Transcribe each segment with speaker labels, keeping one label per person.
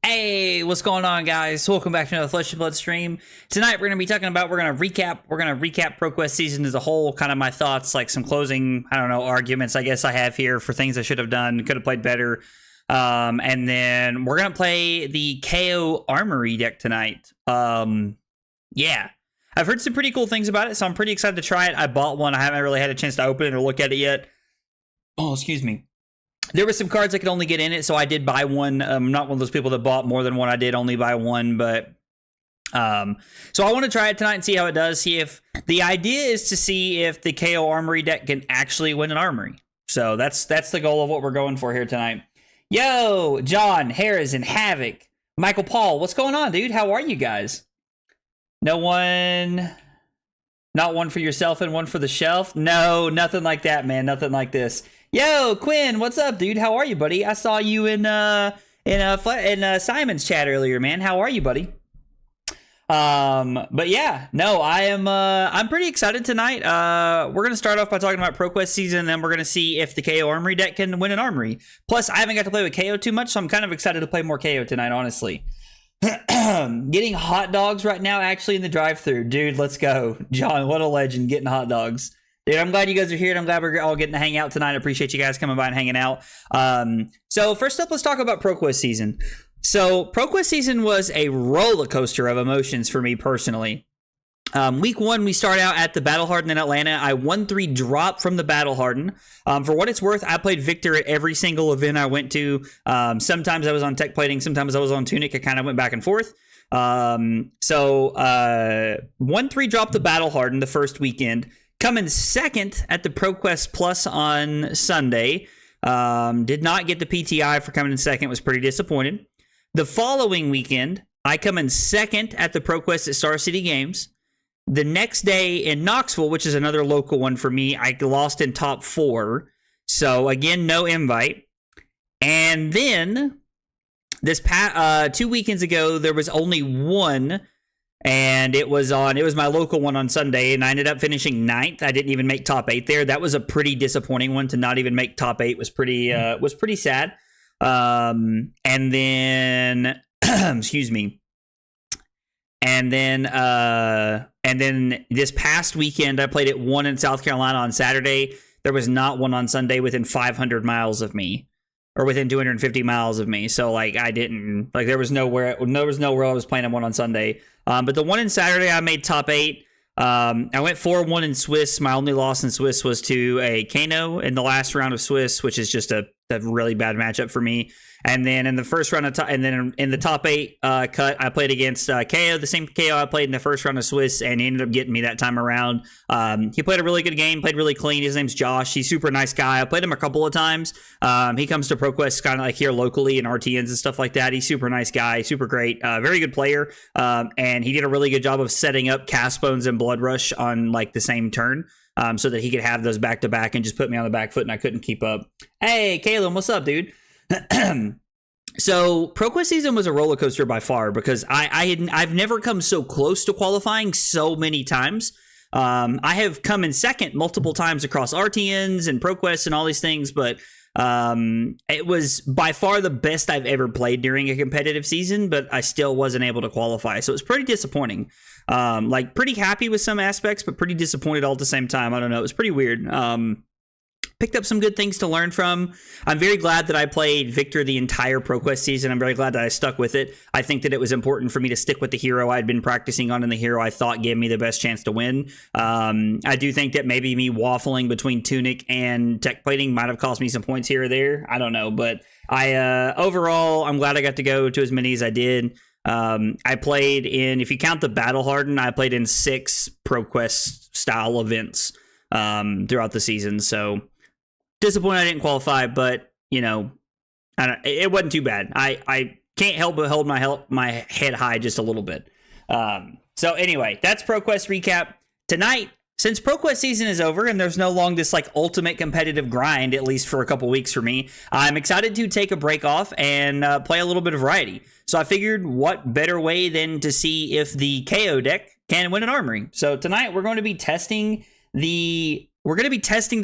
Speaker 1: Hey, what's going on, guys? Welcome back to another Flesh and Blood stream. Tonight we're gonna recap ProQuest season as a whole, kind of my thoughts, like some closing, arguments I guess I have here for things I should have done, could have played better. And then we're gonna play the Kayo armory deck tonight. Yeah. I've heard some pretty cool things about it, so I'm pretty excited to try it. I bought one. I haven't really had a chance to open it or look at it yet. Oh, excuse me. There were some cards I could only get in it, so I did buy one. I'm not one of those people that bought more than one. I did only buy one, but so I want to try it tonight and see how it does. See if the idea is to see if the KO Armory deck can actually win an Armory. So that's the goal of what we're going for here tonight. Yo, John, Harrison, Havoc, Michael Paul, what's going on, dude? How are you guys? No one, not one for yourself and one for the shelf? No, nothing like that, man. Nothing like this. Yo, Quinn, what's up, dude? How are you, buddy? I saw you in Simon's chat earlier, man. How are you, buddy? But yeah, no, I'm pretty excited tonight. We're gonna start off by talking about ProQuest season, and then we're gonna see if the KO Armory deck can win an Armory. Plus, I haven't got to play with KO too much, so I'm kind of excited to play more KO tonight, honestly. Getting hot dogs right now, actually, in the drive-thru, dude. Let's go, John. What a legend, getting hot dogs. Dude, I'm glad you guys are here, and I'm glad we're all getting to hang out tonight. I appreciate you guys coming by and hanging out. So first up, let's talk about ProQuest season. So ProQuest season was a roller coaster of emotions for me personally. Week one, we start out at the Battle Harden in Atlanta. I 1-3 drop from the Battle Harden. For what it's worth, I played Victor at every single event I went to. Sometimes I was on Tech Plating, sometimes I was on Tunic. I kind of went back and forth. 1-3 dropped the Battle Harden the first weekend. Coming second at the ProQuest Plus on Sunday. Did not get the PTI for coming in second. Was pretty disappointed. The following weekend, I come in second at the ProQuest at Star City Games. The next day in Knoxville, which is another local one for me, I lost in top 4. So again, no invite. And then this 2 weekends ago, there was only one. And it was my local one on Sunday, and I ended up finishing 9th. I didn't even make top 8 there. That was a pretty disappointing one. To not even make top 8 was pretty sad. And then excuse me. And then this past weekend, I played at one in South Carolina on Saturday. There was not one on Sunday within 500 miles of me, or within 250 miles of me. So there was nowhere I was playing at one on Sunday. But the one in Saturday, I made top 8. I went 4-1 in Swiss. My only loss in Swiss was to a Kayo in the last round of Swiss, which is just a really bad matchup for me. And then in the first round in the top 8 cut, I played against Kayo, the same Kayo I played in the first round of Swiss, and he ended up getting me that time around. He played a really good game, played really clean. His name's Josh. He's super nice guy. I played him a couple of times. He comes to ProQuest kind of like here locally in RTNs and stuff like that. He's super nice guy, super great, very good player. And he did a really good job of setting up Cast Bones and Blood Rush on like the same turn. So that he could have those back to back and just put me on the back foot, and I couldn't keep up. Hey, Caleb, what's up, dude? So ProQuest season was a roller coaster by far, because I've never come so close to qualifying so many times. I have come in second multiple times across RTNs and ProQuest and all these things, but it was by far the best I've ever played during a competitive season, but I still wasn't able to qualify. So it was pretty disappointing. Pretty happy with some aspects, but pretty disappointed all at the same time. I don't know. It was pretty weird. Picked up some good things to learn from. I'm very glad that I played Victor the entire ProQuest season. I'm very glad that I stuck with it. I think that it was important for me to stick with the hero I'd been practicing on, and the hero I thought gave me the best chance to win. I do think that maybe me waffling between Tunic and Tech Plating might have cost me some points here or there. I don't know, but overall, I'm glad I got to go to as many as I did. I played in, if you count the Battle Harden, I played in 6 ProQuest style events throughout the season. So disappointed I didn't qualify, but it wasn't too bad. I can't help but hold my head high just a little bit. So anyway, that's ProQuest recap tonight. Since ProQuest season is over and there's no longer this like ultimate competitive grind, at least for a couple weeks for me, I'm excited to take a break off and play a little bit of variety. So I figured, what better way than to see if the KO deck can win an Armory. So tonight we're going to be testing the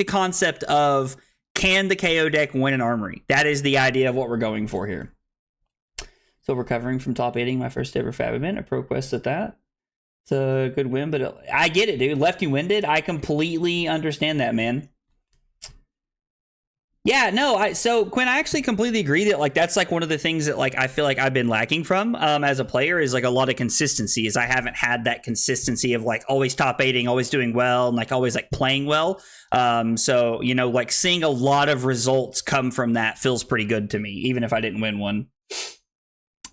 Speaker 1: concept of, can the KO deck win an Armory? That is the idea of what we're going for here. Still recovering from top 8ing my first ever Fab event. A pro quest at that. It's a good win, but I get it, dude. Lefty winded. I completely understand that, man. Yeah, no, so Quinn, I actually completely agree that like that's like one of the things that like I feel like I've been lacking from as a player is like a lot of consistency. Is I haven't had that consistency of like always top 8ing, always doing well, and like always like playing well. So you know, like seeing a lot of results come from that feels pretty good to me, even if I didn't win one.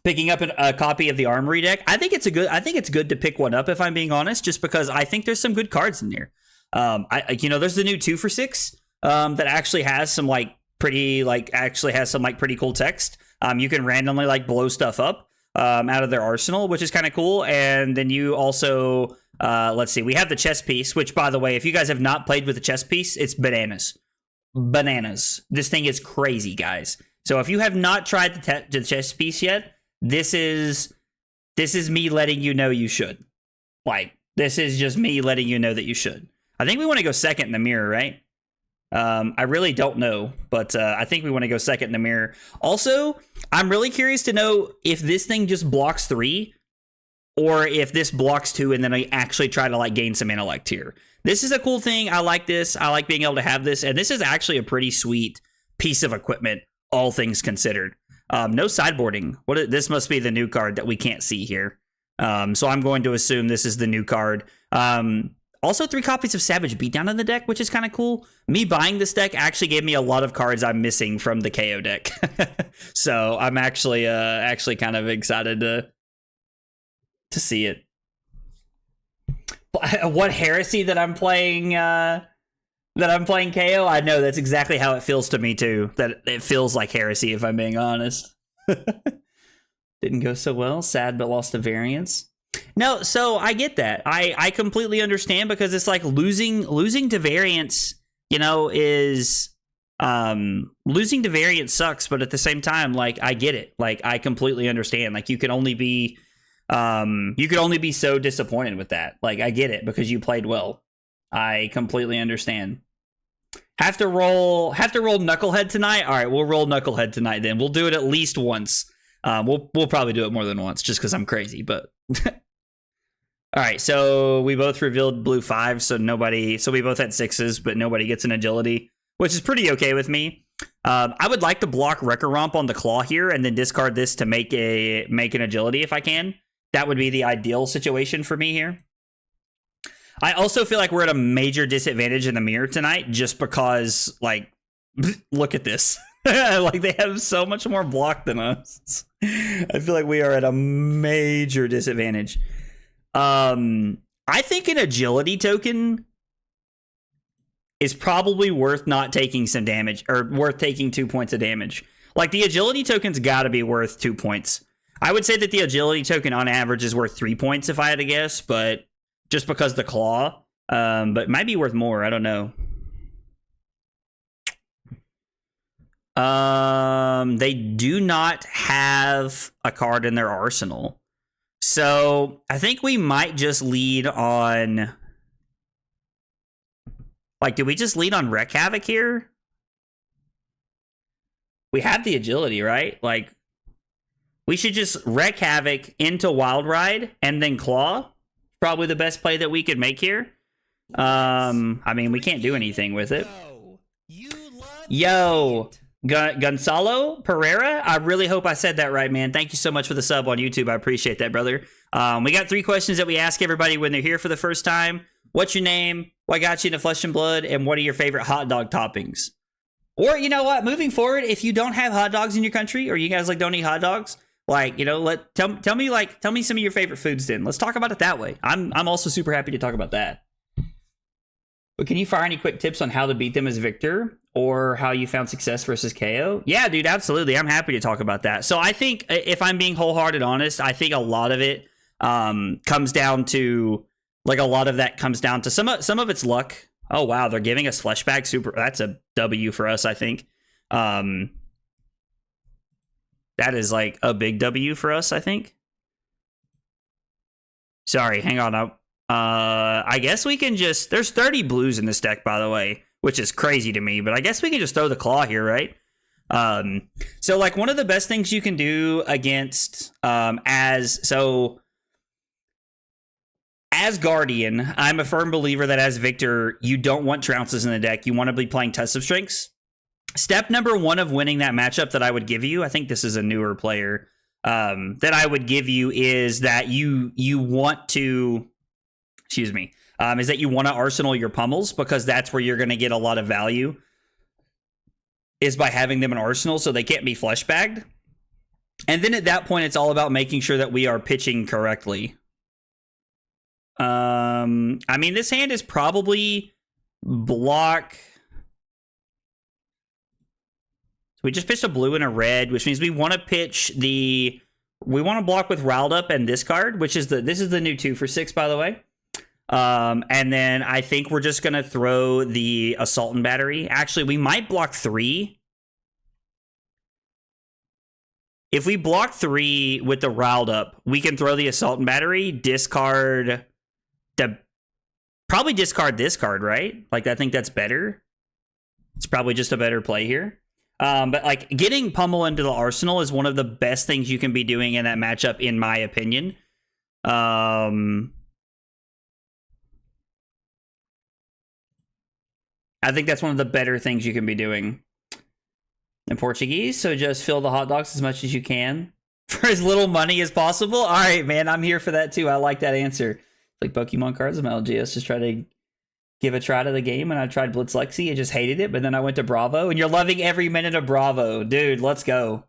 Speaker 1: Picking up a copy of the Armory deck, I think it's good to pick one up if I'm being honest, just because I think there's some good cards in there. There's the new 2 for 6. That actually has some pretty cool text. You can randomly like blow stuff up out of their arsenal, which is kind of cool. And then you also let's see, we have the chess piece, which by the way, if you guys have not played with the chess piece, it's bananas. This thing is crazy, guys. So if you have not tried the chess piece yet, this is me letting you know you should. This is just me letting you know that you should. I think we want to go second in the mirror, right? I really don't know, but I think we want to go second in the mirror. Also, I'm really curious to know if this thing just blocks 3 or if this blocks 2 and then I actually try to like gain some intellect here. This is a cool thing. I like this. I like being able to have this. And this is actually a pretty sweet piece of equipment, all things considered. No sideboarding. This must be the new card that we can't see here. So I'm going to assume this is the new card. Also, 3 copies of Savage Beatdown in the deck, which is kind of cool. Me buying this deck actually gave me a lot of cards I'm missing from the Kayo deck. So I'm actually kind of excited to see it. What heresy that I'm playing Kayo? I know that's exactly how it feels to me too. That it feels like heresy, if I'm being honest. Didn't go so well. Sad, but lost a variance. No, so I get that. I completely understand because it's like losing to variance, is losing to variance sucks, but at the same time, like I get it. Like I completely understand. Like you can only be so disappointed with that. Like I get it because you played well. I completely understand. Have to roll Knucklehead tonight? All right, we'll roll Knucklehead tonight then. We'll do it at least once. We'll probably do it more than once just because I'm crazy, but all right, so we both revealed blue 5, so we both had 6s, but nobody gets an agility, which is pretty okay with me. I would like to block Wrecker Romp on the claw here and then discard this to make an agility if I can. That would be the ideal situation for me here. I also feel like we're at a major disadvantage in the mirror tonight just because, like, look at this. Like, they have so much more block than us. I feel like we are at a major disadvantage. I think an agility token is probably worth not taking some damage, or worth taking 2 points of damage. Like, the agility token's got to be worth 2 points. I would say that the agility token on average is worth 3 points if I had to guess, but just because the claw, but it might be worth more. I don't know. They do not have a card in their arsenal. So I think we might just lead on, like, did we just lead on Wreck Havoc here? We have the agility, right? Like, we should just Wreck Havoc into Wild Ride and then Claw. Probably the best play that we could make here. I mean, we can't do anything with it. Yo, Gonzalo Pereira, I really hope I said that right, man. Thank you so much for the sub on YouTube. I appreciate that, brother. We got 3 questions that we ask everybody when they're here for the first time. What's your name? What got you into Flesh and Blood? And what are your favorite hot dog toppings? Or, you know what? Moving forward, if you don't have hot dogs in your country, or you guys like don't eat hot dogs, like, you know, tell me some of your favorite foods then. Let's talk about it that way. I'm also super happy to talk about that. But can you fire any quick tips on how to beat them as Victor, or how you found success versus KO? Yeah, dude, absolutely. I'm happy to talk about that. So I think, if I'm being wholehearted honest, I think a lot of it comes down to, like, a lot of that comes down to some of it's luck. Oh wow, they're giving us fleshback super. That's a W for us, I think. That is like a big W for us, I think. Sorry, hang on. I guess we can just... There's 30 blues in this deck, by the way, which is crazy to me, but I guess we can just throw the claw here, right? So like one of the best things you can do against as Guardian, I'm a firm believer that as Victor, you don't want trounces in the deck. You want to be playing Test of Strengths. Step number one of winning that matchup that I would give you, I think this is a newer player, that I would give you is that you want to, is that you want to arsenal your pummels, because that's where you're going to get a lot of value, is by having them in arsenal so they can't be flesh bagged. And then at that point, it's all about making sure that we are pitching correctly. I mean, this hand is probably block. We just pitched a blue and a red, which means we want to pitch we want to block with Riled Up and this card, which is this is the new 2 for 6, by the way. And then I think we're just going to throw the Assault and Battery. Actually, we might block 3. If we block 3 with the Riled Up, we can throw the Assault and Battery, probably discard this card, right? Like, I think that's better. It's probably just a better play here. But like getting Pummel into the arsenal is one of the best things you can be doing in that matchup, in my opinion. I think that's one of the better things you can be doing. In Portuguese, so just fill the hot dogs as much as you can for as little money as possible. All right, man, I'm here for that too. I like that answer. Like Pokemon cards in my LGS, just try to give a try to the game, and I tried Blitz Lexi. I just hated it, but then I went to Bravo, and you're loving every minute of Bravo. Dude, let's go.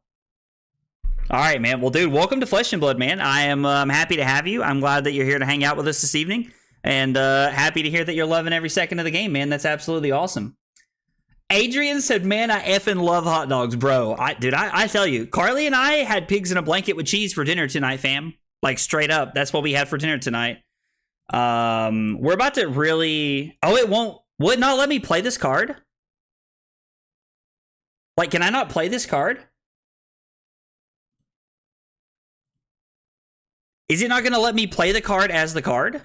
Speaker 1: All right, man. Well, dude, welcome to Flesh and Blood, man. I am happy to have you. I'm glad that you're here to hang out with us this evening, and happy to hear that you're loving every second of the game, man. That's absolutely awesome. Adrian said, man, I effing love hot dogs, bro. I tell you, Carly and I had pigs in a blanket with cheese for dinner tonight, fam. Like, straight up. That's what we had for dinner tonight. We're about to really... Oh, will it not let me play this card? Like, can I not play this card? Is it not going to let me play the card as the card?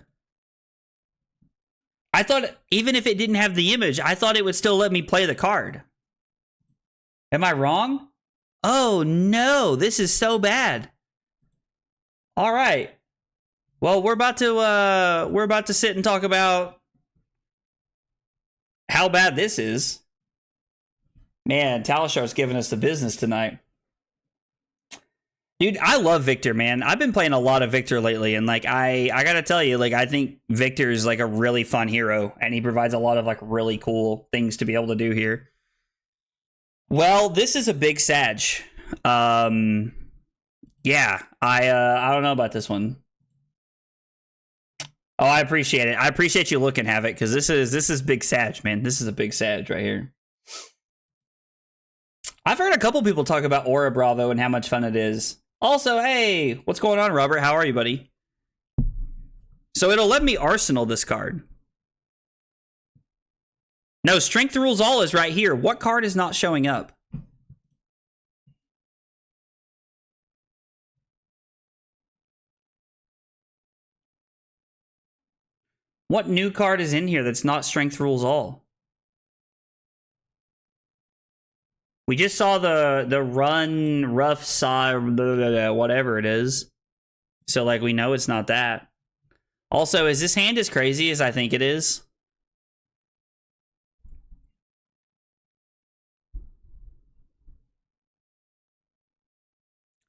Speaker 1: I thought even if it didn't have the image, I thought it would still let me play the card. Am I wrong? Oh, no. This is so bad. All right. Well, we're about to sit and talk about how bad this is. Man, Talashar's giving us the business tonight. Dude, I love Victor, man. I've been playing a lot of Victor lately, and like I gotta tell you, like I think Victor is like a really fun hero, and he provides a lot of like really cool things to be able to do here. Well, this is a big Sag. Yeah, I don't know about this one. Oh, I appreciate it. I appreciate you looking, Havoc, because this is big Sag, man. This is a big Sag right here. I've heard a couple people talk about Aura Bravo and how much fun it is. Also, hey, what's going on, Robert? How are you, buddy? So it'll let me arsenal this card. No, Strength Rules All is right here. What card is not showing up? What new card is in here that's not Strength Rules All? We just saw the run, rough saw, whatever it is. So, like, we know it's not that. Also, is this hand as crazy as I think it is?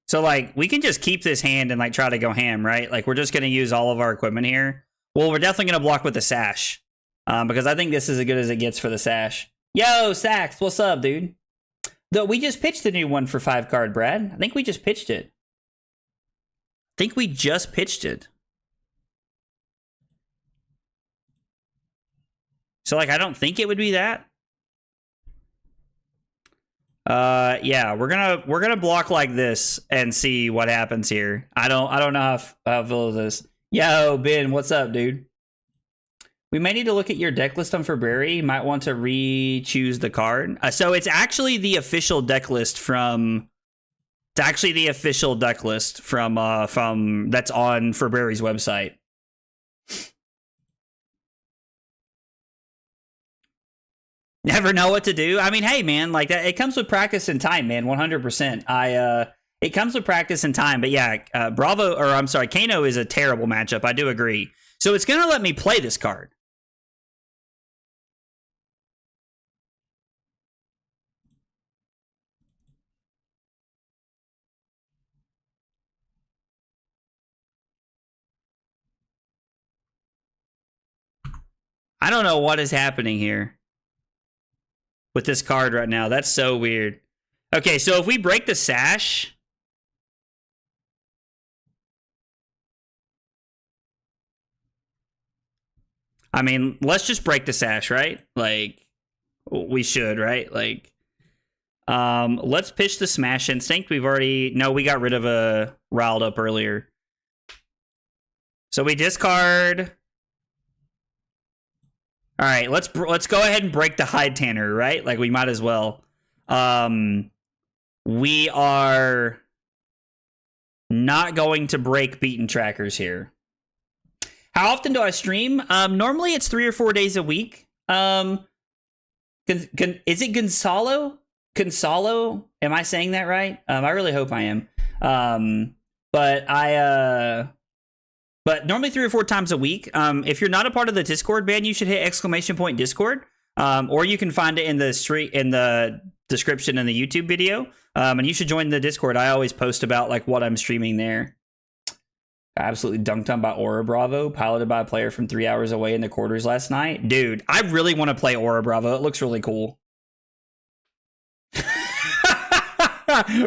Speaker 1: So, like, we can just keep this hand and, like, try to go ham, right? Like, we're just going to use all of our equipment here. Well, we're definitely going to block with the Sash. Because I think this is as good as it gets for the Sash. Yo, Sax, what's up, dude? Though we just pitched the new one for 5 card, Brad. I think we just pitched it. So, like, I don't think it would be that. Yeah, we're gonna block like this and see what happens here. I don't know how I feel with this. Yo, Ben, what's up, dude? We may need to look at your deck list on February. You might want to re-choose the card. So it's actually the official deck list from. It's actually the official deck list from that's on February's website. Never know what to do. I mean, hey, man, like that. It comes with practice and time, man. 100%. It comes with practice and time. But yeah, Kano is a terrible matchup. I do agree. So it's gonna let me play this card. I don't know what is happening here with this card right now. That's so weird. Okay, so if we break the sash, I mean, let's just break the sash, right? Like, we should, right? Like, let's pitch the Smash Instinct. We got rid of a riled up earlier. So we discard. All right, let's go ahead and break the Hide Tanner, right? Like, we might as well. We are not going to break Beaten Trackers here. How often do I stream? Normally it's 3 or 4 days a week. Is it Gonzalo? Gonzalo? Am I saying that right? I really hope I am. But normally 3 or 4 times a week. If you're not a part of the Discord, man, you should hit !Discord. Or you can find it in the description in the YouTube video. And you should join the Discord. I always post about like what I'm streaming there. Absolutely dunked on by Aura Bravo, piloted by a player from 3 hours away in the quarters last night. Dude, I really want to play Aura Bravo. It looks really cool.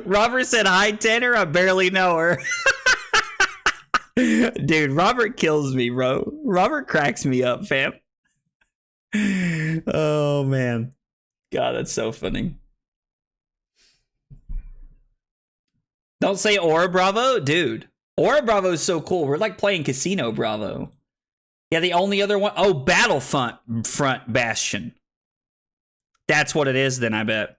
Speaker 1: Robert said, hi, Tanner. I barely know her. Dude, Robert kills me, bro. Robert cracks me up, fam. Oh, man. God, that's so funny. Don't say Aura Bravo? Dude, Aura Bravo is so cool. We're like playing Casino Bravo. Yeah, the only other one. Oh, Battlefront Bastion. That's what it is then, I bet.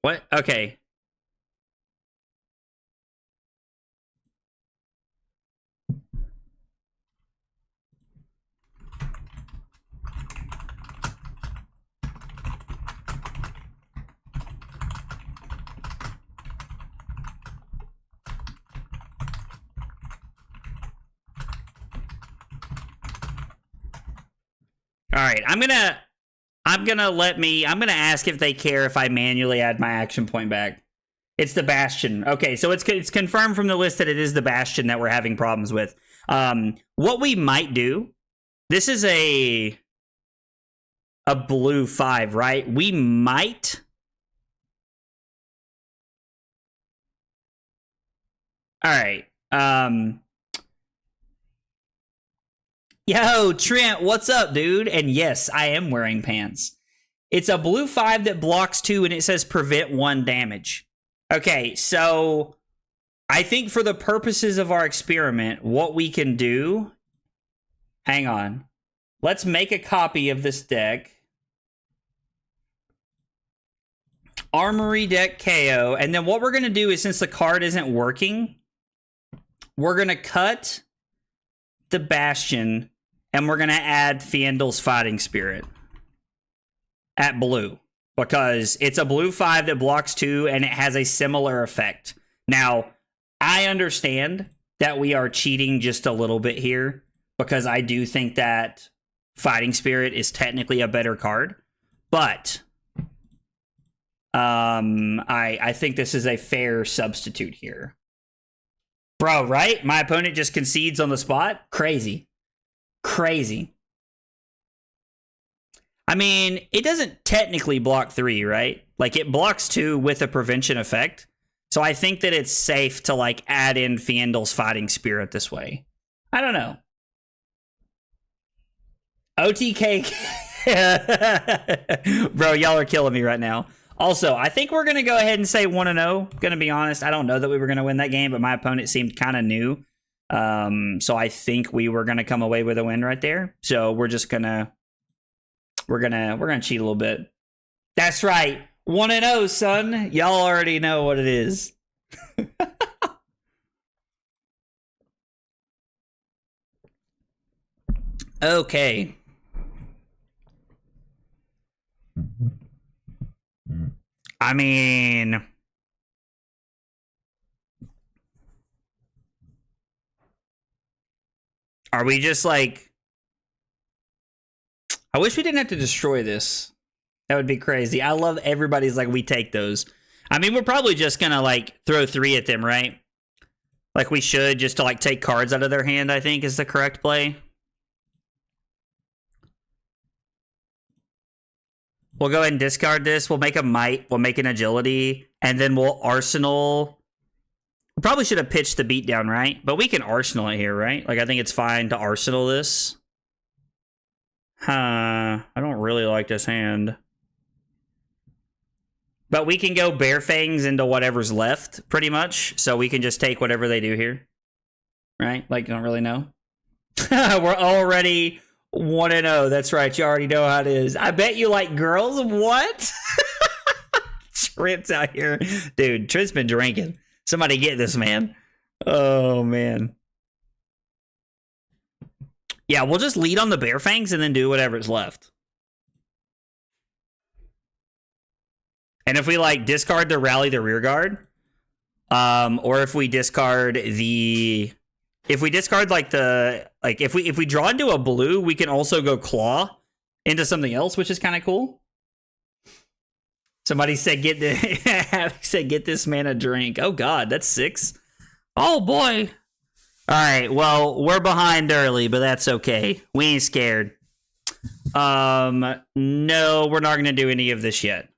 Speaker 1: What? Okay. All right, I'm gonna ask if they care if I manually add my action point back. It's the Bastion. Okay, so it's confirmed from the list that it is the Bastion that we're having problems with. What we might do, this is a blue 5, right? We might. All right. Yo, Trent, what's up, dude? And yes, I am wearing pants. It's a blue 5 that blocks 2, and it says prevent 1 damage. Okay, so I think for the purposes of our experiment, what we can do... Hang on. Let's make a copy of this deck. Armory deck Kayo. And then what we're going to do is, since the card isn't working, we're going to cut the Bastion, and we're going to add Fiendl's Fighting Spirit at blue, because it's a blue 5 that blocks 2, and it has a similar effect. Now, I understand that we are cheating just a little bit here, because I do think that Fighting Spirit is technically a better card, but I think this is a fair substitute here. Bro, right? My opponent just concedes on the spot? Crazy. Crazy. I mean, it doesn't technically block 3, right? Like, it blocks 2 with a prevention effect. So I think that it's safe to, like, add in Fiendl's Fighting Spirit this way. I don't know. OTK. Bro, y'all are killing me right now. Also, I think we're going to go ahead and say 1-0. Going to be honest, I don't know that we were going to win that game, but my opponent seemed kind of new. So I think we were going to come away with a win right there. So we're just going to... We're gonna cheat a little bit. That's right. 1-0, son. Y'all already know what it is. Okay. I mean, are we just like... I wish we didn't have to destroy this. That would be crazy. I love everybody's like, we take those. I mean, we're probably just gonna like throw 3 at them, right? Like we should, just to like take cards out of their hand, I think is the correct play. We'll go ahead and discard this. We'll make a might. We'll make an agility. And then we'll arsenal. We probably should have pitched the beatdown, right? But we can arsenal it here, right? Like, I think it's fine to arsenal this. I don't really like this hand. But we can go bare fangs into whatever's left, pretty much. So we can just take whatever they do here. Right? Like, don't really know. We're already 1-0. That's right. You already know how it is. I bet you like girls. What? Trent's out here. Dude, Trent's been drinking. Somebody get this man. Oh, man. Yeah, we'll just lead on the bare fangs and then do whatever's left. And if we like discard the rally the rear guard, or if we discard the, if we discard like the, like if we draw into a blue, we can also go claw into something else, which is kind of cool. Somebody said get this man a drink. Oh God, that's 6. Oh boy. All right, well, we're behind early, but that's okay. We ain't scared. No, we're not going to do any of this yet.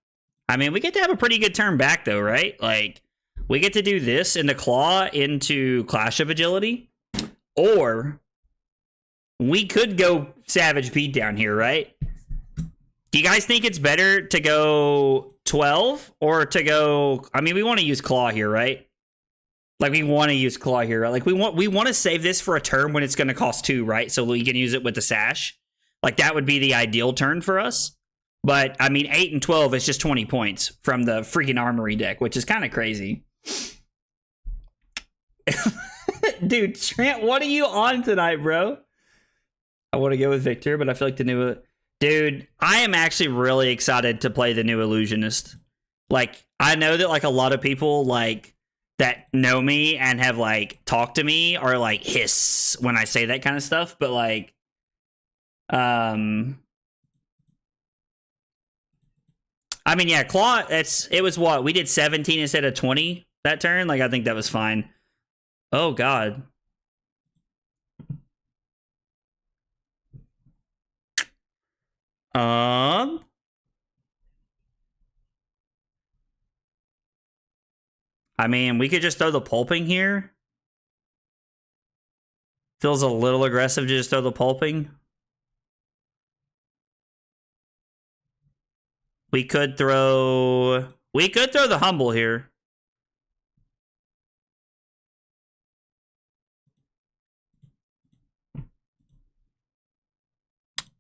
Speaker 1: I mean, we get to have a pretty good turn back, though, right? Like, we get to do this in the claw into Clash of Agility. Or, we could go Savage Beatdown here, right? Do you guys think it's better to go 12? Or to go... I mean, we want to use Claw here, right? Like, we want to use Claw here, right? Like, we want to save this for a turn when it's going to cost 2, right? So we can use it with the Sash. Like, that would be the ideal turn for us. But, I mean, 8 and 12 is just 20 points from the freaking Armory deck, which is kind of crazy. Dude, Trent, what are you on tonight, bro? I want to go with Victor, but I feel like the new... Dude, I am actually really excited to play the new Illusionist. Like, I know that, like, a lot of people, like... that know me and have like talked to me are like hiss when I say that kind of stuff, but like I mean, yeah, Claw, it was what we did 17 instead of 20 that turn. Like, I think that was fine. Oh God. I mean, we could just throw the pulping here. Feels a little aggressive to just throw the pulping. We could throw the humble here.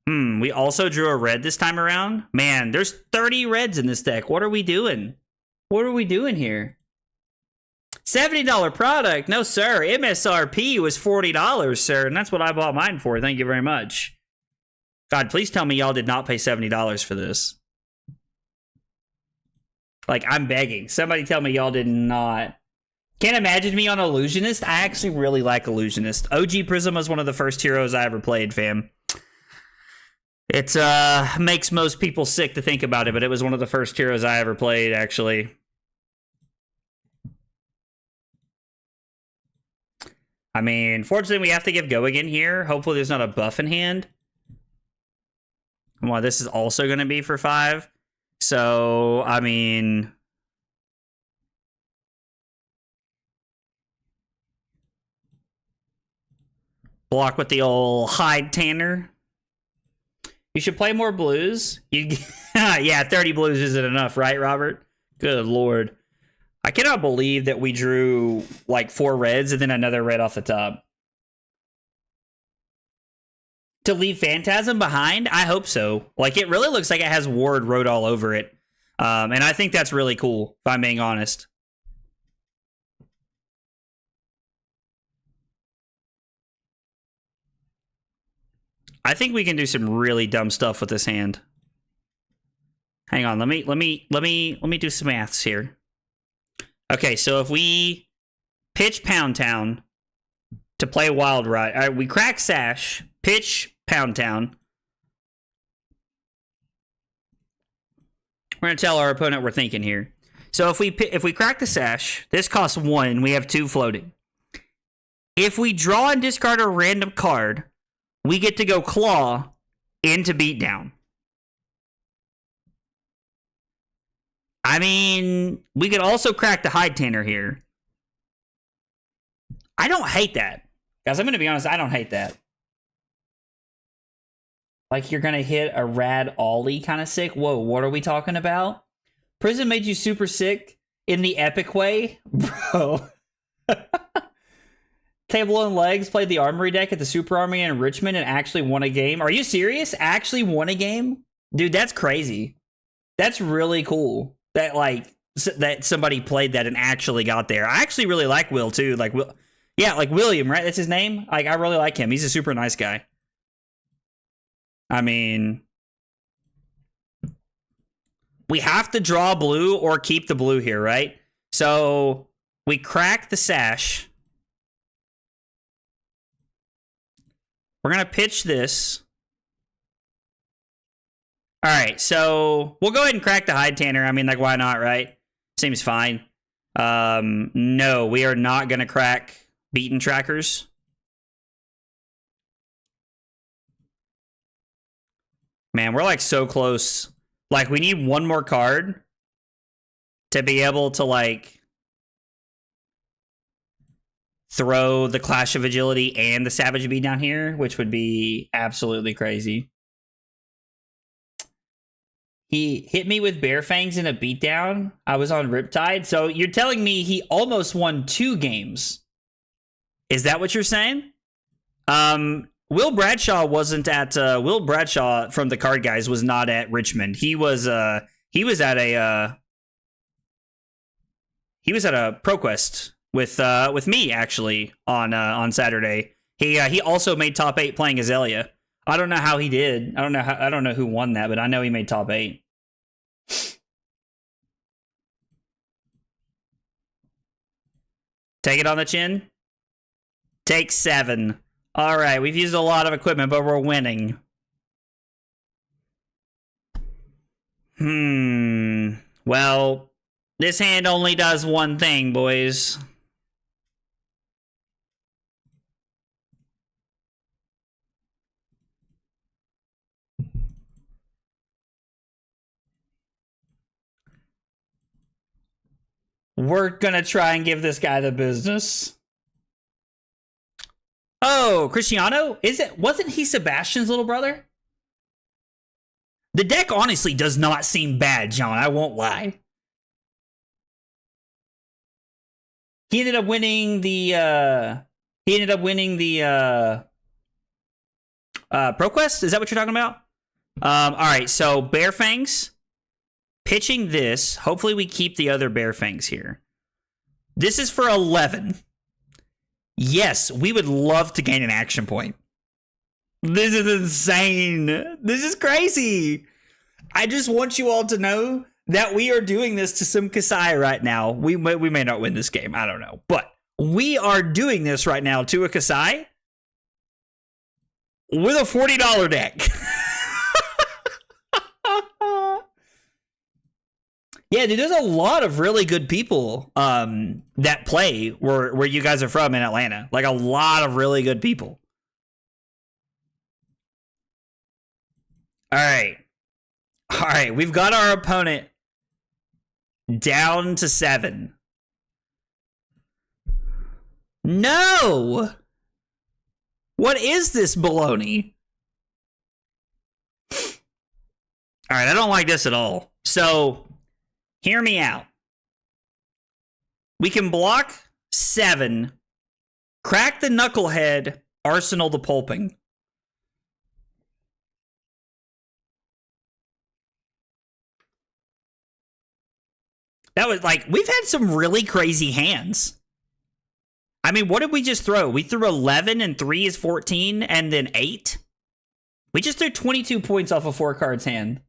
Speaker 1: We also drew a red this time around. Man, there's 30 reds in this deck. What are we doing? What are we doing here? $70 product? No, sir. MSRP was $40, sir, and that's what I bought mine for. Thank you very much. God, please tell me y'all did not pay $70 for this. Like, I'm begging. Somebody tell me y'all did not. Can't imagine me on Illusionist. I actually really like Illusionist. OG Prism was one of the first heroes I ever played, fam. It makes most people sick to think about it, but it was one of the first heroes I ever played, actually. I mean, fortunately, we have to give go again here. Hopefully, there's not a buff in hand. Well, this is also going to be for 5. So, I mean... block with the old hide tanner. You should play more blues. Yeah, 30 blues isn't enough, right, Robert? Good lord. I cannot believe that we drew like 4 reds and then another red off the top. To leave Phantasm behind? I hope so. Like, it really looks like it has Ward wrote all over it. And I think that's really cool, if I'm being honest. I think we can do some really dumb stuff with this hand. Hang on, let me do some maths here. Okay, so if we pitch Pound Town to play Wild Ride, all right, we crack Sash, pitch Pound Town. We're gonna tell our opponent we're thinking here. So if we crack the Sash, this costs 1. We have 2 floating. If we draw and discard a random card, we get to go Claw into Beatdown. I mean, we could also crack the Hide Tanner here. I don't hate that. Guys, I'm going to be honest, I don't hate that. Like, you're going to hit a Rad Ollie kind of sick? Whoa, what are we talking about? Prison made you super sick in the epic way? Bro. Table on Legs played the Armory deck at the Super Army in Richmond and actually won a game. Are you serious? Actually won a game? Dude, that's crazy. That's really cool. That, like, that somebody played that and actually got there. I actually really like Will, too. Like, Will, yeah, like William, right? That's his name? Like, I really like him. He's a super nice guy. I mean, we have to draw blue or keep the blue here, right? So, we crack the Sash. We're going to pitch this. All right, so we'll go ahead and crack the Hide Tanner. I mean, like, why not, right? Seems fine. No, we are not going to crack Beaten Trackers. Man, we're, like, so close. Like, we need one more card to be able to, like, throw the Clash of Agility and the Savage Beat down here, which would be absolutely crazy. He hit me with Bear Fangs in a beatdown. I was on Riptide. So you're telling me he almost won 2 games. Is that what you're saying? Will Bradshaw wasn't at Will Bradshaw from the Card Guys was not at Richmond. He was at a ProQuest with me actually on Saturday. He also made top 8 playing Azalea. I don't know how he did. I don't know who won that, but I know he made top 8. Take it on the chin. Take 7. All right, we've used a lot of equipment, but we're winning. Well, this hand only does one thing, boys. We're gonna try and give this guy the business. Oh, Cristiano? Wasn't he Sebastian's little brother? The deck honestly does not seem bad, John. I won't lie. He ended up winning the ProQuest? Is that what you're talking about? Alright, so Bear Fangs. Pitching this. Hopefully we keep the other Bear Fangs here. This is for 11. Yes, we would love to gain an action point. This is insane. This is crazy. I just want you all to know that we are doing this to some Kasai right now. We may not win this game. I don't know. But we are doing this right now to a Kasai with a $40 deck. Yeah, dude, there's a lot of really good people that play where you guys are from in Atlanta. Like, a lot of really good people. All right, we've got our opponent down to 7. No! What is this baloney? All right, I don't like this at all. So, hear me out. We can block 7, crack the Knucklehead, Arsenal the Pulping. That was like, we've had some really crazy hands. I mean, what did we just throw? We threw 11 and 3 is 14 and then 8. We just threw 22 points off of 4 cards hand.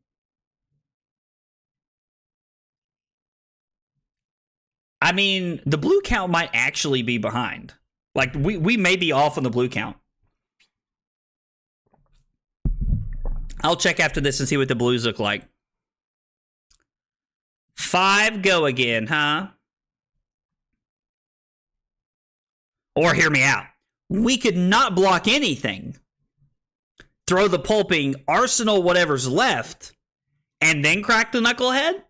Speaker 1: I mean, the blue count might actually be behind. Like, we may be off on the blue count. I'll check after this and see what the blues look like. 5 go again, huh? Or hear me out. We could not block anything. Throw the pulping, arsenal whatever's left, and then crack the knucklehead?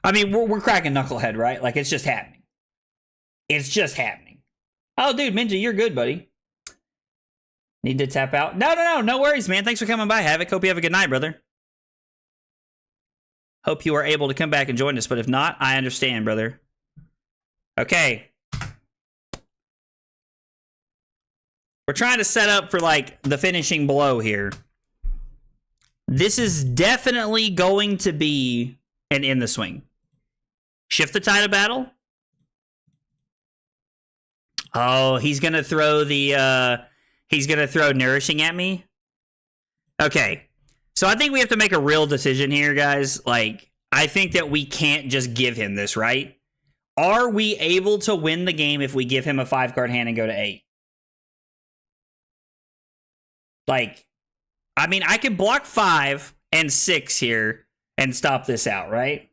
Speaker 1: I mean, we're cracking knucklehead, right? Like, it's just happening. It's just happening. Oh, dude, Minja, you're good, buddy. Need to tap out? No worries, man. Thanks for coming by, Havoc. Hope you have a good night, brother. Hope you are able to come back and join us, but if not, I understand, brother. Okay. We're trying to set up for, like, the finishing blow here. This is definitely going to be an in the swing. Shift the tide of battle. Oh, he's going to throw the, he's going to throw nourishing at me. Okay. So I think we have to make a real decision here, guys. Like, I think that we can't just give him this, right? Are we able to win the game if we give him a 5-card hand and go to 8? Like, I mean, I could block 5 and 6 here and stop this out, right?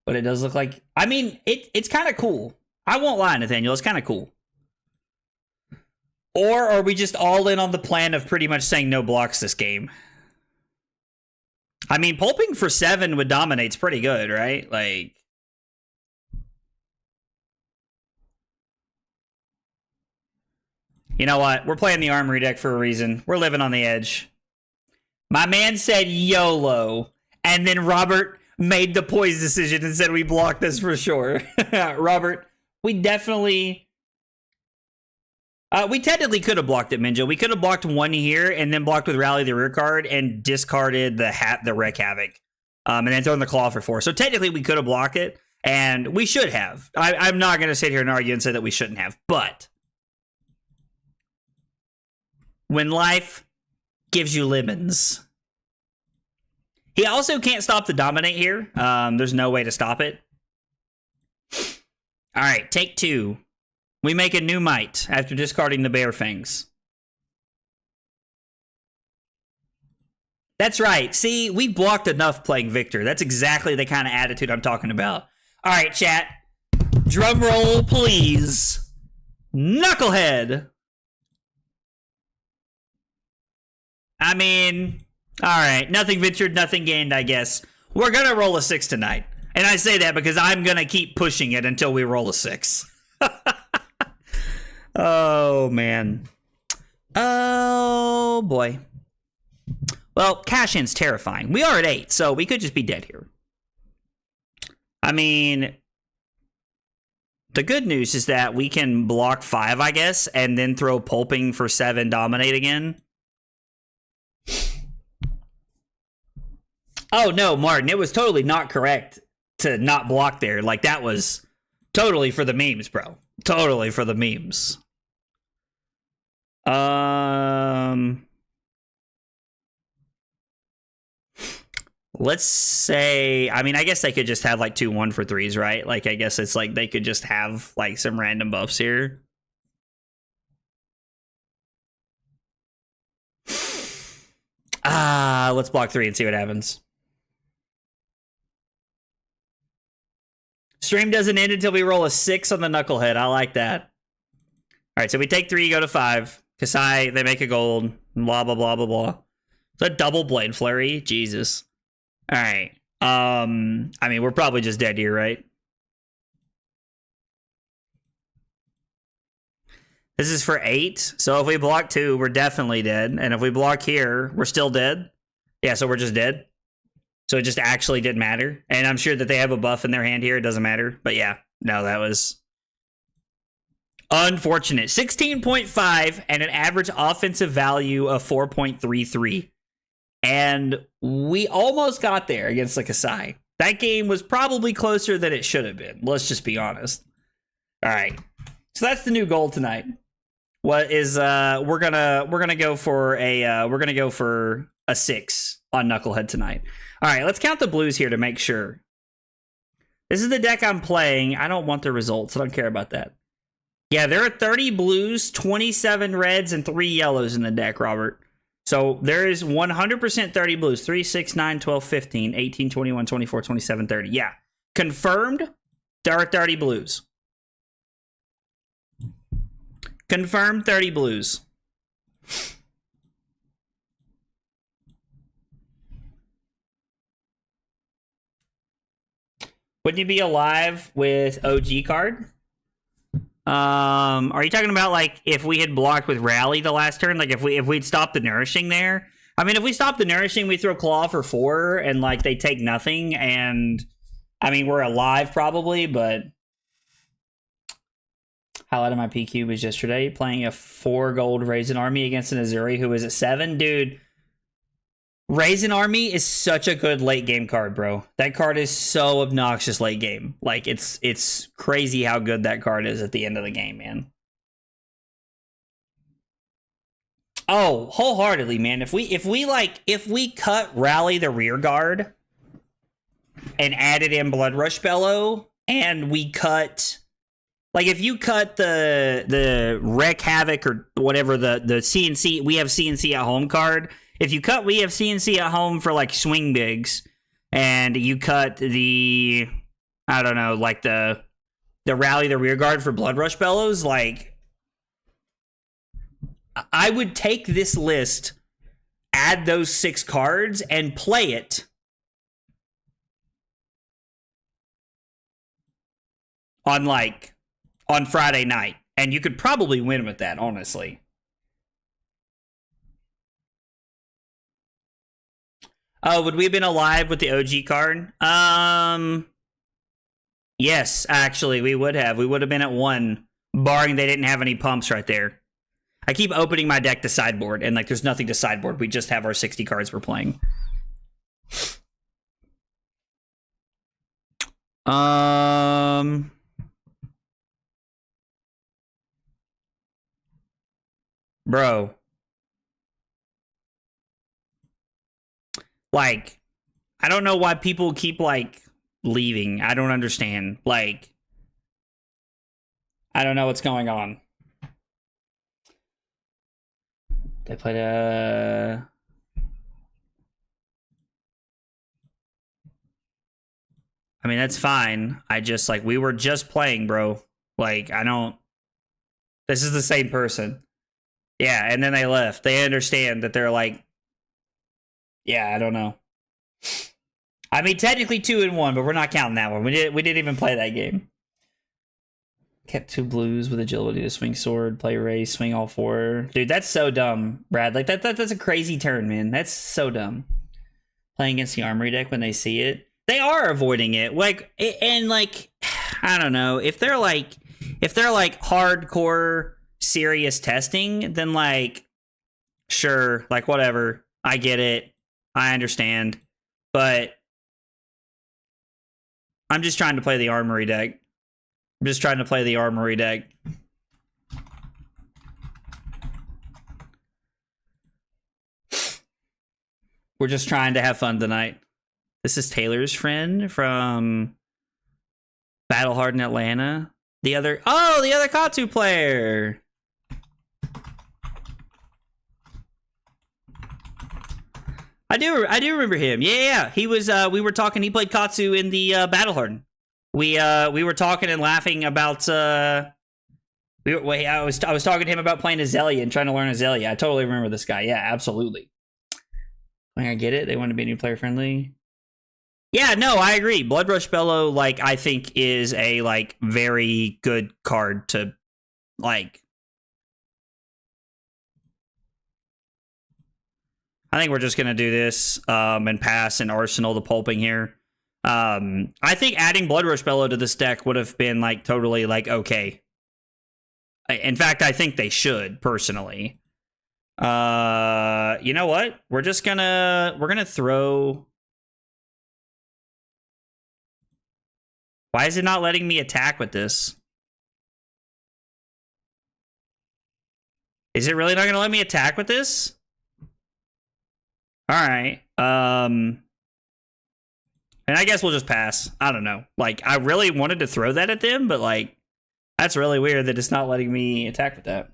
Speaker 1: But it does look like... I mean, it's kind of cool. I won't lie, Nathaniel. It's kind of cool. Or are we just all in on the plan of pretty much saying no blocks this game? I mean, pulping for 7 with dominate's pretty good, right? Like... You know what? We're playing the armory deck for a reason. We're living on the edge. My man said YOLO. And then Robert made the poise decision and said we block this for sure. Robert, we definitely... we technically could have blocked it, Minjo. We could have blocked 1 here and then blocked with Rally the rear card and discarded the Wreck Havoc. And then thrown the Claw for 4. So technically we could have blocked it. And we should have. I'm not going to sit here and argue and say that we shouldn't have. But... when life gives you lemons. He also can't stop the dominate here. There's no way to stop it. All right, take 2. We make a new might after discarding the bear fangs. That's right. See, we blocked enough playing Victor. That's exactly the kind of attitude I'm talking about. All right, chat. Drum roll, please. Knucklehead. I mean, all right. Nothing ventured, nothing gained, I guess. We're going to roll a 6 tonight. And I say that because I'm going to keep pushing it until we roll a 6. Oh, man. Oh, boy. Well, cash-in's terrifying. We are at 8, so we could just be dead here. I mean, the good news is that we can block 5, I guess, and then throw pulping for 7, dominate again. Oh, no, Martin, it was totally not correct to not block there. Like, that was totally for the memes, bro. Totally for the memes. Let's say, I mean, I guess they could just have, like, 2 1-for-3s, right? Like, I guess it's like they could just have, like, some random buffs here. Let's block 3 and see what happens. Stream doesn't end until we roll a 6 on the knucklehead. I like that. All right, so we take 3, go to 5. Kasai, they make a gold. Blah, blah, blah, blah, blah. Is that double blade flurry? Jesus. All right. I mean, we're probably just dead here, right? This is for 8. So if we block 2, we're definitely dead. And if we block here, we're still dead. Yeah, so we're just dead. So it just actually didn't matter. And I'm sure that they have a buff in their hand here. It doesn't matter. But yeah, no, that was unfortunate. 16.5 and an average offensive value of 4.33. And we almost got there against the Kasai. That game was probably closer than it should have been. Let's just be honest. All right. So that's the new goal tonight. What is we're gonna go for a 6 on Knucklehead tonight. All right, let's count the blues here to make sure. This is the deck I'm playing. I don't want the results. I don't care about that. Yeah, there are 30 blues, 27 reds, and 3 yellows in the deck, Robert. So there is 100% 30 blues. 3, 6, 9, 12, 15, 18, 21, 24, 27, 30. Yeah. Confirmed, there are 30 blues. Confirmed 30 blues. Wouldn't you be alive with OG card? Are you talking about like if we had blocked with Rally the last turn? Like if we'd stopped the Nourishing there? I mean, if we stop the Nourishing, we throw Claw for 4 and like they take nothing, and I mean we're alive probably, but highlight of my PQ was yesterday playing a 4 gold Raisin Army against an Azuri who was at 7. Dude, Raisin Army is such a good late game card, bro. That card is so obnoxious late game. Like it's crazy how good that card is at the end of the game, man. Oh, wholeheartedly, man. If we cut Rally the rear guard and added in Blood Rush Bellow, and we cut like if you cut the Wreck Havoc or whatever the CNC, we have CNC at home card. If you cut we have CNC at home for like swing bigs, and you cut the I don't know, like the Rally the rear guard for Blood Rush Bellows, like I would take this list, add those 6 cards, and play it on Friday night. And you could probably win with that, honestly. Oh, would we have been alive with the OG card? Yes, actually, we would have. We would have been at 1, barring they didn't have any pumps right there. I keep opening my deck to sideboard, and like there's nothing to sideboard. We just have our 60 cards we're playing. Bro. Like, I don't know why people keep like leaving. I don't understand. Like, I don't know what's going on. They played a... I mean, that's fine. I just, like, we were just playing, bro. Like, I don't... This is the same person. Yeah, and then they left. They understand that they're like... Yeah, I don't know. I mean, technically 2-1, but we're not counting that one. We didn't even play that game. Kept 2 blues with agility to swing sword, play race, swing all 4. Dude, that's so dumb, Brad. Like that's a crazy turn, man. That's so dumb. Playing against the armory deck when they see it, they are avoiding it. Like, and like, I don't know if they're like hardcore serious testing, then like, sure, like whatever. I get it. I understand, but I'm just trying to play the armory deck. I'm just trying to play the armory deck. We're just trying to have fun tonight. This is Taylor's friend from Battle Hardened Atlanta. The other Katsu player. I do remember him. Yeah. He was we were talking, he played Katsu in the Battle Hardened. We were talking and laughing about I was talking to him about playing Azalea and trying to learn Azalea. I totally remember this guy. Yeah, absolutely. I get it. They want to be new player friendly. Yeah, no, I agree. Blood Rush Bellow, like, I think is a like very good card to like. I think we're just gonna do this and pass and arsenal the pulping here. I think adding Blood Rush Bellow to this deck would have been like totally like okay. In fact, I think they should personally. You know what? We're gonna throw. Why is it not letting me attack with this? Is it really not gonna let me attack with this? Alright. And I guess we'll just pass. I don't know. Like, I really wanted to throw that at them, but like, that's really weird that it's not letting me attack with that.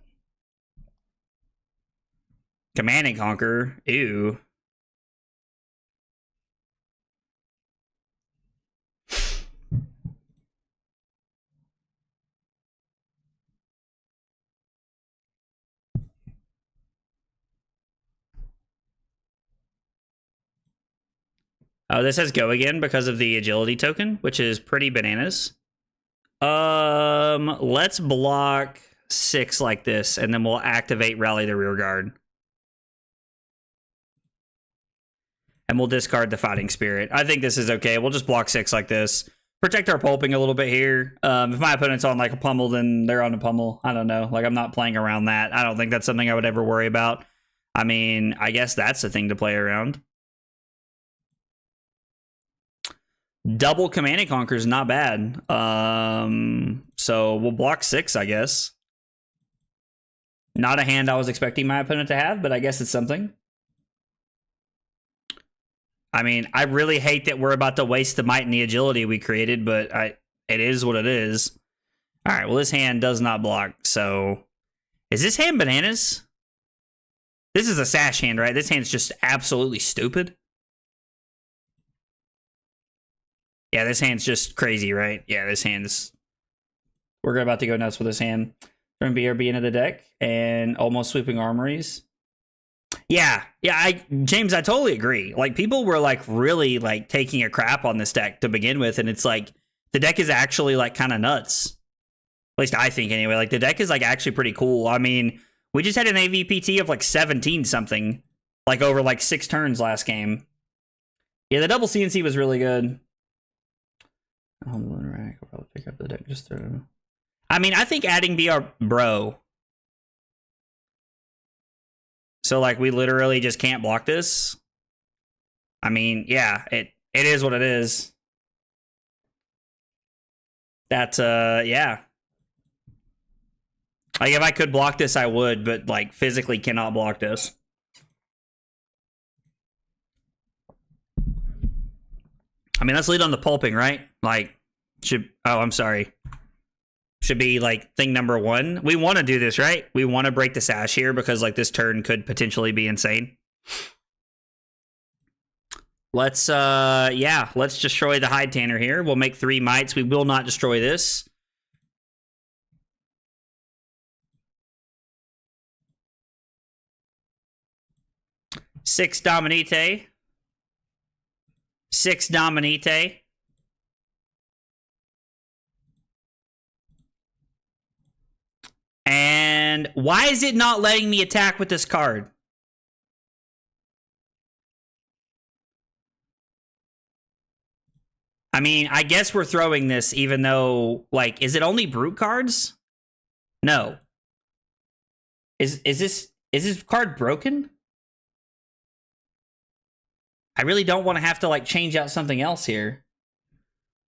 Speaker 1: Command and Conquer. Ew. Oh, this has go again because of the agility token, which is pretty bananas. Let's block 6 like this, and then we'll activate Rally the Rear Guard. And we'll discard the Fighting Spirit. I think this is okay. We'll just block 6 like this. Protect our pulping a little bit here. If my opponent's on like a pummel, then they're on a pummel. I don't know. Like, I'm not playing around that. I don't think that's something I would ever worry about. I mean, I guess that's the thing to play around. Double Command and Conquer is not bad. So we'll block 6, I guess. Not a hand I was expecting my opponent to have, but I guess it's something. I mean, I really hate that we're about to waste the might and the agility we created, but it is what it is. All right, well, this hand does not block, so... Is this hand bananas? This is a sash hand, right? This hand's just absolutely stupid. Yeah, this hand's just crazy, right? Yeah, this hand's... We're about to go nuts with this hand. From BRB into the deck, and almost sweeping armories. Yeah, James, I totally agree. Like, people were like really like taking a crap on this deck to begin with, and it's like the deck is actually like kind of nuts. At least I think anyway. Like, the deck is like actually pretty cool. I mean, we just had an AVPT of like 17 something, like over like 6 turns last game. Yeah, the double CNC was really good. Humble rack. I'll probably pick up the deck just through. I mean, I think adding BR bro. So, like, we literally just can't block this. I mean, yeah, it is what it is. That's, yeah. Like, if I could block this, I would, but, like, physically cannot block this. I mean, let's lead on the pulping, right? Like, oh, I'm sorry. Should be like thing number 1. We want to do this, right? We want to break the sash here because like this turn could potentially be insane. Let's yeah, let's destroy the Hide Tanner here. We'll make 3 mites. We will not destroy this. Six Dominite. 6 Dominite. And why is it not letting me attack with this card? I mean, I guess we're throwing this even though, like, is it only brute cards? No. Is this card broken? I really don't want to have to, like, change out something else here.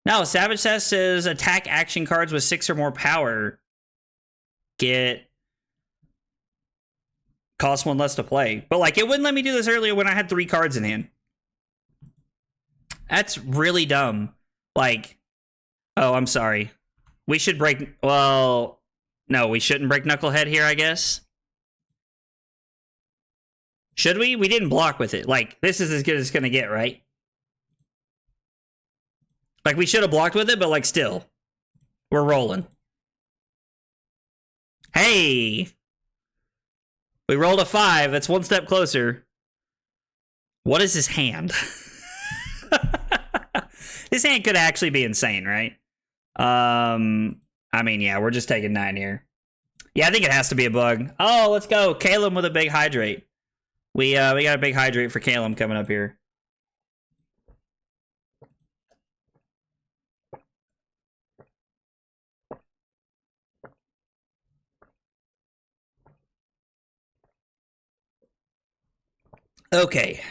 Speaker 1: No, Savage Test says attack action cards with 6 or more power. Cost 1 less to play. But like, it wouldn't let me do this earlier when I had 3 cards in hand. That's really dumb. Like, oh, I'm sorry. We should break, well, no, we shouldn't break Knucklehead here, I guess. Should we? We didn't block with it. Like, this is as good as it's gonna get, right? Like, we should have blocked with it, but like, still. We're rolling. Hey! We rolled a 5. That's 1 step closer. What is his hand? This hand could actually be insane, right? I mean, yeah, we're just taking 9 here. Yeah, I think it has to be a bug. Oh, let's go. Calum with a big hydrate. We got a big hydrate for Calum coming up here. Okay.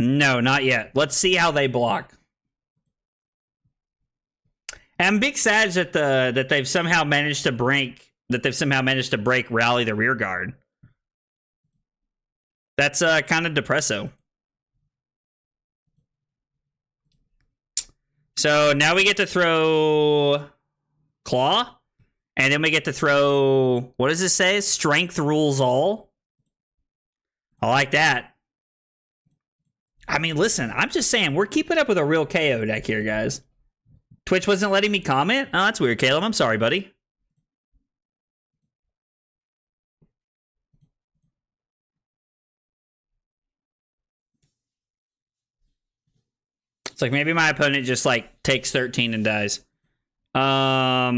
Speaker 1: No, not yet. Let's see how they block. And I'm big sad that they've somehow managed to break Rally the rear guard. That's kind of depresso. So now we get to throw Claw, and then we get to throw, what does this say? Strength rules all. I like that. I mean, listen, I'm just saying, we're keeping up with a real KO deck here, guys. Twitch wasn't letting me comment? Oh, that's weird, Caleb. I'm sorry, buddy. It's like maybe my opponent just like takes 13 and dies. I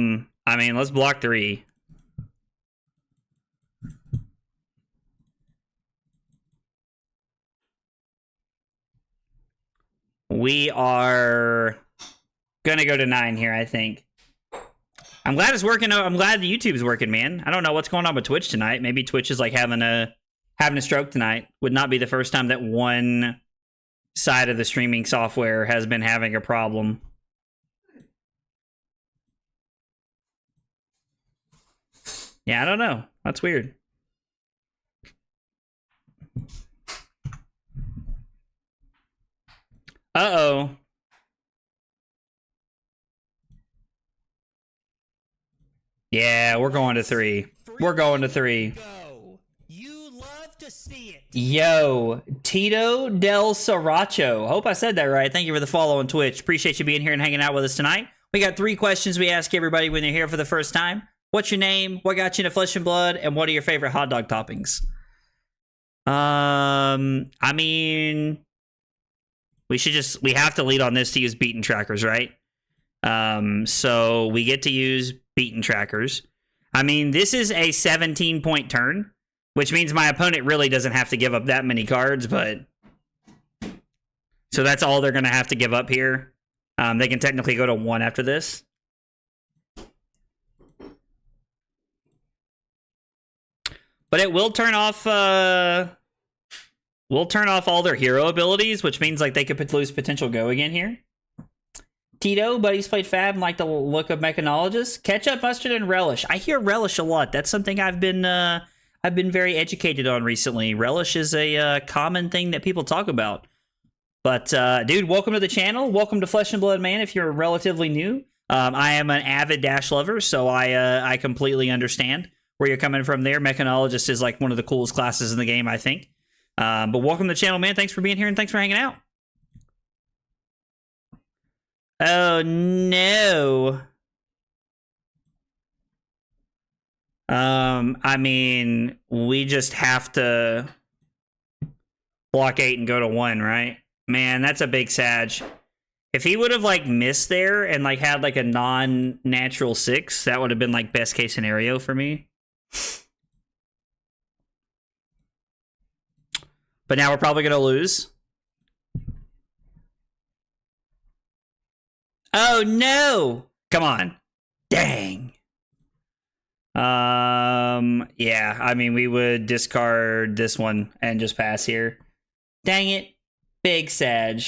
Speaker 1: mean, let's block 3. We are gonna go to 9 here, I think. I'm glad it's working. I'm glad the YouTube's working, man. I don't know what's going on with Twitch tonight. Maybe Twitch is like having a stroke tonight. Would not be the first time that one side of the streaming software has been having a problem. Yeah, I don't know. That's weird. Uh-oh. Yeah, we're going to 3. We're going to 3.
Speaker 2: You love to see it.
Speaker 1: Yo, Tito Del Sriracha. Hope I said that right. Thank you for the follow on Twitch. Appreciate you being here and hanging out with us tonight. We got 3 questions we ask everybody when they're here for the first time. What's your name? What got you into Flesh and Blood? And what are your favorite hot dog toppings? I mean, we have to lead on this to use beaten trackers, right? So we get to use beaten trackers. I mean, this is a 17-point turn, which means my opponent really doesn't have to give up that many cards, but so that's all they're going to have to give up here. They can technically go to 1 after this. But it will turn off all their hero abilities, which means like they could lose potential go again here. Tito, buddies played Fab and like the look of Mechanologist. Ketchup, mustard, and relish. I hear relish a lot. That's something I've been very educated on recently. Relish is a common thing that people talk about. But dude, welcome to the channel. Welcome to Flesh and Blood, man. If you're relatively new, I am an avid Dash lover, so I completely understand where you're coming from there. Mechanologist is like one of the coolest classes in the game, I think. But welcome to the channel, man. Thanks for being here and thanks for hanging out. Oh, no. I mean, we just have to block 8 and go to 1, right? Man, that's a big sag. If he would have, like, missed there and, like, had, like, a non-natural 6, that would have been, like, best case scenario for me. But now we're probably going to lose. Oh, no! Come on. Dang. Yeah, I mean, we would discard this one and just pass here. Dang it. Big sag.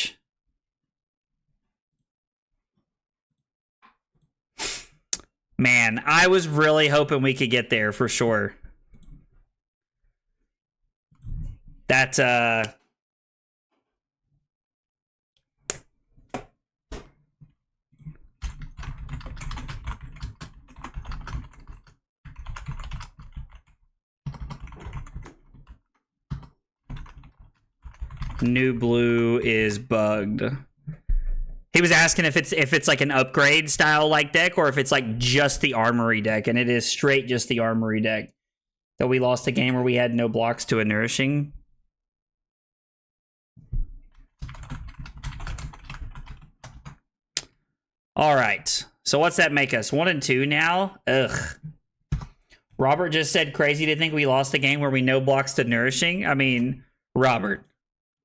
Speaker 1: Man, I was really hoping we could get there for sure. That's, New Blue is bugged. He was asking if it's like an upgrade style like deck or if it's like just the armory deck, and it is straight just the armory deck. That we lost a game where we had no blocks to a nourishing. All right. So what's that make us? 1 and 2 now? Ugh. Robert just said crazy to think we lost a game where we no blocks to nourishing. I mean, Robert,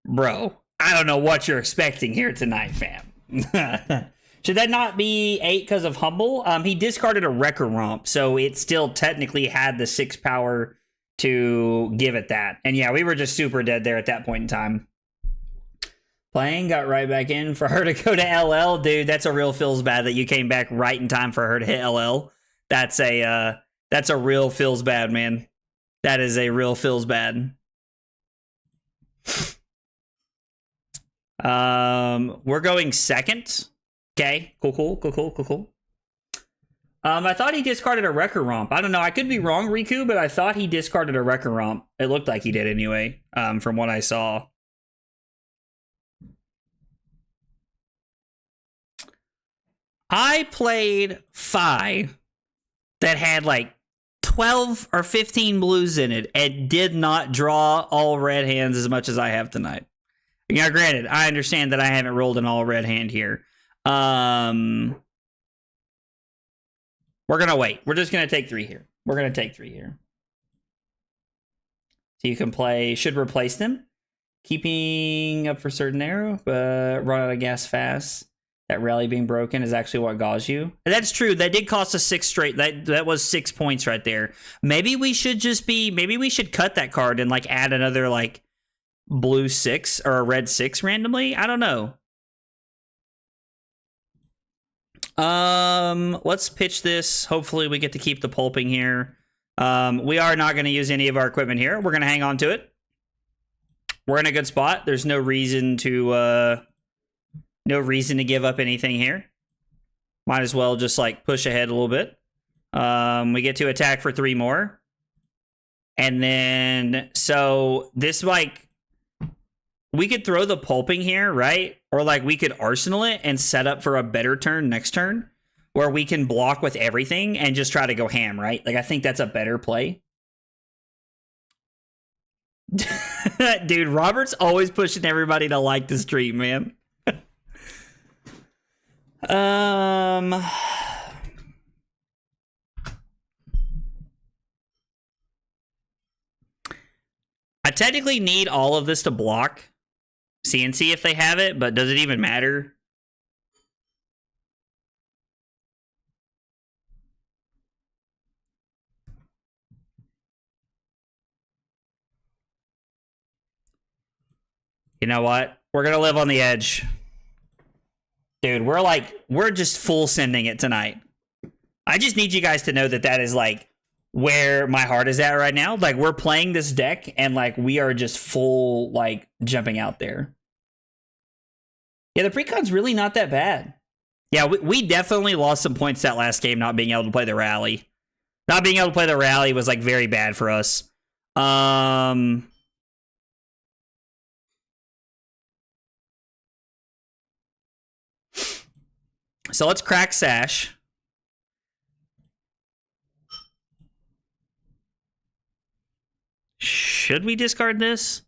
Speaker 1: bro, I don't know what you're expecting here tonight, fam. Should that not be 8 because of Humble? He discarded a Wrecker Romp, so it still technically had the 6 power to give it that. And yeah, we were just super dead there at that point in time. Playing, got right back in for her to go to LL. Dude, that's a real feels bad that you came back right in time for her to hit LL. That's a real feels bad, man. That is a real feels bad. We're going second. Okay, cool. I thought he discarded a Wrecker Romp. I don't know. I could be wrong, Riku, but I thought he discarded a Wrecker Romp. It looked like he did anyway, from what I saw. I played Fi that had like 12 or 15 blues in it and did not draw all red hands as much as I have tonight. Now, granted, I understand that I haven't rolled an all red hand here. We're gonna wait. We're just gonna take 3 here. So you can play, should replace them. Keeping up for certain arrow, but run out of gas fast. That rally being broken is actually what gauze you. And that's true. That did cost us 6 straight. That was 6 points right there. Maybe we should cut that card and like add another like blue 6 or a red 6 randomly. I don't know. Let's pitch this. Hopefully we get to keep the pulping here. We are not going to use any of our equipment here. We're going to hang on to it. We're in a good spot. There's no reason to give up anything here. Might as well just like push ahead a little bit. We get to attack for 3 more. And then, so this like, we could throw the pulping here, right? Or like we could arsenal it and set up for a better turn next turn where we can block with everything and just try to go ham, right? Like I think that's a better play. Dude, Robert's always pushing everybody to like the stream, man. I technically need all of this to block CNC if they have it, but does it even matter? You know what? We're gonna live on the edge. Dude, we're just full sending it tonight. I just need you guys to know that that is like where my heart is at right now. Like we're playing this deck and like we are just full like jumping out there. Yeah, the precon's really not that bad. Yeah, we definitely lost some points that last game not being able to play the rally. Not being able to play the rally was like very bad for us. So let's crack Sash. Should we discard this?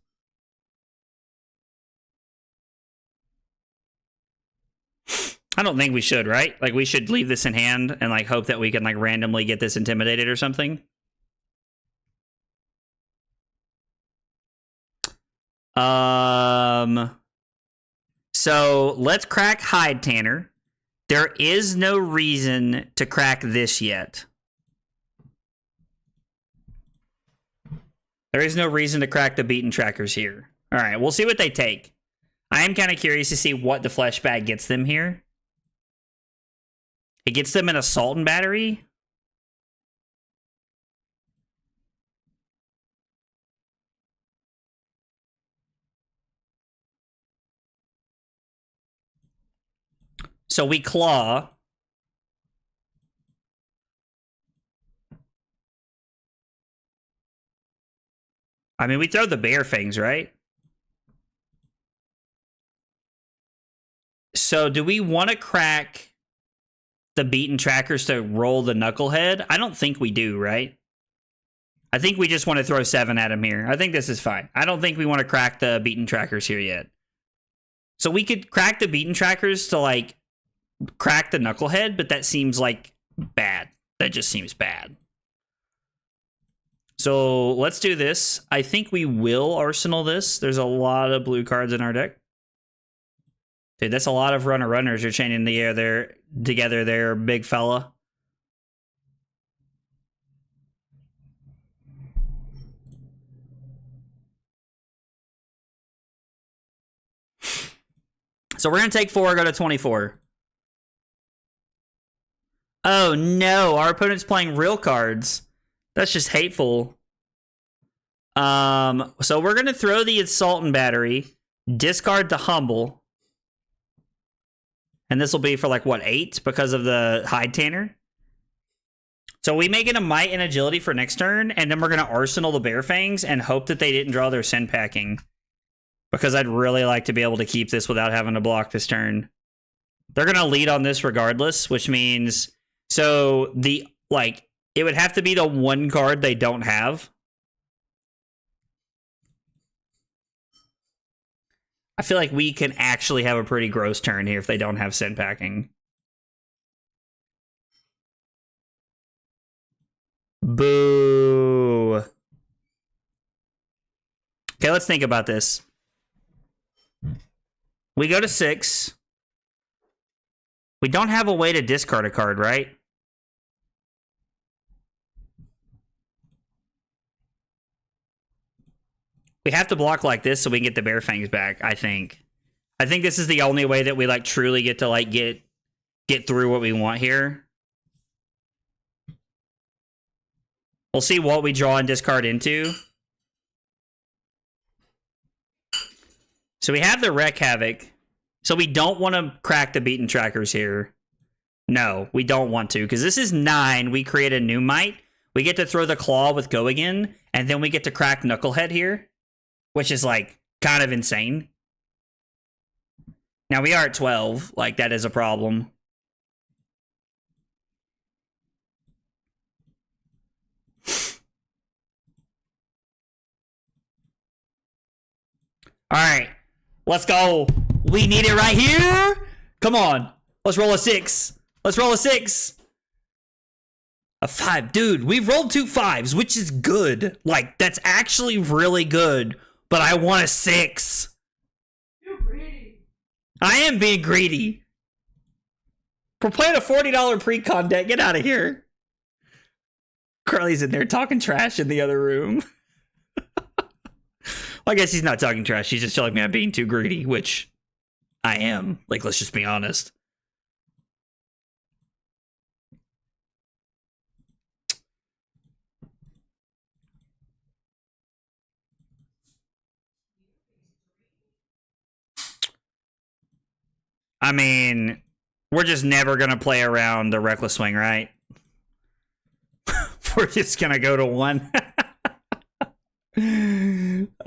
Speaker 1: I don't think we should, right? Like we should leave this in hand and like hope that we can like randomly get this intimidated or something. So let's crack Hide Tanner. There is no reason to crack this yet. There is no reason to crack the beaten trackers here. All right, we'll see what they take. I am kind of curious to see what the flesh bag gets them here. It gets them an assault and battery. So we claw. I mean, we throw the bear fangs, right? So do we want to crack the beaten trackers to roll the knucklehead? I don't think we do, right? I think we just want to throw 7 at him here. I think this is fine. I don't think we want to crack the beaten trackers here yet. So we could crack the beaten trackers to like crack the knucklehead, but that seems like bad. That just seems bad. So let's do this. I think we will arsenal this. There's a lot of blue cards in our deck. Dude, that's a lot of runners you're chaining the air there together there, big fella. So we're going to take 4, go to 24. Oh no, our opponent's playing real cards. That's just hateful. So we're going to throw the Assault and Battery, discard the Humble. And this will be for like, what, 8 because of the Hide Tanner? So we make it a Might and Agility for next turn, and then we're going to Arsenal the Bear Fangs and hope that they didn't draw their Send Packing. Because I'd really like to be able to keep this without having to block this turn. They're going to lead on this regardless, which means... So, the, like, it would have to be the one card they don't have. I feel like we can actually have a pretty gross turn here if they don't have Send Packing. Boo. Okay, let's think about this. We go to 6. We don't have a way to discard a card, right? We have to block like this so we can get the Bear Fangs back, I think. I think this is the only way that we like truly get to like get through what we want here. We'll see what we draw and discard into. So we have the Wreck Havoc. So we don't want to crack the Beaten Trackers here. No, we don't want to, because this is 9. We create a new Might. We get to throw the Claw with Go Again, and then we get to crack Knucklehead here, which is, like, kind of insane. Now, we are at 12. Like, that is a problem. All right. Let's go. We need it right here. Come on. Let's roll a 6. Let's roll a 6. A 5. Dude, we've rolled 2 5s, which is good. Like, that's actually really good. But I want a 6.
Speaker 3: You're greedy.
Speaker 1: I am being greedy. We're playing a $40 pre-con deck. Get out of here. Carly's in there talking trash in the other room. Well, I guess he's not talking trash. He's just telling me I'm being too greedy, which I am. Like, let's just be honest. I mean, we're just never going to play around the Reckless Swing, right? We're just going to go to 1.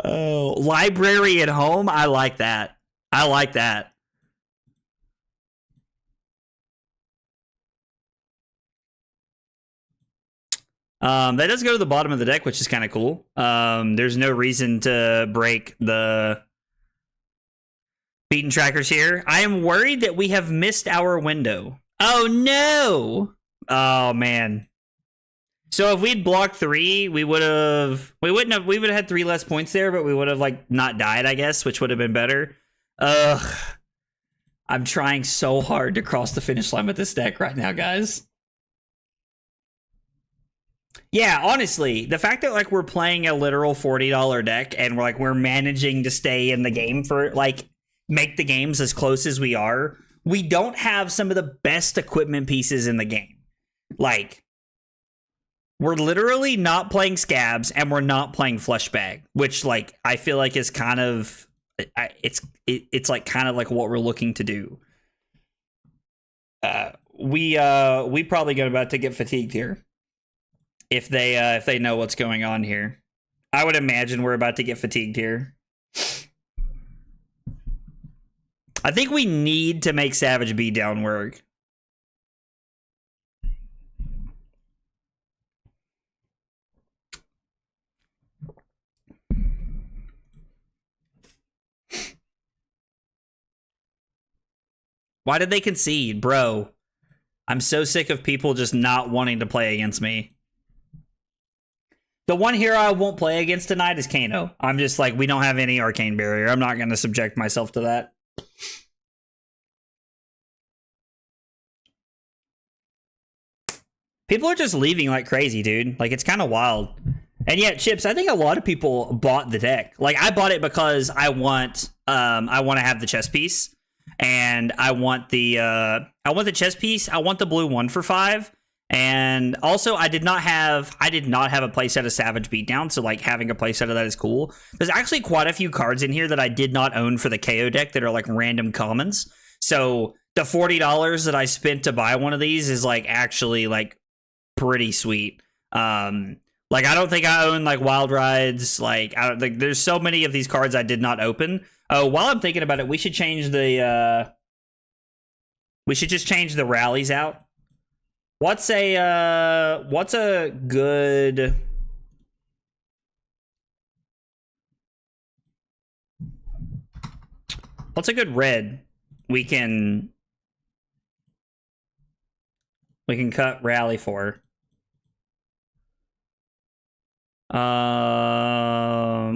Speaker 1: Oh, library at home? I like that. I like that. That does go to the bottom of the deck, which is kind of cool. There's no reason to break the Beaten Trackers here. I am worried that we have missed our window. Oh no! Oh man. So if we'd blocked 3, we would have had 3 less points there, but we would have like not died, I guess, which would have been better. Ugh. I'm trying so hard to cross the finish line with this deck right now, guys. Yeah, honestly, the fact that like we're playing a literal $40 deck and we're managing to stay in the game for like make the games as close as we are, we don't have some of the best equipment pieces in the game. Like, we're literally not playing Scabs and we're not playing Flush Bag, which like I feel like is kind of it's like kind of like what we're looking to do. We probably get about to get fatigued here if they know what's going on here. I would imagine we're about to get fatigued here. I think we need to make Savage Beat Down work. Why did they concede, bro? I'm so sick of people just not wanting to play against me. The one hero I won't play against tonight is Kayo. I'm just like, we don't have any Arcane Barrier. I'm not going to subject myself to that. People are just leaving like crazy, dude. Like, it's kind of wild. And yet, Chips, I think a lot of people bought the deck. Like, I bought it because I want to have the chess piece. and I want the chess piece. I want the blue 1 for 5. And also, I did not have a playset of Savage Beatdown, so like having a playset of that is cool. There's actually quite a few cards in here that I did not own for the Kayo deck that are like random commons. So the $40 that I spent to buy one of these is like actually like pretty sweet. Like I don't think I own like Wild Rides. Like I don't think there's so many of these cards I did not open. Oh, while I'm thinking about it, we should change the we should just change the rallies out. What's a good red we can cut rally for?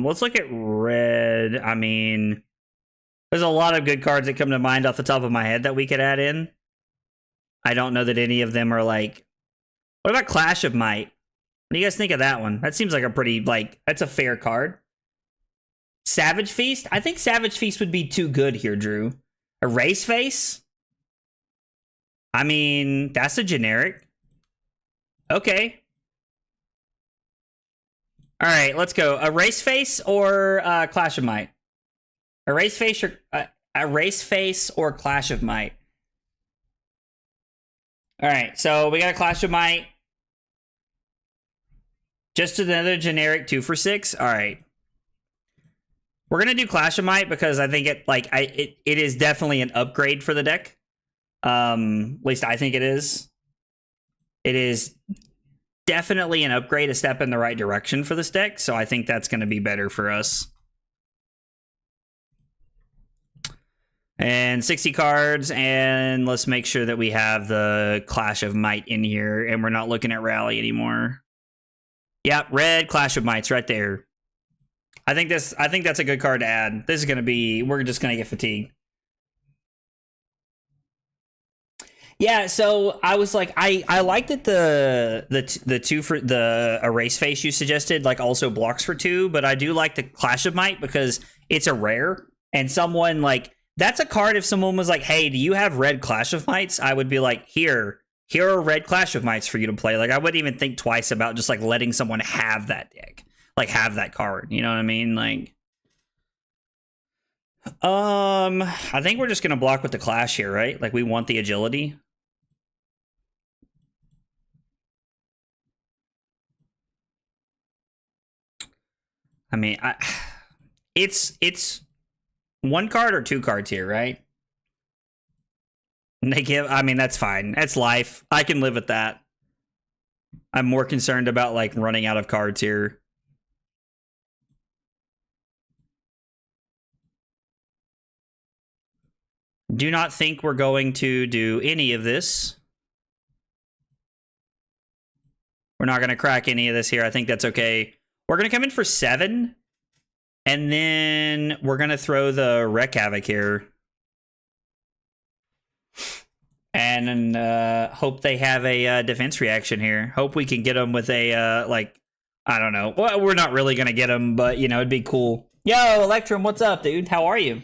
Speaker 1: Let's look at red. I mean, there's a lot of good cards that come to mind off the top of my head that we could add in. I don't know that any of them are like... What about Clash of Might? What do you guys think of that one? That seems like a pretty, like, that's a fair card. Savage Feast? I think Savage Feast would be too good here, Drew. Erase Face? I mean, that's a generic. Okay. Alright, let's go. Erase Face or Clash of Might? Erase Face or Clash of Might? Alright, so we got a Clash of Might. Just another generic 2 for 6. Alright. We're gonna do Clash of Might because I think it is definitely an upgrade for the deck. At least I think it is. It is definitely an upgrade, a step in the right direction for this deck, so I think that's gonna be better for us. And 60 cards, and let's make sure that we have the Clash of Might in here, and we're not looking at Rally anymore. Yep, red Clash of Might's right there. I think that's a good card to add. This is gonna be, we're just gonna get fatigued. Yeah, so I was like, I like that the 2 for the Erase Face you suggested, like also blocks for 2, but I do like the Clash of Might because it's a rare, and someone like, that's a card if someone was like, hey, do you have red Clash of Mights? I would be like, here are red Clash of Mights for you to play. Like, I wouldn't even think twice about just like letting someone have that deck. Like, have that card. You know what I mean? Like, I think we're just going to block with the Clash here, right? Like, we want the agility. I mean, it's 1 card or 2 cards here, right? They give, I mean, that's fine. That's life. I can live with that. I'm more concerned about, like, running out of cards here. Do not think we're going to do any of this. We're not going to crack any of this here. I think that's okay. We're going to come in for 7. And then we're going to throw the Wreck Havoc here. And hope they have a defense reaction here. Hope we can get them with a, like, I don't know. Well, we're not really going to get them, but, you know, it'd be cool. Yo, Electrum, what's up, dude? How are you?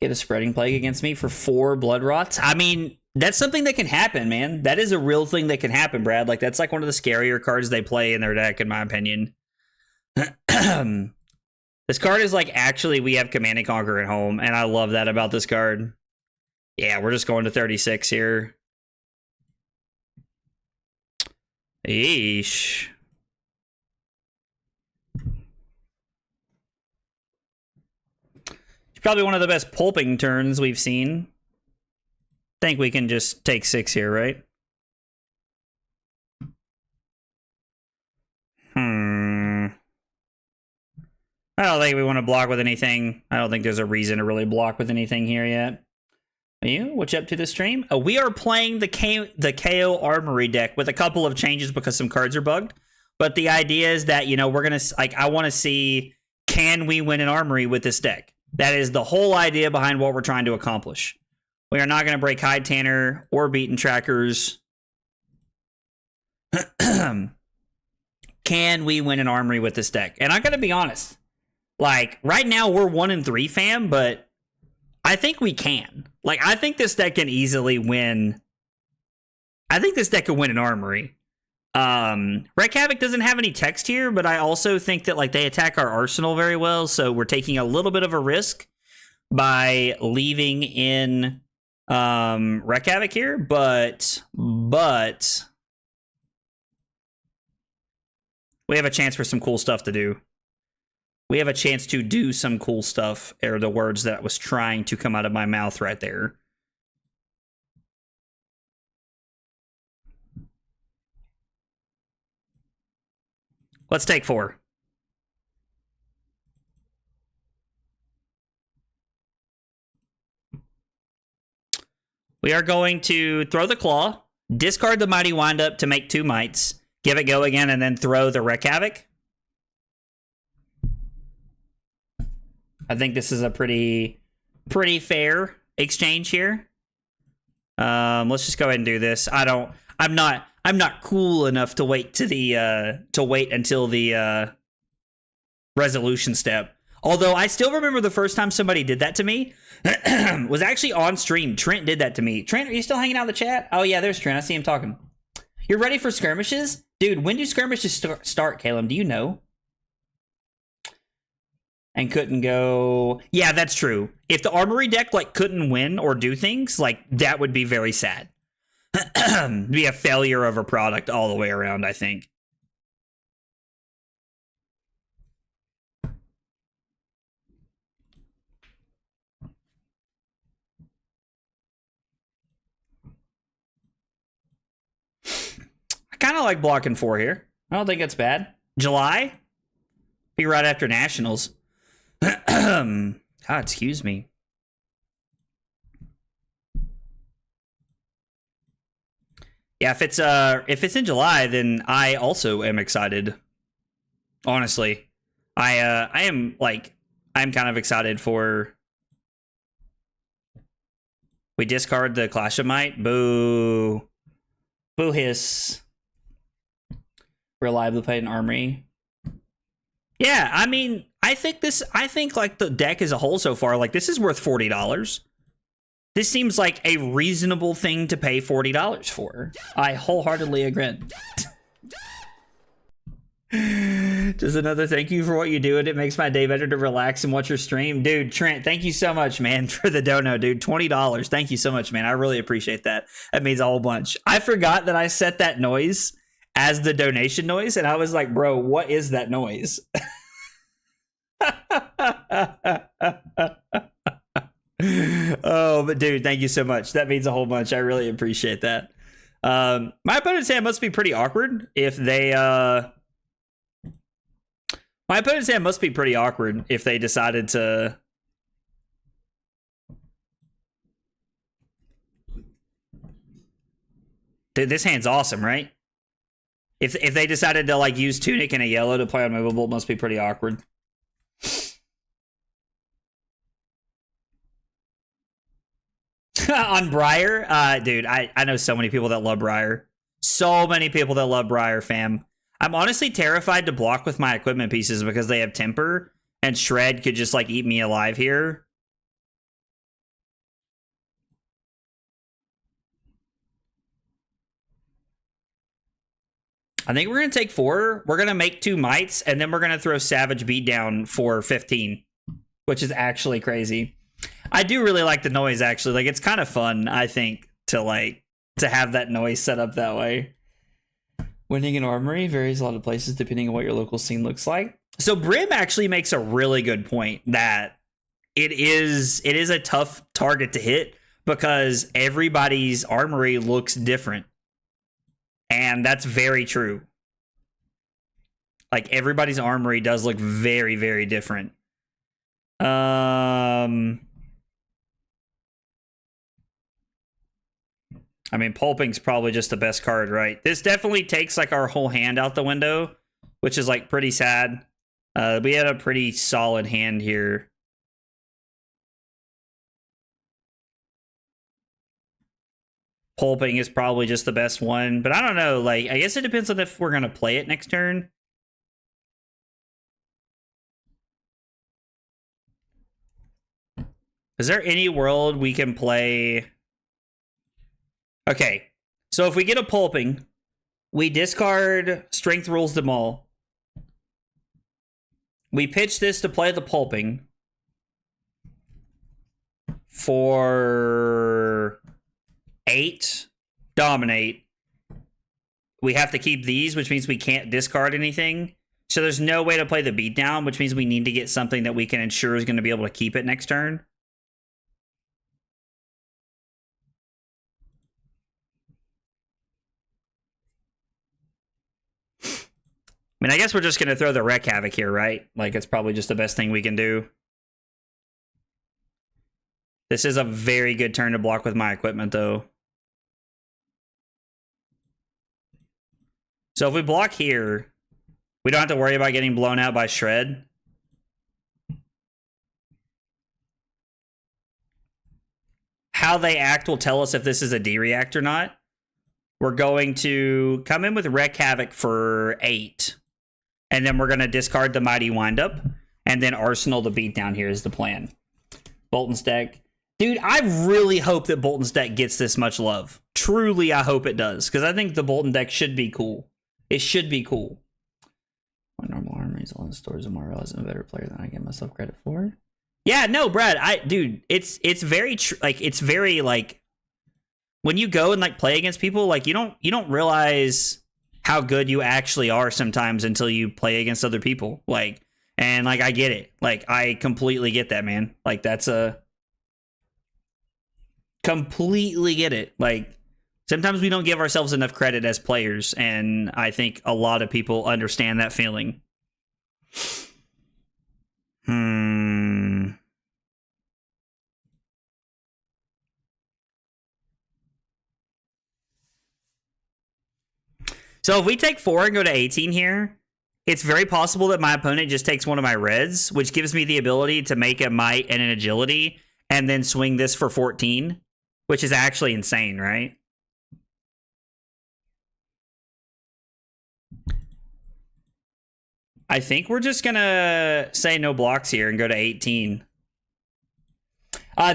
Speaker 1: Get a Spreading Plague against me for 4 Blood Rots? I mean, that's something that can happen, man. That is a real thing that can happen, Brad. Like, that's like one of the scarier cards they play in their deck, in my opinion. This card is like, actually, we have Command and Conquer at home, and I love that about this card. Yeah, we're just going to 36 here. Eesh. It's probably one of the best pulping turns we've seen. Think we can just take 6 here, right? I don't think we want to block with anything. I don't think there's a reason to really block with anything here yet. Are you? What you up to this stream? Oh, we are playing the Kayo Armory deck with a couple of changes because some cards are bugged. But the idea is that, you know, we're going to, like, I want to see, can we win an Armory with this deck? That is the whole idea behind what we're trying to accomplish. We are not going to break Hide Tanner or Beaten Trackers. Can we win an Armory with this deck? And I'm going to be honest. Like, right now, we're 1-3, fam, but I think we can. Like, I think this deck can easily win. I think this deck can win an armory. Wreck Havoc doesn't have any text here, but I also think that like they attack our arsenal very well, so we're taking a little bit of a risk by leaving in Wreck Havoc here, but we have a chance for some cool stuff to do. We have a chance to do some cool stuff, are the words that was trying to come out of my mouth right there. Let's take 4. We are going to throw the claw, discard the mighty windup to make 2 mites, give it go again, and then throw the Wreck Havoc. I think this is a pretty fair exchange here. Let's just go ahead and do this. I'm not cool enough to wait to the until the resolution step. Although I still remember the first time somebody did that to me was actually on stream. Trent did that to me. Trent, are you still hanging out in the chat? Oh yeah, there's Trent. I see him talking. You're ready for skirmishes? Dude, when do skirmishes start, Caleb? Do you know? And couldn't go... Yeah, that's true. If the armory deck like couldn't win or do things, like that would be very sad. Be a failure of a product all the way around, I think. I kind of like blocking 4 here. I don't think it's bad. July? Be right after Nationals. God, excuse me. Yeah, if it's in July, then I also am excited. Honestly, I'm kind of excited for. We discard the Clash of Might. Boo, boo hiss. Reliably played an armory. Yeah, I mean, I think like the deck as a whole so far, like this is worth $40. This seems like a reasonable thing to pay $40 for. I wholeheartedly agree. Just another thank you for what you do, and it makes my day better to relax and watch your stream. Dude, Trent, thank you so much, man, for the dono, dude. $20. Thank you so much, man. I really appreciate that. That means a whole bunch. I forgot that I set that noise as the donation noise, and I was like, bro, what is that noise? Oh, but dude, thank you so much. That means a whole bunch. I really appreciate that. My opponent's hand must be pretty awkward if they my opponent's hand must be pretty awkward if they decided to Dude, this hand's awesome, right? If they decided to like use Tunic and a yellow to play unmovable, it must be pretty awkward. On Briar, dude, I know so many people that love Briar. So many people that love Briar, fam. I'm honestly terrified to block with my equipment pieces because they have temper, and Shred could just like eat me alive here. I think we're gonna take 4. We're gonna make 2 mites, and then we're gonna throw Savage Beatdown for 15, which is actually crazy. I do really like the noise, actually. Like, it's kind of fun, I think, to have that noise set up that way. Winning an armory varies a lot of places depending on what your local scene looks like. So Brim actually makes a really good point that it is a tough target to hit because everybody's armory looks different. And that's very true. Like, everybody's armory does look very, very different. I mean, Pulping's probably just the best card, right? This definitely takes like our whole hand out the window, which is like pretty sad. We had a pretty solid hand here. Pulping is probably just the best one, but I don't know. Like, I guess it depends on if we're going to play it next turn. Is there any world we can play? Okay, so if we get a pulping, we discard Strength Rules them all. We pitch this to play the pulping for 8, dominate. We have to keep these, which means we can't discard anything. So there's no way to play the beatdown, which means we need to get something that we can ensure is going to be able to keep it next turn. I mean, I guess we're just going to throw the Wreck Havoc here, right? Like, it's probably just the best thing we can do. This is a very good turn to block with my equipment, though. So if we block here, we don't have to worry about getting blown out by Shred. How they act will tell us if this is a D-React or not. We're going to come in with Wreck Havoc for 8. And then we're going to discard the Mighty Windup. And then Arsenal the Beatdown here is the plan. Bolton's deck. Dude, I really hope that Bolton's deck gets this much love. Truly, I hope it does. Because I think the Bolton deck should be cool. It should be cool. My normal armory is all in stores and more realize I'm a better player than I give myself credit for. Yeah, no, Brad. Dude, it's very it's very like when you go and like play against people, like you don't realize how good you actually are sometimes until you play against other people. Like, and like I get it. Like I completely get that, man. Like that's a completely get it. Like sometimes we don't give ourselves enough credit as players, and I think a lot of people understand that feeling. So if we take 4 and go to 18 here, it's very possible that my opponent just takes one of my reds, which gives me the ability to make a might and an agility, and then swing this for 14, which is actually insane, right? I think we're just gonna say no blocks here and go to 18.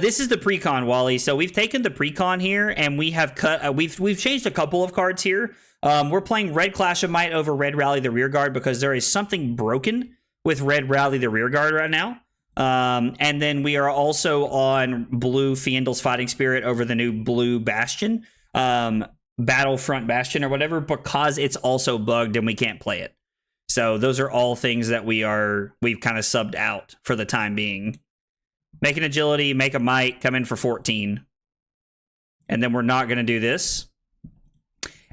Speaker 1: This is the precon, Wally. So we've taken the precon here, and we have cut. We've changed a couple of cards here. We're playing Red Clash of Might over Red Rally the Rearguard because there is something broken with Red Rally the Rearguard right now. And then we are also on Blue Fiendl's Fighting Spirit over the new Blue Bastion, Battlefront Bastion or whatever, because it's also bugged and we can't play it. So those are all things that we've kind of subbed out for the time being. Make an agility, make a might, come in for 14. And then we're not going to do this.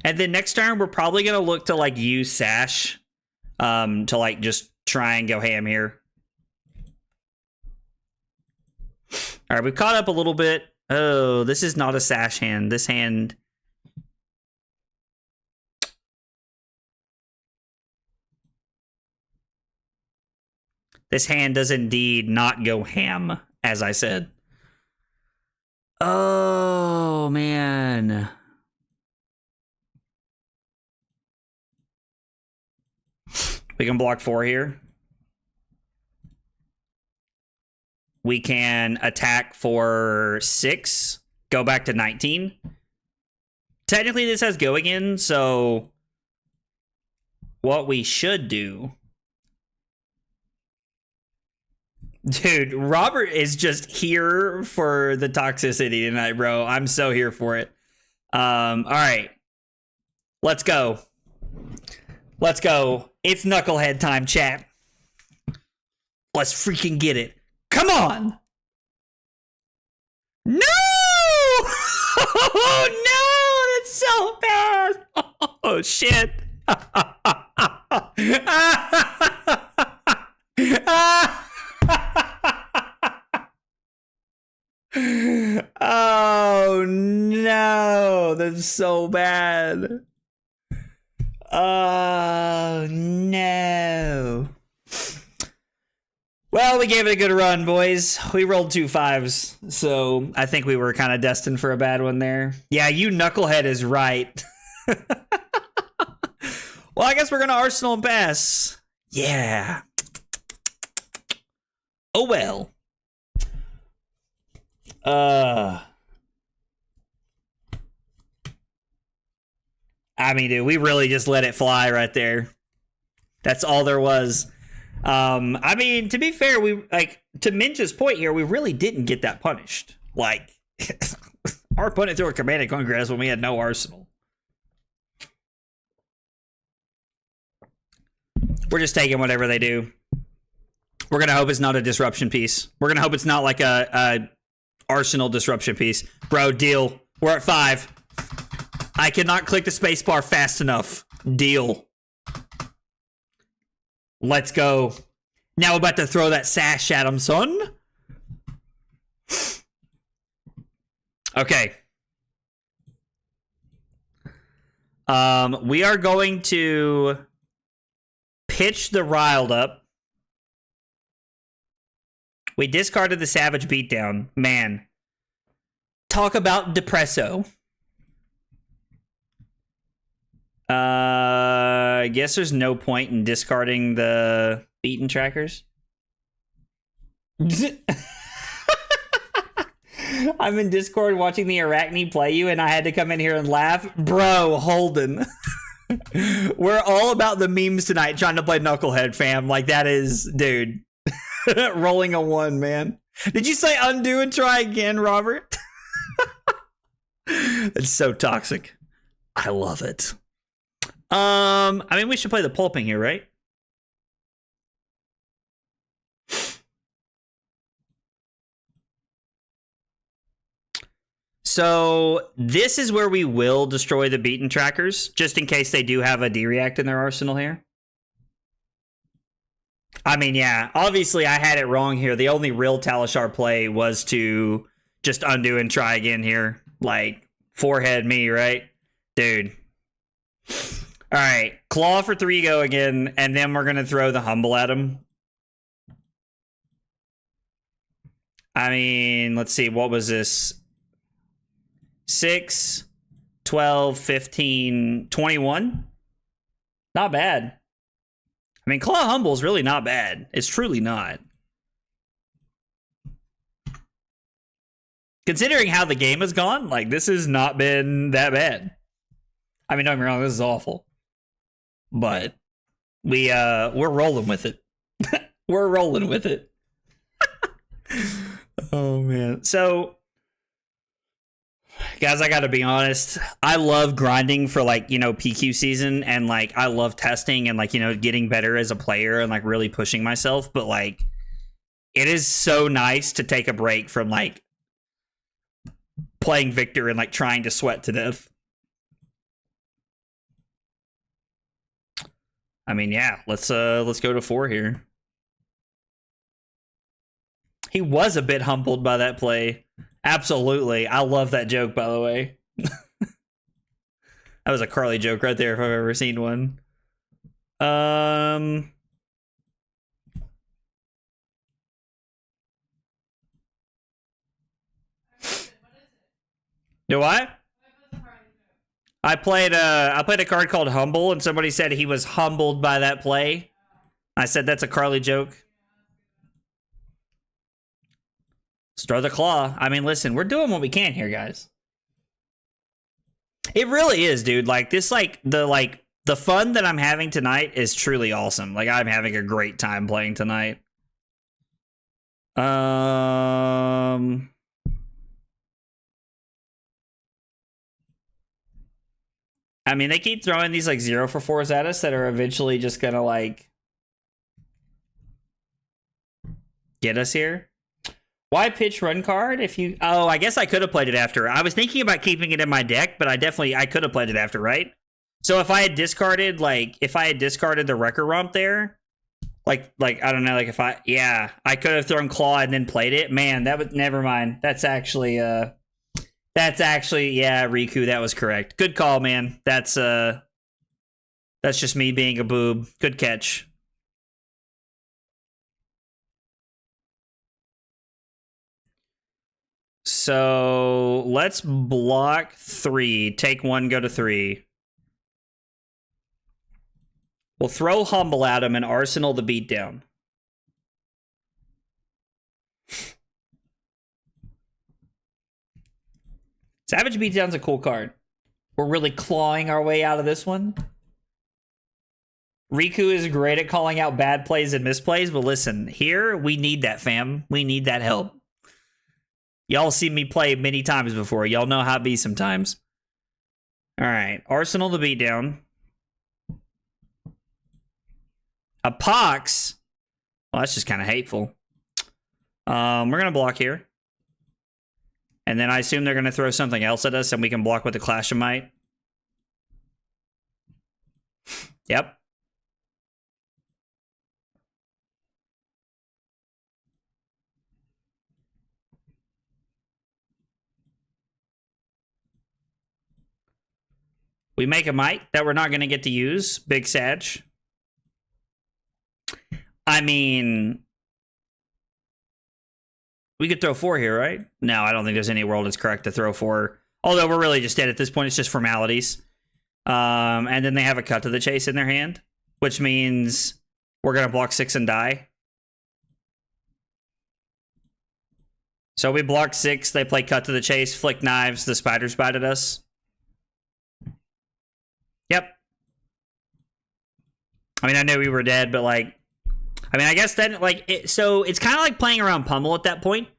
Speaker 1: And then next turn, we're probably going to look to like use Sash to like just try and go ham here. All right, we've caught up a little bit. Oh, this is not a Sash hand. This hand... This hand does indeed not go ham, as I said. Oh, man. We can block 4 here. We can attack for 6, go back to 19. Technically, this has go again, so what we should do... Dude, Robert is just here for the toxicity tonight, bro. I'm so here for it. All right. Let's go. Let's go. It's knucklehead time, chat. Let's freaking get it. Come on. No! Oh, no! That's so bad. Oh, shit. Oh no, that's so bad. Oh no. Well, we gave it a good run, boys. We rolled 2 5s, so I think we were kind of destined for a bad one there. Yeah, you knucklehead is right. Well, I guess we're gonna Arsenal and pass. Yeah. Oh well. I mean, dude, we really just let it fly right there. That's all there was. I mean, to be fair, we like to Minch's point here, we really didn't get that punished. Like, our opponent threw a command and conquest when we had no arsenal. We're just taking whatever they do. We're gonna hope it's not a disruption piece. We're gonna hope it's not like a arsenal disruption piece. Bro, deal. We're at 5. I cannot click the spacebar fast enough. Deal. Let's go. Now we're about to throw that sash at him, son. Okay. We are going to pitch the riled up. We discarded the Savage Beatdown. Man. Talk about Depresso. I guess there's no point in discarding the beaten trackers. I'm in Discord watching the Arachne play you, and I had to come in here and laugh. Bro, Holden. We're all about the memes tonight, trying to play Knucklehead, fam. Like, that is, dude. Rolling a 1, man. Did you say undo and try again, Robert? It's so toxic. I love it. I mean, we should play the pulping here, right? So this is where we will destroy the beaten trackers, just in case they do have a D-React in their arsenal here. I mean, yeah, obviously I had it wrong here. The only real Talishar play was to just undo and try again here. Like, forehead me, right? Dude. All right, claw for 3 go again, and then we're going to throw the humble at him. I mean, let's see, what was this? 6, 12, 15, 21? Not bad. I mean, claw humble is really not bad. It's truly not. Considering how the game has gone, like, this has not been that bad. I mean, don't get me wrong, this is awful. But we're rolling with it. We're rolling with it. Oh man. So guys, I gotta be honest. I love grinding for, like, you know, PQ season, and like I love testing and, like, you know, getting better as a player and like really pushing myself, but like it is so nice to take a break from like playing Victor and like trying to sweat to death. I mean, yeah, let's go to 4 here. He was a bit humbled by that play. Absolutely. I love that joke, by the way. That was a Carly joke right there if I've ever seen one. Do I? I played a card called Humble, and somebody said he was humbled by that play. I said that's a Carly joke. Let's throw the claw. I mean, listen, we're doing what we can here, guys. It really is, dude. Like, this, like the fun that I'm having tonight is truly awesome. Like, I'm having a great time playing tonight. I mean, they keep throwing these like 0-for-4s at us that are eventually just gonna like get us here. Why pitch run card if you... Oh, I guess I could have played it after. I was thinking about keeping it in my deck, but I could have played it after, right? So if I had discarded, like, the Wrecker Rump there, like, I don't know, like if I... Yeah, I could have thrown Claw and then played it. Man, that was... Never mind. That's actually, yeah, Riku, that was correct. Good call, man. That's just me being a boob. Good catch. So let's block 3. Take 1, go to 3. We'll throw Humble at him and Arsenal the beatdown. Savage Beatdown's a cool card. We're really clawing our way out of this one. Riku is great at calling out bad plays and misplays, but listen, here, we need that, fam. We need that help. Y'all seen me play many times before. Y'all know how it be sometimes. All right, Arsenal the Beatdown. A Pox. Well, that's just kind of hateful. We're going to block here. And then I assume they're going to throw something else at us and we can block with the Clash of Might. Yep. We make a Might that we're not going to get to use. Big Sag. I mean, we could throw 4 here, right? No, I don't think there's any world it's correct to throw 4. Although we're really just dead at this point. It's just formalities. And then they have a Cut to the Chase in their hand, which means we're going to block 6 and die. So we block 6. They play Cut to the Chase, Flick Knives. The Spiders bite at us. Yep. I mean, I knew we were dead, but like, I mean, I guess then, like, so it's kind of like playing around Pummel at that point.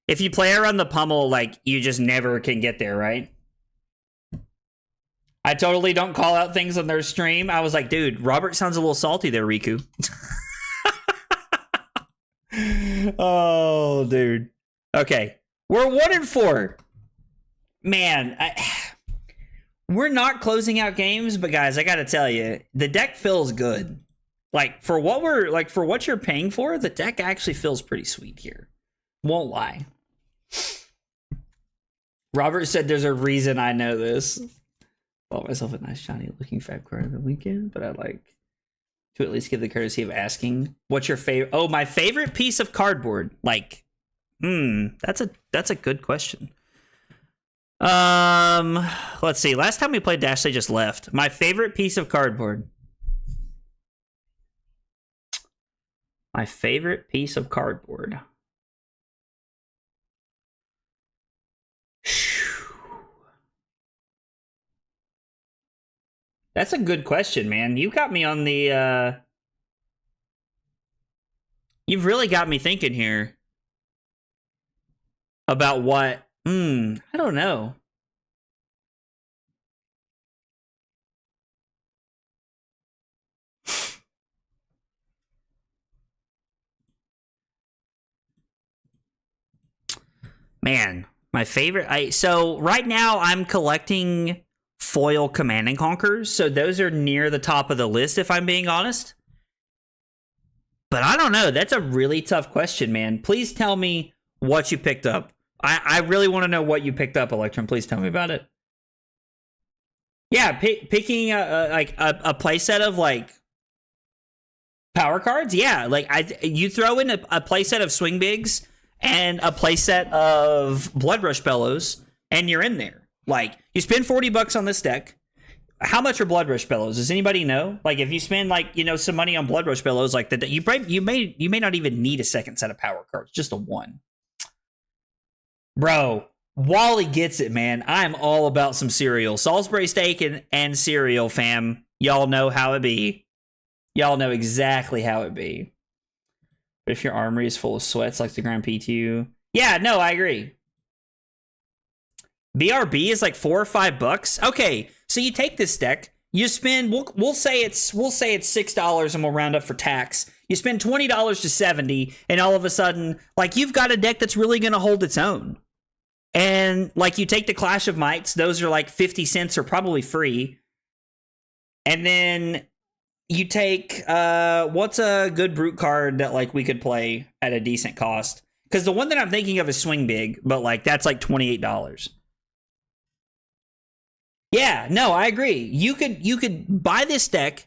Speaker 1: If you play around the Pummel, like, you just never can get there, right? I totally don't call out things on their stream. I was like, dude, Robert sounds a little salty there, Riku. Oh, dude. Okay. We're 1-4. Man, we're not closing out games, but guys, I gotta tell you, the deck feels good. Like, for what you're paying for, the deck actually feels pretty sweet here. Won't lie. Robert said there's a reason I know this. Bought myself a nice shiny looking fab card over the weekend, but I'd like to at least give the courtesy of asking, what's your favorite? Oh, my favorite piece of cardboard. Like, that's a good question. Let's see. Last time we played Dash, they just left. My favorite piece of cardboard. My favorite piece of cardboard. That's a good question, man. You got me on the, you've really got me thinking here about what, I don't know. Man, my favorite, so right now I'm collecting foil Command and Conquers, so those are near the top of the list if I'm being honest. But I don't know, that's a really tough question, man. Please tell me what you picked up. I really want to know what you picked up, Electrum. Please tell me about it. Yeah, picking a playset of like power cards. Yeah, like you throw in a playset of Swing Bigs and a playset of Blood Rush Bellows, and you're in there. Like, you spend $40 on this deck. How much are Blood Rush Bellows? Does anybody know? Like, if you spend like, you know, some money on Blood Rush Bellows, like you may not even need a second set of power cards, just a one. Bro, Wally gets it, man. I'm all about some cereal. Salisbury steak and cereal, fam. Y'all know how it be. Y'all know exactly how it be. But if your armory is full of sweats like the Grand P2. Yeah, no, I agree. BRB is like $4 or $5. Okay, so you take this deck, you spend, we'll say it's $6 and we'll round up for tax. You spend $20 to $70, and all of a sudden, like, you've got a deck that's really gonna hold its own. And like, you take the Clash of Mights, those are like 50 cents or probably free. And then you take what's a good brute card that like we could play at a decent cost? Because the one that I'm thinking of is Swing Big, but like that's like $28. Yeah, no, I agree. You could buy this deck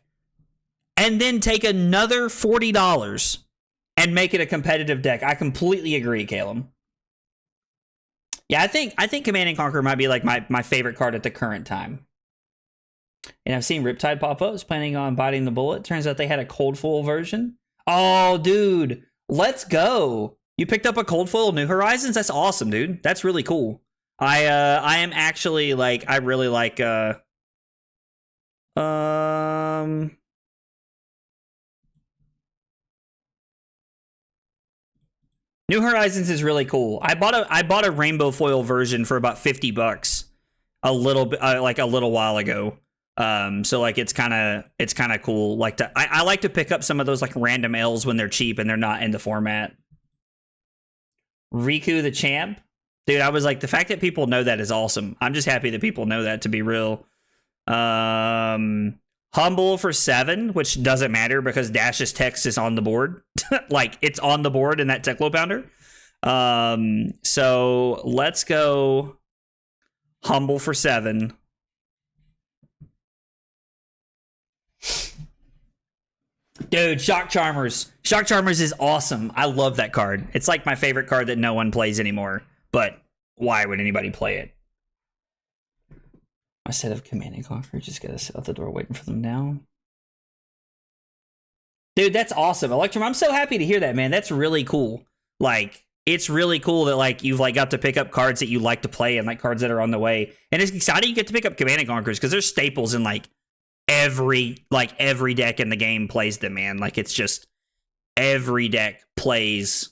Speaker 1: and then take another $40 and make it a competitive deck. I completely agree, Caleb. Yeah, I think Command and Conquer might be like my favorite card at the current time. And I've seen Riptide pop up. I was planning on biting the bullet. Turns out they had a cold foil version. Oh, dude, let's go. You picked up a cold foil New Horizons? That's awesome, dude. That's really cool. I am actually like I really like New Horizons is really cool. I bought a rainbow foil version for about $50 a little bit like a little while ago. So like it's kind of cool. Like I like to pick up some of those like random L's when they're cheap and they're not in the format. Riku the champ. Dude, I was like, the fact that people know that is awesome. I'm just happy that people know that, to be real. Humble for 7, which doesn't matter because Dash's text is on the board. Like, it's on the board in that Teklo Pounder. So let's go Humble for 7. Dude, Shock Charmers. Shock Charmers is awesome. I love that card. It's like my favorite card that no one plays anymore. But why would anybody play it? My set of Command and Conquer just gotta sit out the door waiting for them down. Dude, that's awesome. Electrum, I'm so happy to hear that, man. That's really cool. Like, it's really cool that like you've like got to pick up cards that you like to play and like cards that are on the way. And it's exciting you get to pick up Command and Conquers because they're staples in like every deck in the game plays them, man. Like it's just every deck plays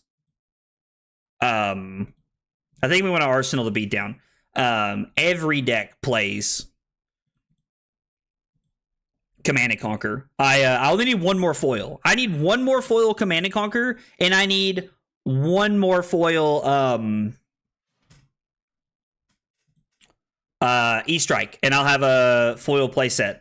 Speaker 1: I think we want Arsenal to beat down. Every deck plays Command and Conquer. I only need one more foil. I need one more foil Command and Conquer, and I need one more foil E-Strike, and I'll have a foil playset.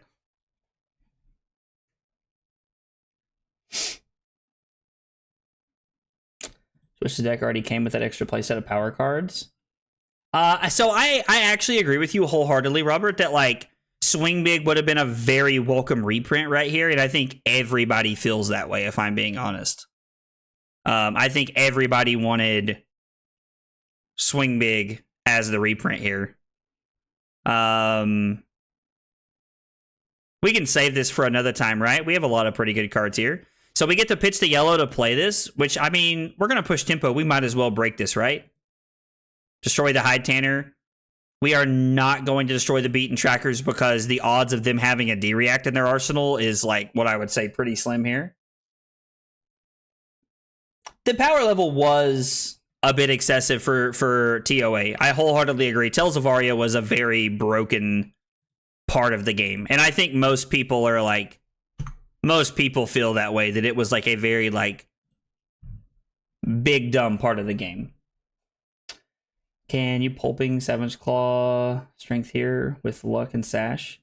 Speaker 1: Switch the deck already came with that extra playset of power cards. So I actually agree with you wholeheartedly, Robert, that like Swing Big would have been a very welcome reprint right here, and I think everybody feels that way, if I'm being honest. I think everybody wanted Swing Big as the reprint here. We can save this for another time, right? We have a lot of pretty good cards here. So we get to pitch the yellow to play this, which, I mean, we're going to push tempo. We might as well break this, right? Destroy the Hide Tanner. We are not going to destroy the Beaten Trackers because the odds of them having a D-React in their arsenal is, like, what I would say pretty slim here. The power level was a bit excessive for TOA. I wholeheartedly agree. Tales of Aria was a very broken part of the game. And I think most people are, like, most people feel that way, that it was like a very like big dumb part of the game. Can you pulping Savage Claw strength here with luck and sash?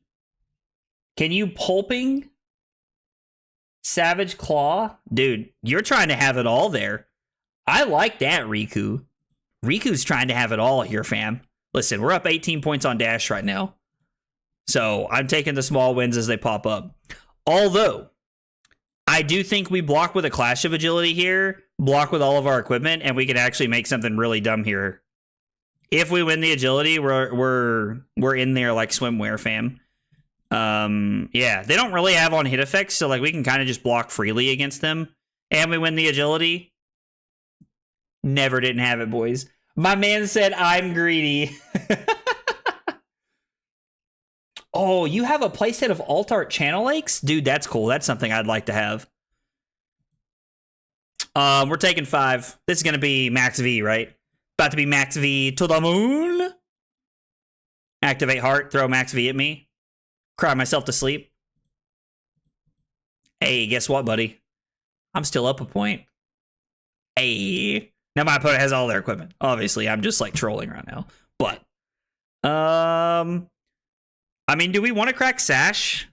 Speaker 1: Can you pulping Savage Claw? Dude, you're trying to have it all there. I like that, Riku. Riku's trying to have it all here, fam. Listen, we're up 18 points on Dash right now. So I'm taking the small wins as they pop up. Although, I do think we block with a Clash of Agility here, block with all of our equipment, and we can actually make something really dumb here. If we win the Agility, we're in there like swimwear, fam. Yeah, they don't really have on hit effects, so like we can kind of just block freely against them. And we win the Agility. Never didn't have it, boys. My man said I'm greedy. Oh, you have a playset of Alt-Art Channel Lakes? Dude, that's cool. That's something I'd like to have. We're taking 5. This is going to be Max V, right? About to be Max V to the moon. Activate Heart. Throw Max V at me. Cry myself to sleep. Hey, guess what, buddy? I'm still up a point. Hey. Now my opponent has all their equipment. Obviously, I'm just like trolling right now. But, I mean, do we want to crack Sash?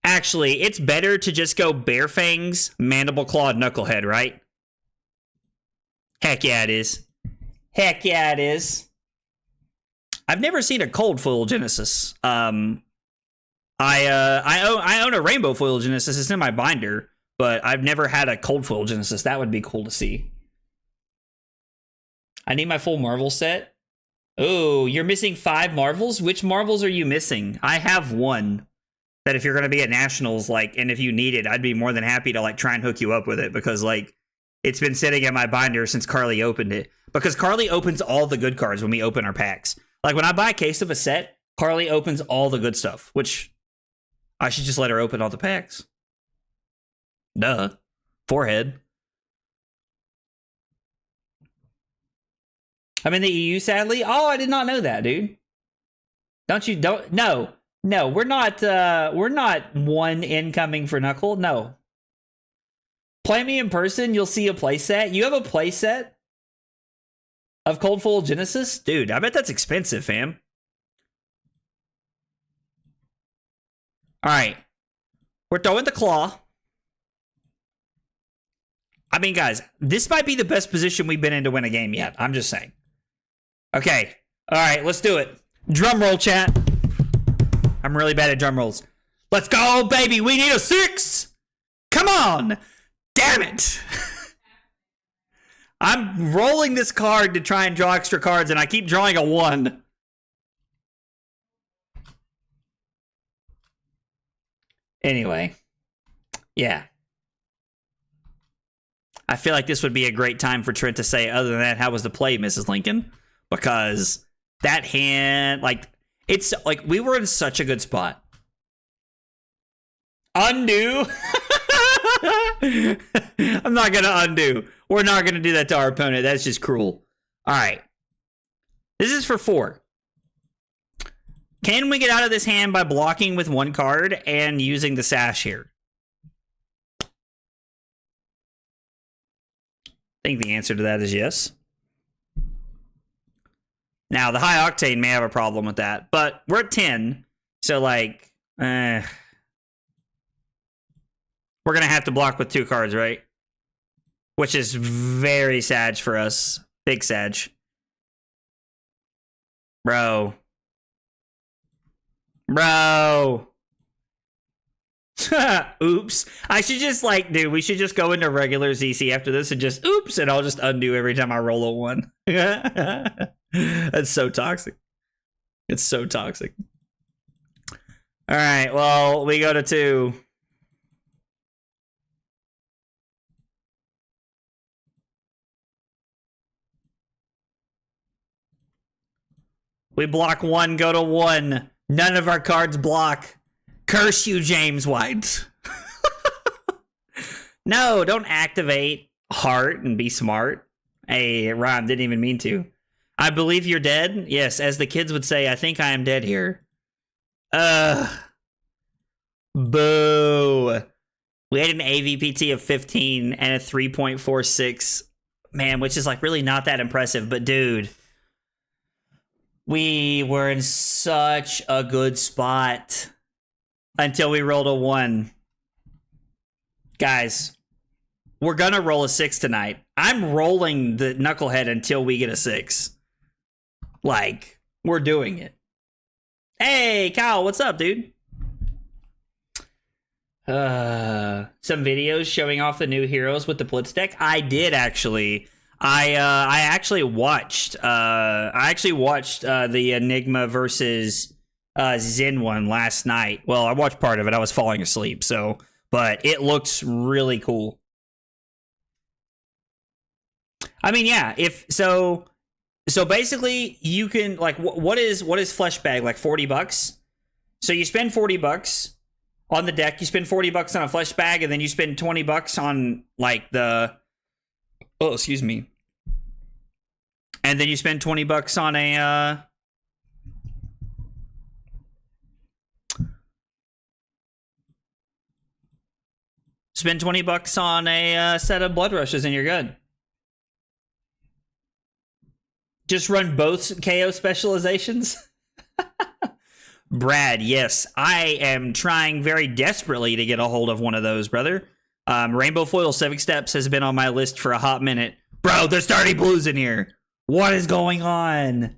Speaker 1: Actually, it's better to just go Bare Fangs, Mandible Claw, Knucklehead, right? Heck yeah, it is. Heck yeah, it is. I've never seen a cold foil Genesis. I own a rainbow foil Genesis. It's in my binder, but I've never had a cold foil Genesis. That would be cool to see. I need my full Marvel set. Oh, you're missing 5 Marvels? Which Marvels are you missing? I have one that if you're going to be at Nationals, like, and if you need it, I'd be more than happy to, like, try and hook you up with it because, like, It's been sitting in my binder since Carly opened it. Because Carly opens all the good cards when we open our packs. Like when I buy a case of a set, Carly opens all the good stuff, which I should just let her open all the packs. Duh. Forehead. I'm in the EU, sadly. Oh, I did not know that, dude. No, we're not one incoming for Knuckle. No. Play me in person, you'll see a playset. You have a playset of Cold Full Genesis? Dude, I bet that's expensive, fam. Alright. We're throwing the claw. I mean, guys, this might be the best position we've been in to win a game yet. I'm just saying. Okay. Alright, let's do it. Drum roll, chat. I'm really bad at drum rolls. Let's go, baby. We need a 6. Come on. Damn it. I'm rolling this card to try and draw extra cards, and I keep drawing a 1. Anyway. Yeah. I feel like this would be a great time for Trent to say, other than that, how was the play, Mrs. Lincoln? Because that hand, like, it's like we were in such a good spot. Undo. I'm not going to undo. We're not going to do that to our opponent. That's just cruel. All right. This is for 4. Can we get out of this hand by blocking with 1 card and using the sash here? I think the answer to that is yes. Now, the high octane may have a problem with that, but we're at 10. So, like, we're going to have to block with 2 cards, right? Which is very sag for us. Big sag. Bro. Oops. I should just, like, dude, we should just go into regular ZC after this and just, oops, and I'll just undo every time I roll a 1. That's so toxic. It's so toxic. All right, well, we go to 2. We block 1, go to 1. None of our cards block. Curse you, James White. No, don't activate heart and be smart. Hey, Rhyme, didn't even mean to. I believe you're dead. Yes, as the kids would say, I think I am dead here. Boo. We had an AVPT of 15 and a 3.46. Man, which is like really not that impressive, but dude, we were in such a good spot until we rolled a 1. Guys, we're gonna roll a 6 tonight. I'm rolling the knucklehead until we get a 6. Like, we're doing it. Hey, Kyle, what's up, dude? Some videos showing off the new heroes with the Blitz deck. I did actually. I actually watched the Enigma versus Zen one last night. Well, I watched part of it. I was falling asleep, so but it looks really cool. I mean, yeah, if so basically you can like what is flesh bag, like $40? So you spend $40 on the deck, you spend $40 on a flesh bag, and then you spend $20 on like the excuse me. And then you spend $20 on a spend $20 on a set of blood rushes and you're good. Just run both KO specializations. Brad, yes, I am trying very desperately to get a hold of one of those, brother. Rainbow Foil Civic Steps has been on my list for a hot minute. Bro, there's 30 blues in here. What is going on?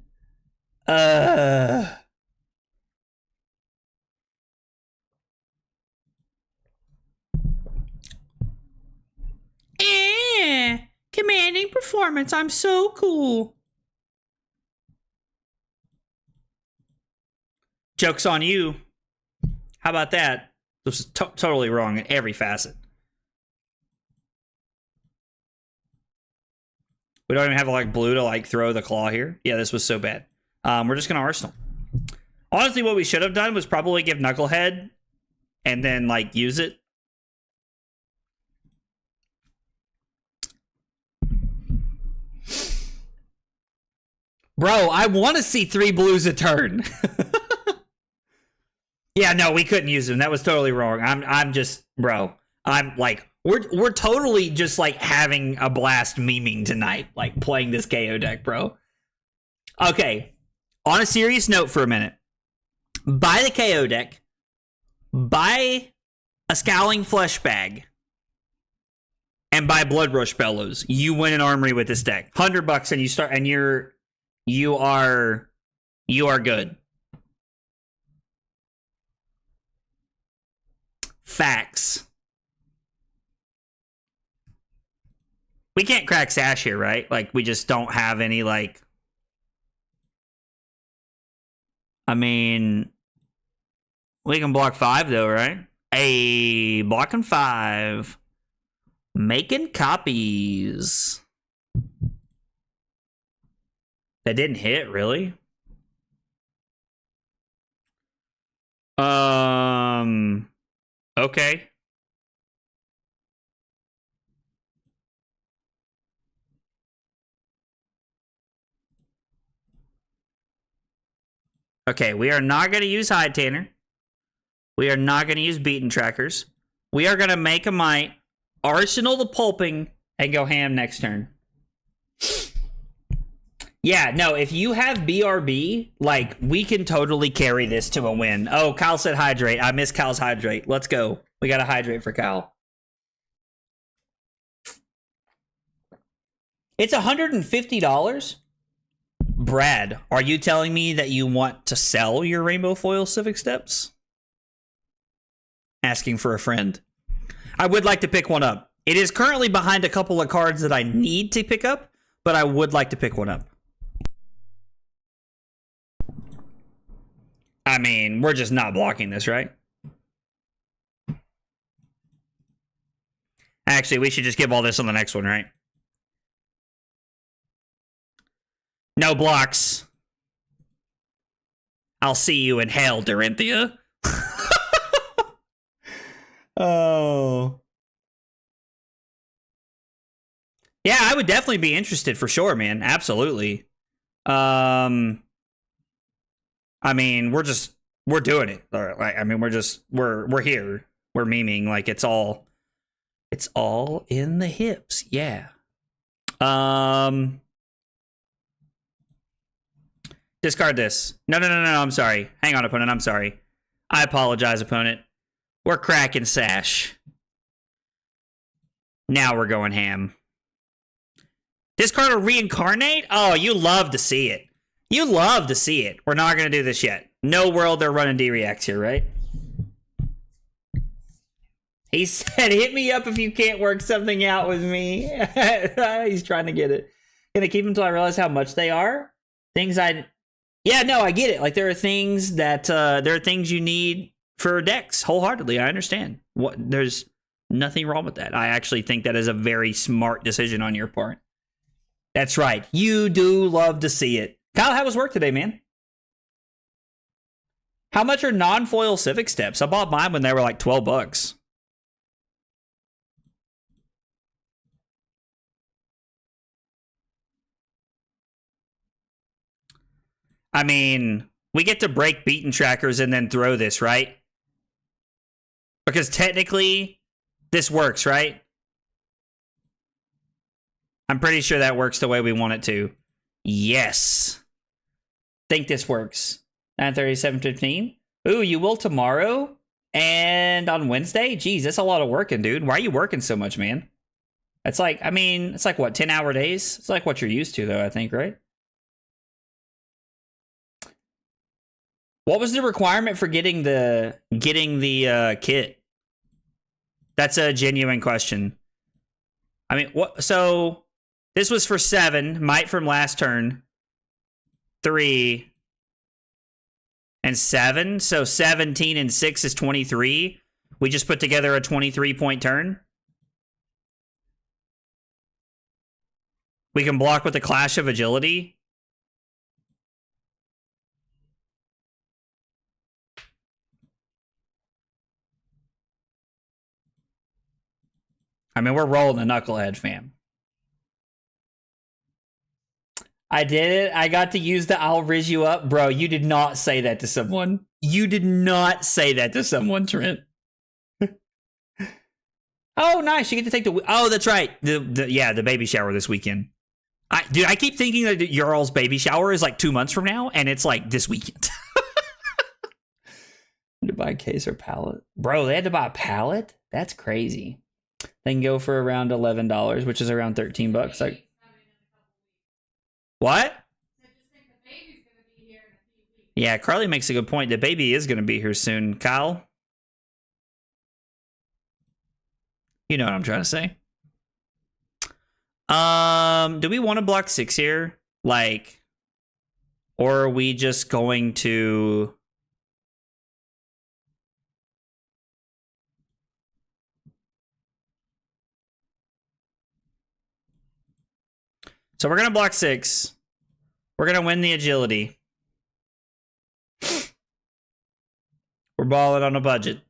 Speaker 1: Commanding performance. I'm so cool. Joke's on you. How about that? This is totally wrong in every facet. We don't even have like blue to like throw the claw here. Yeah, this was so bad. We're just gonna Arsenal. Honestly, what we should have done was probably give Knucklehead and then like use it. Bro, I want to see 3 blues a turn. Yeah, no, we couldn't use them. That was totally wrong. I'm just, bro. I'm like, we're totally just like having a blast memeing tonight, like playing this Kayo deck, bro. Okay, on a serious note for a minute, buy the Kayo deck, buy a Scowling Flesh Bag, and buy Blood Rush Bellows. You win an armory with this deck. $100 and you start, and you are good. Facts. We can't crack Sash here, right? Like, we just don't have any, like... I mean... We can block 5, though, right? Hey, blocking 5. Making copies. That didn't hit, really? Okay. Okay, we are not going to use Hide Tanner. We are not going to use Beaten Trackers. We are going to make a Might, Arsenal the Pulping, and go ham next turn. Yeah, no, if you have BRB, like, we can totally carry this to a win. Oh, Kyle said hydrate. I miss Kyle's hydrate. Let's go. We got to hydrate for Kyle. It's $150? Brad, are you telling me that you want to sell your Rainbow Foil Civic Steps? Asking for a friend. I would like to pick one up. It is currently behind a couple of cards that I need to pick up, but I would like to pick one up. I mean, we're just not blocking this, right? Actually, we should just give all this on the next one, right? No blocks. I'll see you in hell, Dorinthia. Oh. Yeah, I would definitely be interested for sure, man. Absolutely. I mean, we're doing it. Like, I mean, we're here. We're memeing. Like, it's all in the hips. Yeah. Discard this. No, I'm sorry. Hang on, opponent. I'm sorry. I apologize, opponent. We're cracking Sash. Now we're going ham. Discard a Reincarnate? Oh, you love to see it. You love to see it. We're not going to do this yet. No world they're running D-Reacts here, right? He said, hit me up if you can't work something out with me. He's trying to get it. Gonna keep them until I realize how much they are? Things I... Yeah, no, I get it. Like, there are things that... there are things you need for decks, wholeheartedly. I understand. There's nothing wrong with that. I actually think that is a very smart decision on your part. That's right. You do love to see it. Kyle, how was work today, man? How much are non-foil Civic Steps? I bought mine when they were like $12. I mean, we get to break Beaten Trackers and then throw this, right? Because technically, this works, right? I'm pretty sure that works the way we want it to. Yes. Think this works. 9:30, 7:15. Ooh, you will tomorrow? And on Wednesday? Jeez, that's a lot of working, dude. Why are you working so much, man? It's like, I mean, it's like, what, 10-hour days? It's like what you're used to, though, I think, right? What was the requirement for getting the kit? That's a genuine question. I mean, what? So this was for 7, might from last turn, 3, and 7. So 17 and 6 is 23. We just put together a 23-point turn. We can block with the Clash of Agility. I mean, we're rolling the Knucklehead, fam. I did it. I got to use the I'll Riz you up. Bro, you did not say that to someone. You did not say that to someone, Trent. Oh, nice. You get to take the... Oh, that's right. The baby shower this weekend. Dude, I keep thinking that Ural's baby shower is like 2 months from now, and it's like this weekend. To buy a case or pallet. Bro, they had to buy a pallet? That's crazy. They can go for around $11, which is around 13 bucks. Like, what? Yeah, Carly makes a good point. The baby is going to be here soon. Kyle? You know what I'm trying to say. Do we want to block 6 here? Like, or are we just going to... So we're going to block 6. We're going to win the agility. We're balling on a budget.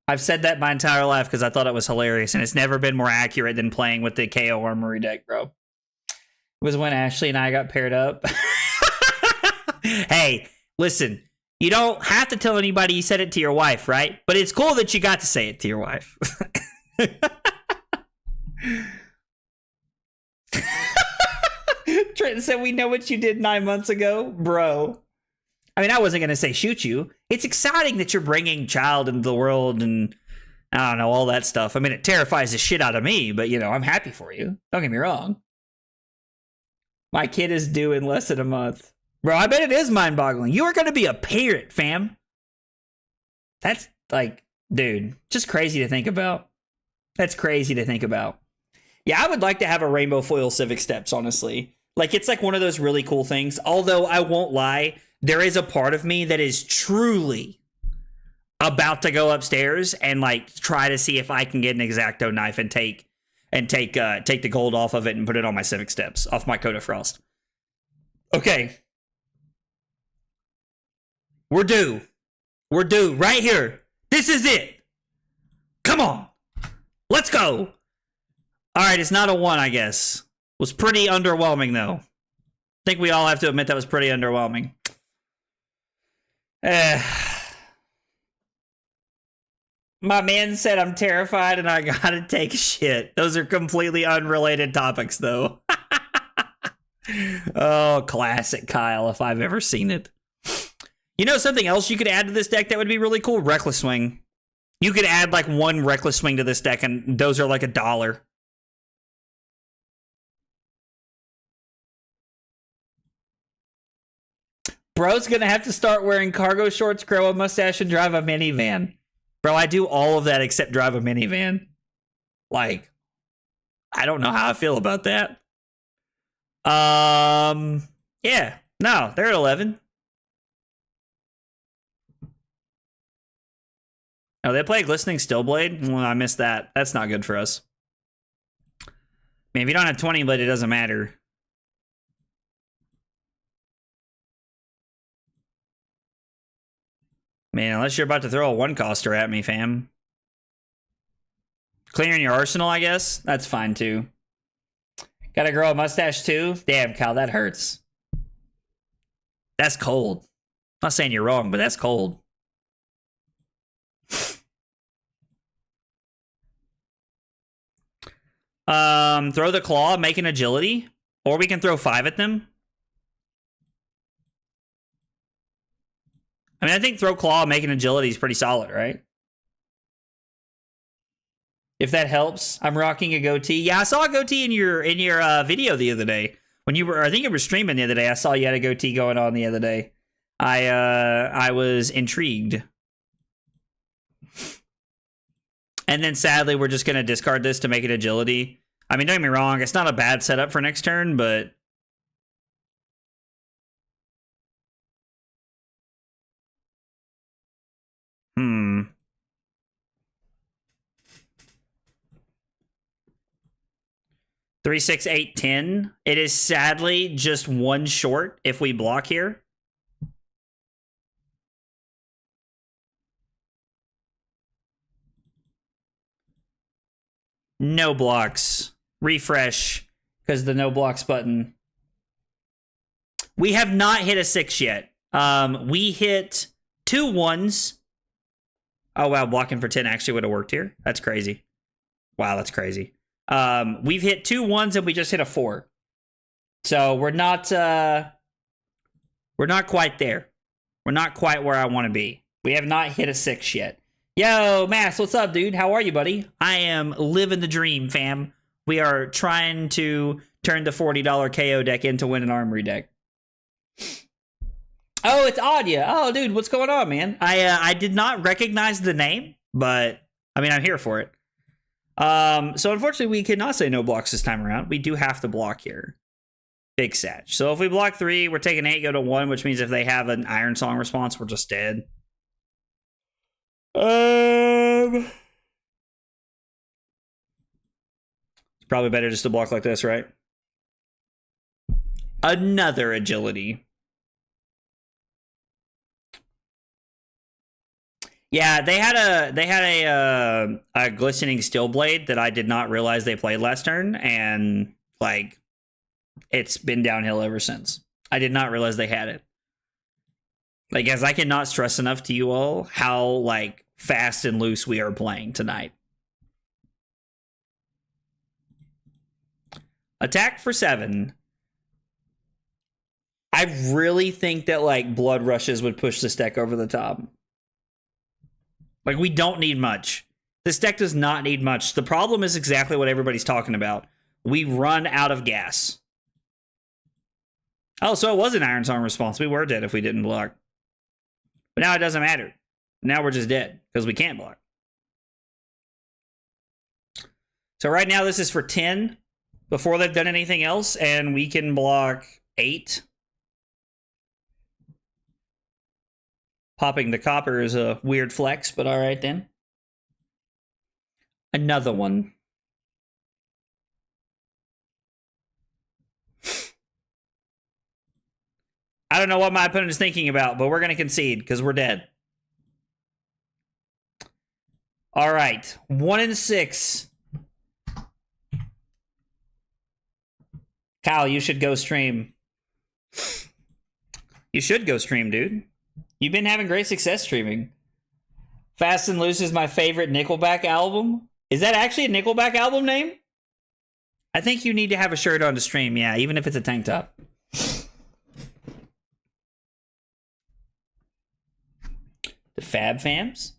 Speaker 1: I've said that my entire life because I thought it was hilarious, and it's never been more accurate than playing with the Kayo armory deck, bro. It was when Ashley and I got paired up. Hey, listen, you don't have to tell anybody you said it to your wife, right? But it's cool that you got to say it to your wife. Trenton said, we know what you did 9 months ago. Bro. I mean, I wasn't going to say shoot you. It's exciting that you're bringing child into the world and, I don't know, all that stuff. I mean, it terrifies the shit out of me, but, you know, I'm happy for you. Don't get me wrong. My kid is due in less than a month. Bro, I bet it is mind-boggling. You are going to be a parent, fam. That's, like, dude, just crazy to think about. That's crazy to think about. Yeah, I would like to have a rainbow foil Civic Steps, honestly. Like, it's like one of those really cool things. Although, I won't lie, there is a part of me that is truly about to go upstairs and, like, try to see if I can get an X-Acto knife and take the gold off of it and put it on my Civic Steps, off my Coat of Frost. Okay. We're due. We're due right here. This is it. Come on. Let's go. All right, it's not a 1, I guess. Was pretty underwhelming, though. I think we all have to admit that was pretty underwhelming. My man said I'm terrified and I gotta take a shit. Those are completely unrelated topics, though. Oh, classic Kyle, if I've ever seen it. You know something else you could add to this deck that would be really cool? Reckless Swing. You could add like 1 Reckless Swing to this deck and those are like $1. Bro's gonna have to start wearing cargo shorts, grow a mustache, and drive a minivan. Bro, I do all of that except drive a minivan. Like, I don't know how I feel about that. Yeah. No, they're at 11. Oh, they play Glistening Stillblade? Well, I missed that. That's not good for us. I mean, if you don't have 20 blade, it doesn't matter. Man, unless you're about to throw a 1-coster at me, fam. Clearing your arsenal, I guess? That's fine, too. Gotta grow a mustache, too? Damn, Cal, that hurts. That's cold. I'm not saying you're wrong, but that's cold. Throw the claw, make an agility. Or we can throw 5 at them. I mean, I think throw claw, make an agility is pretty solid, right? If that helps, I'm rocking a goatee. Yeah, I saw a goatee in your video the other day when you were. I think you were streaming the other day. I saw you had a goatee going on the other day. I was intrigued. And then sadly, we're just gonna discard this to make it agility. I mean, don't get me wrong, it's not a bad setup for next turn, but. 3, 6, 8, 10. It is sadly just one short if we block here. No blocks. Refresh, because the no blocks button. We have not hit a 6 yet. We hit 2 1s. Oh, wow. Blocking for 10 actually would have worked here. That's crazy. Wow, that's crazy. We've hit 2 1s and we just hit a 4. So we're not quite there. We're not quite where I want to be. We have not hit a 6 yet. Yo, Mass, what's up, dude? How are you, buddy? I am living the dream, fam. We are trying to turn the $40 KO deck into win an armory deck. Oh, it's Audia. Oh, dude, what's going on, man? I did not recognize the name, but I mean, I'm here for it. So unfortunately, we cannot say no blocks this time around. We do have to block here. Big satch. So if we block 3, we're taking 8, go to 1, which means if they have an Iron Song response, we're just dead. It's probably better just to block like this, right? Another agility. Yeah, they had a glistening steel blade that I did not realize they played last turn, and like it's been downhill ever since. I did not realize they had it. Like, guys, I cannot stress enough to you all how like fast and loose we are playing tonight. Attack for 7. I really think that like blood rushes would push this deck over the top. Like, we don't need much. This deck does not need much. The problem is exactly what everybody's talking about. We run out of gas. Oh, so it was an Iron Song response. We were dead if we didn't block. But now it doesn't matter. Now we're just dead because we can't block. So right now this is for 10 before they've done anything else, and we can block 8. Popping the copper is a weird flex, but all right then. Another one. I don't know what my opponent is thinking about, but we're going to concede because we're dead. All right. 1 and 6. Kyle, you should go stream. You should go stream, dude. You've been having great success streaming. Fast and Loose is my favorite Nickelback album. Is that actually a Nickelback album name? I think you need to have a shirt on to stream, yeah, even if it's a tank top. The Fab Fams?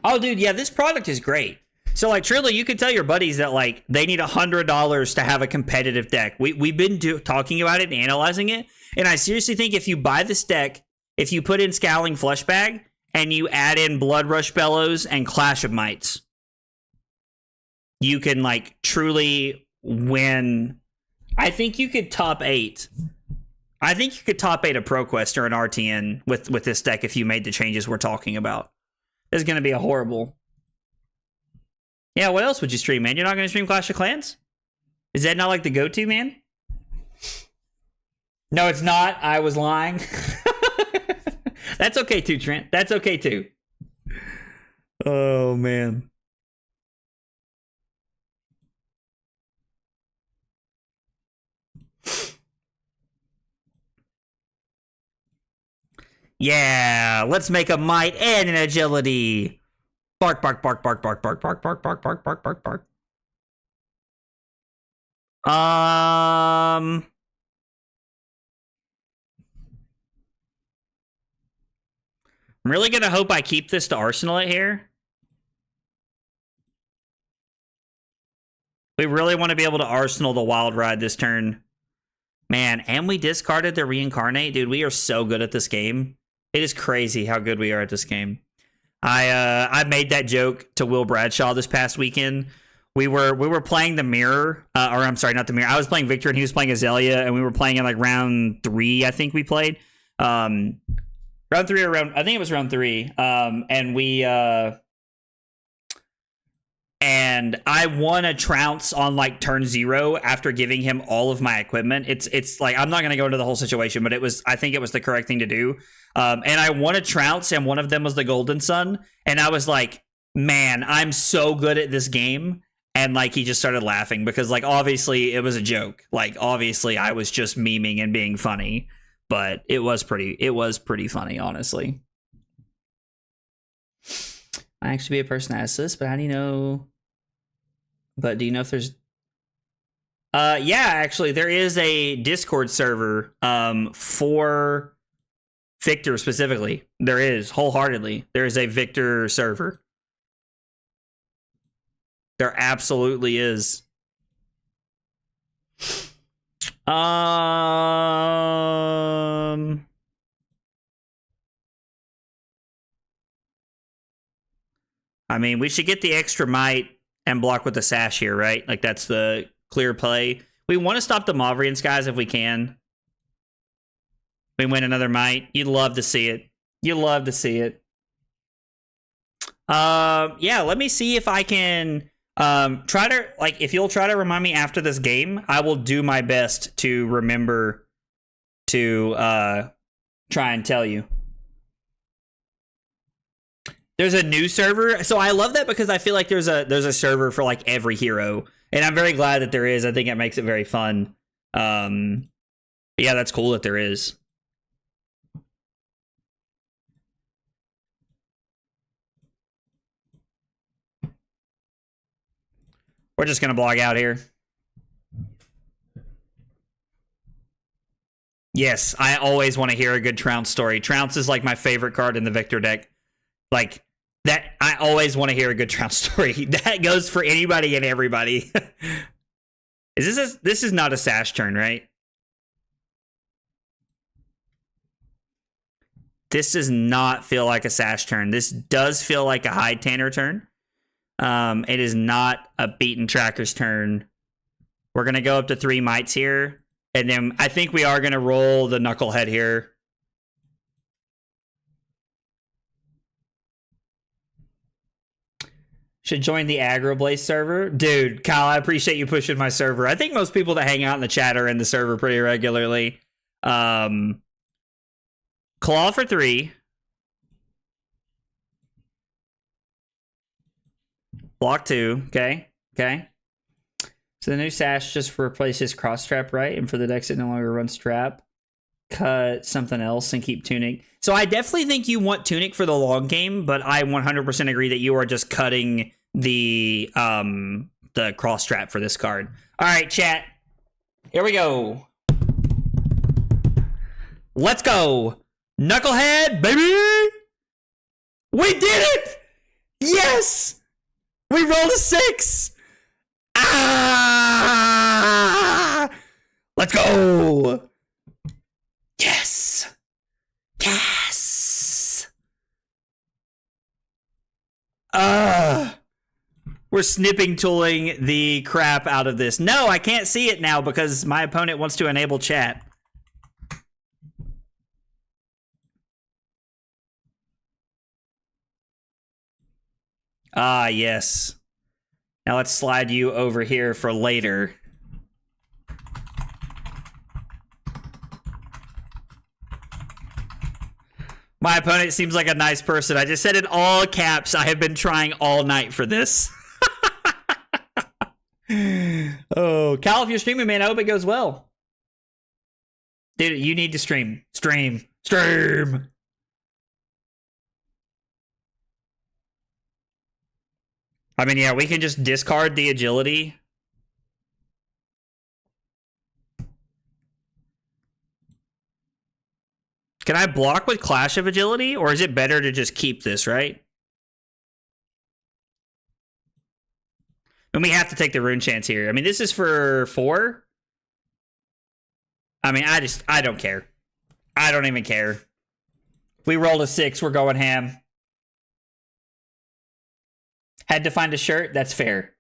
Speaker 1: Oh, dude, yeah, this product is great. So, like, truly, you could tell your buddies that, like, they need $100 to have a competitive deck. We've been talking about it and analyzing it, and I seriously think if you buy this deck, if you put in Scowling Fleshbag and you add in Blood Rush Bellows and Clash of Mites, you can like truly win. I think you could top 8. I think you could top 8 a ProQuest or an RTN with this deck if you made the changes we're talking about. It's going to be a horrible. Yeah, what else would you stream, man? You're not going to stream Clash of Clans? Is that not like the go-to, man? No, it's not. I was lying. That's okay too, Trent. That's okay too. Oh, man. Yeah, let's make a might and an agility. Bark, bark, bark, bark, bark, bark, bark, bark, bark, bark, bark, bark, bark. I'm really gonna hope I keep this to Arsenal it here. We really want to be able to Arsenal the Wild Ride this turn. Man, and we discarded the Reincarnate. Dude, we are so good at this game. It is crazy how good we are at this game. I made that joke to Will Bradshaw this past weekend. We were playing the Mirror, or I'm sorry, not the Mirror. I was playing Victor and he was playing Azalea, and we were playing in like round 3, I think we played. Round 3 or round, I think it was round 3. And we and I won a trounce on like turn 0 after giving him all of my equipment. It's like, I'm not going to go into the whole situation, but I think it was the correct thing to do. And I won a trounce, and one of them was the Golden Sun, and I was like, man, I'm so good at this game. And like, he just started laughing because like, obviously it was a joke. Like, obviously I was just memeing and being funny, but it was pretty funny, honestly. I actually be a person that has this, but how do you know? But do you know if there's? Yeah, actually, there is a Discord server for Victor specifically. There is, wholeheartedly. There is a Victor server. There absolutely is. I mean, we should get the extra might and block with the sash here, right? Like, that's the clear play. We want to stop the Mauvrians, guys, if we can. We win another might. You'd love to see it. You'd love to see it. Yeah, let me see if I can try to, like, if you'll try to remind me after this game, I will do my best to remember to try and tell you. There's a new server, so I love that because I feel like there's a server for like every hero, and I'm very glad that there is. I think it makes it very fun. But yeah, that's cool that there is. We're just gonna blog out here. Yes, I always want to hear a good Trounce story. Trounce is like my favorite card in the Victor deck. Like, that, I always want to hear a good Trounce story. That goes for anybody and everybody. This is not a sash turn, right? This does not feel like a sash turn. This does feel like a hide tanner turn. It is not a beaten tracker's turn. We're going to go up to 3 mites here. And then I think we are going to roll the knucklehead here. Should join the Aggro Blaze server. Dude, Kyle, I appreciate you pushing my server. I think most people that hang out in the chat are in the server pretty regularly. Claw for 3. Block 2. Okay. So the new sash just replaces cross trap, right? And for the decks that no longer runs trap, cut something else and keep Tunic. So I definitely think you want Tunic for the long game, but I 100% agree that you are just cutting the cross trap for this card. All right, chat. Here we go. Let's go. Knucklehead, baby. We did it. Yes. We rolled a 6. Ah! Let's go. Yes. We're snipping tooling the crap out of this. No, I can't see it now because my opponent wants to enable chat. Ah, yes. Now let's slide you over here for later. My opponent seems like a nice person. I just said in all caps, I have been trying all night for this. Oh, Cal, if you're streaming, man, I hope it goes well. Dude, you need to stream. Stream. I mean, yeah, we can just discard the agility. Can I block with Clash of Agility, or is it better to just keep this, right? And we have to take the rune chance here. I mean, this is for 4. I mean, I don't care. I don't even care. We rolled a 6. We're going ham. Had to find a shirt. That's fair.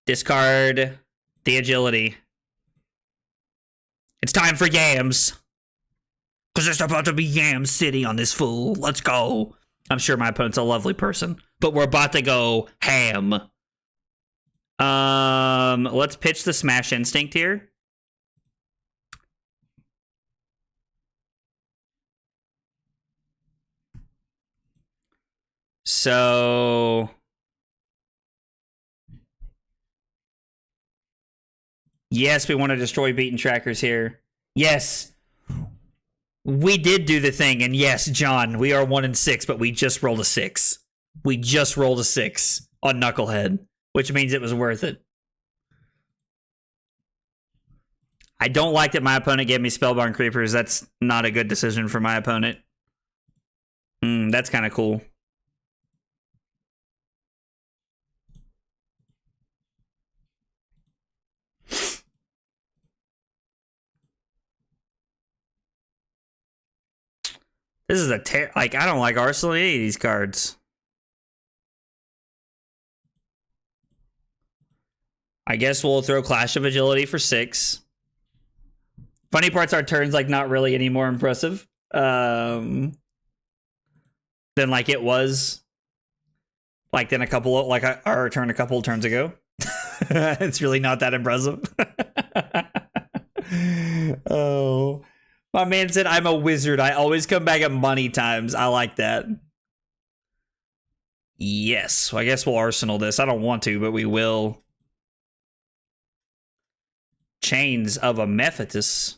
Speaker 1: Discard the agility. It's time for yams. Because there's about to be Yam City on this fool. Let's go. I'm sure my opponent's a lovely person, but we're about to go ham. Let's pitch the Smash Instinct here. So yes, we want to destroy beaten trackers here. Yes. We did do the thing, and yes, John, we are 1-6, but we just rolled a 6. We just rolled a 6 on Knucklehead, which means it was worth it. I don't like that my opponent gave me Spellbound Creepers. That's not a good decision for my opponent. That's kind of cool. This is a like, I don't like Arsenal any of these cards. I guess we'll throw Clash of Agility for 6. Funny part's our turn's like not really any more impressive than like it was like then a couple of, like our turn a couple of turns ago. It's really not that impressive. Oh. My man said, I'm a wizard. I always come back at money times. I like that. Yes. Well, I guess we'll Arsenal this. I don't want to, but we will. Chains of Amephitis.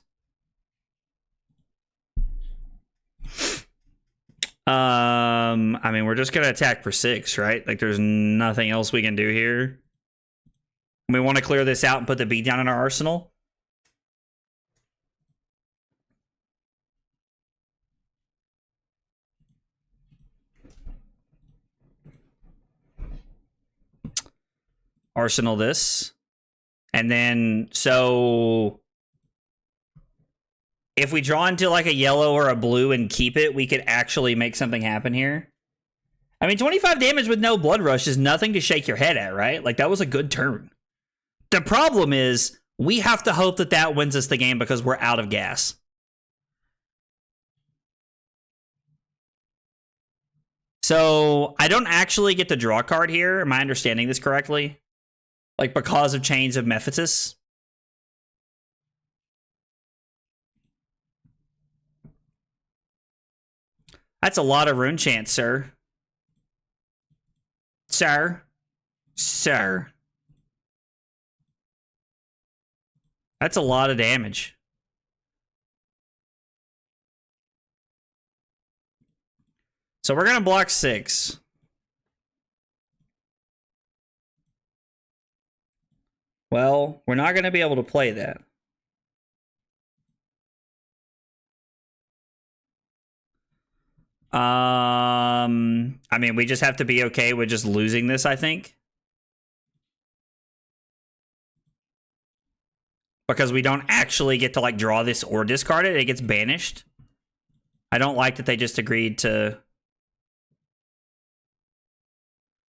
Speaker 1: I mean, we're just going to attack for 6, right? Like, there's nothing else we can do here. We want to clear this out and put the beat down in our arsenal. Arsenal this. And then, so if we draw into like a yellow or a blue and keep it, we could actually make something happen here. I mean, 25 damage with no Blood Rush is nothing to shake your head at, right? Like, that was a good turn. The problem is, we have to hope that that wins us the game because we're out of gas. So, I don't actually get to draw a card here. Am I understanding this correctly? Like, because of Chains of Mephitis? That's a lot of rune chants, sir. Sir. Sir. That's a lot of damage. So we're going to block 6. Well, we're not going to be able to play that. I mean, we just have to be okay with just losing this, I think. Because we don't actually get to, like, draw this or discard it. It gets banished. I don't like that they just agreed to...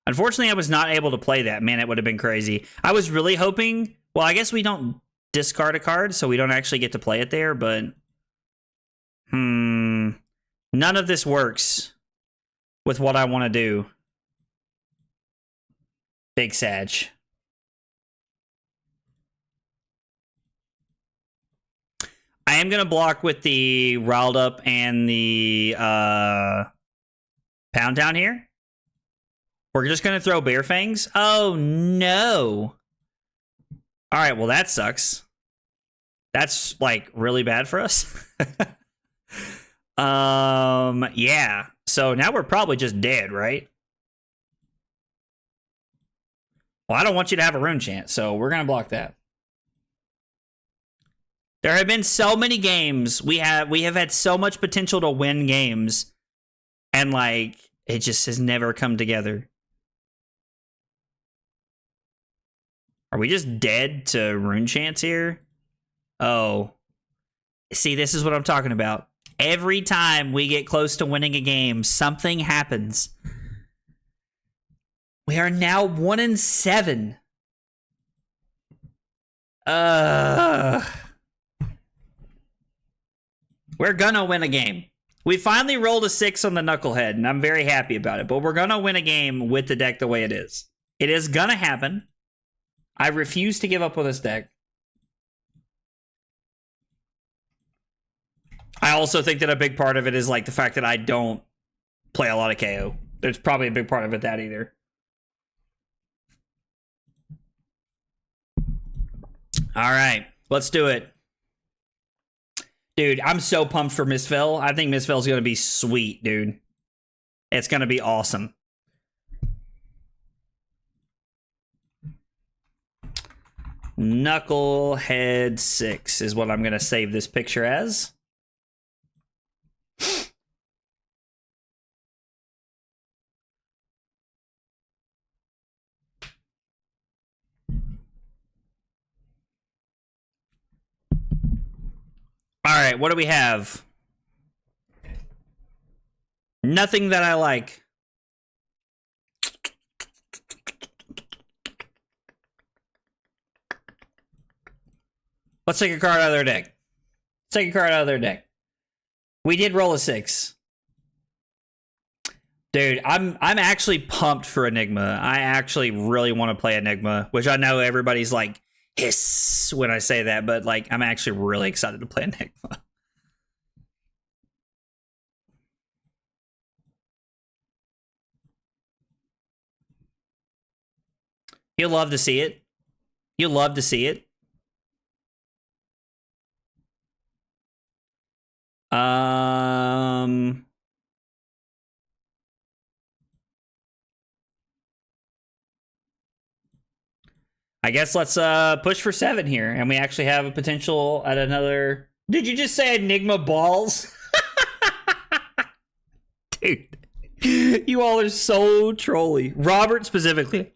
Speaker 1: Unfortunately, I was not able to play that. Man, it would have been crazy. I was really hoping... Well, I guess we don't discard a card, so we don't actually get to play it there, but... None of this works with what I want to do. Big Sag. I am going to block with the Riled Up and the Pound Town here. We're just going to throw Bear Fangs. Oh, no. All right, well, that sucks. That's, like, really bad for us. Yeah. So now we're probably just dead, right? Well, I don't want you to have a rune chant, so we're going to block that. There have been so many games. We have had so much potential to win games. And, like, it just has never come together. Are we just dead to rune chants here? Oh. See, this is what I'm talking about. Every time we get close to winning a game, something happens. We are now 1-7. We're gonna win a game. We finally rolled a 6 on the Knucklehead, and I'm very happy about it. But we're going to win a game with the deck the way it is. It is going to happen. I refuse to give up on this deck. I also think that a big part of it is like the fact that I don't play a lot of Kayo. There's probably a big part of it that either. All right, let's do it. Dude, I'm so pumped for Misfell. I think Misfell's going to be sweet, dude. It's going to be awesome. Knucklehead 6 is what I'm going to save this picture as. All right, what do we have? Nothing that I like. Let's take a card out of their deck. Let's take a card out of their deck. We did roll a 6. Dude, I'm actually pumped for Enigma. I actually really want to play Enigma, which I know everybody's like, hiss when I say that, but like I'm actually really excited to play Enigma. You'll love to see it. You'll love to see it. I guess let's push for 7 here, and we actually have a potential at another. Did you just say Enigma balls? Dude, you all are so trolly. Robert specifically.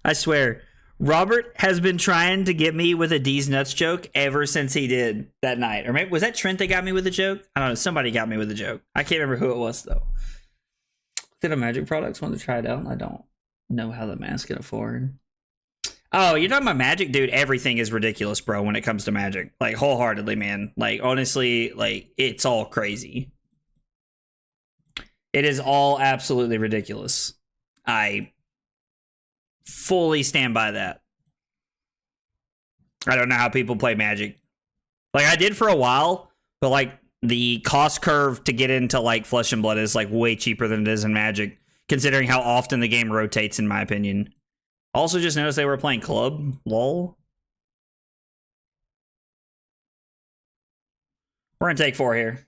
Speaker 1: I swear, Robert has been trying to get me with a D's nuts joke ever since he did that night. Or maybe was that Trent that got me with a joke? I don't know. Somebody got me with a joke. I can't remember who it was though. Did a Magic Products want to try it out? I don't know how the mask can afford. Oh, you're talking about Magic? Dude, everything is ridiculous, bro, when it comes to Magic. Like, wholeheartedly, man. Like, honestly, like, it's all crazy. It is all absolutely ridiculous. I fully stand by that. I don't know how people play Magic. Like, I did for a while, but, like, the cost curve to get into, like, Flesh and Blood is, like, way cheaper than it is in Magic, considering how often the game rotates, in my opinion. Also just noticed they were playing Club. Lol. We're going to take 4 here.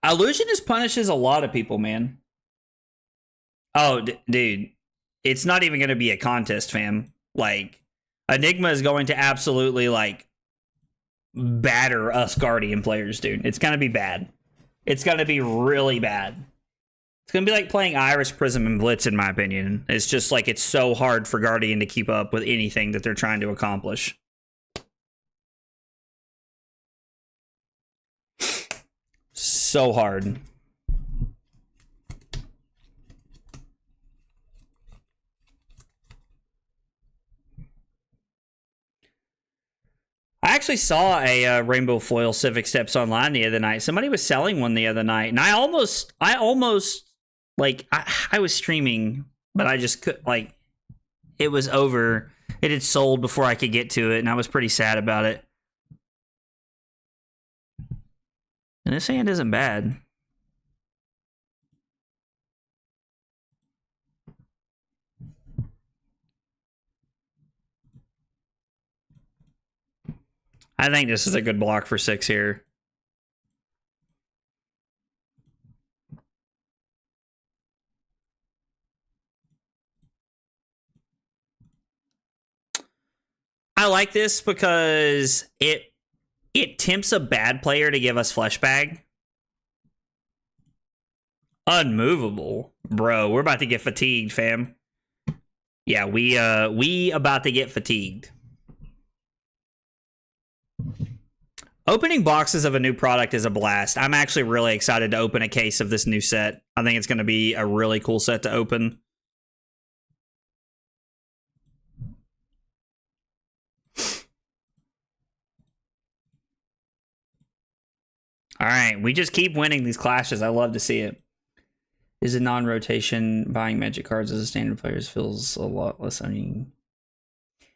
Speaker 1: Illusionist punishes a lot of people, man. Oh, dude. It's not even going to be a contest, fam. Like, Enigma is going to absolutely, like, batter us Guardian players, dude. It's going to be bad. It's going to be really bad. It's going to be like playing Iris, Prism, and Blitz, in my opinion. It's just like it's so hard for Guardian to keep up with anything that they're trying to accomplish. So hard. I actually saw a Rainbow Foil Civic Steps online the other night. Somebody was selling one the other night, and I almost like, I was streaming, but I just could, like, it was over. It had sold before I could get to it, and I was pretty sad about it. And this hand isn't bad. I think this is a good block for 6 here. I like this because it tempts a bad player to give us Fleshbag. Unmovable. Bro, we're about to get fatigued, fam. Yeah, we about to get fatigued. Opening boxes of a new product is a blast. I'm actually really excited to open a case of this new set. I think it's going to be a really cool set to open. All right, we just keep winning these clashes. I love to see it. Is a non-rotation buying Magic cards as a standard player feels a lot less uneven.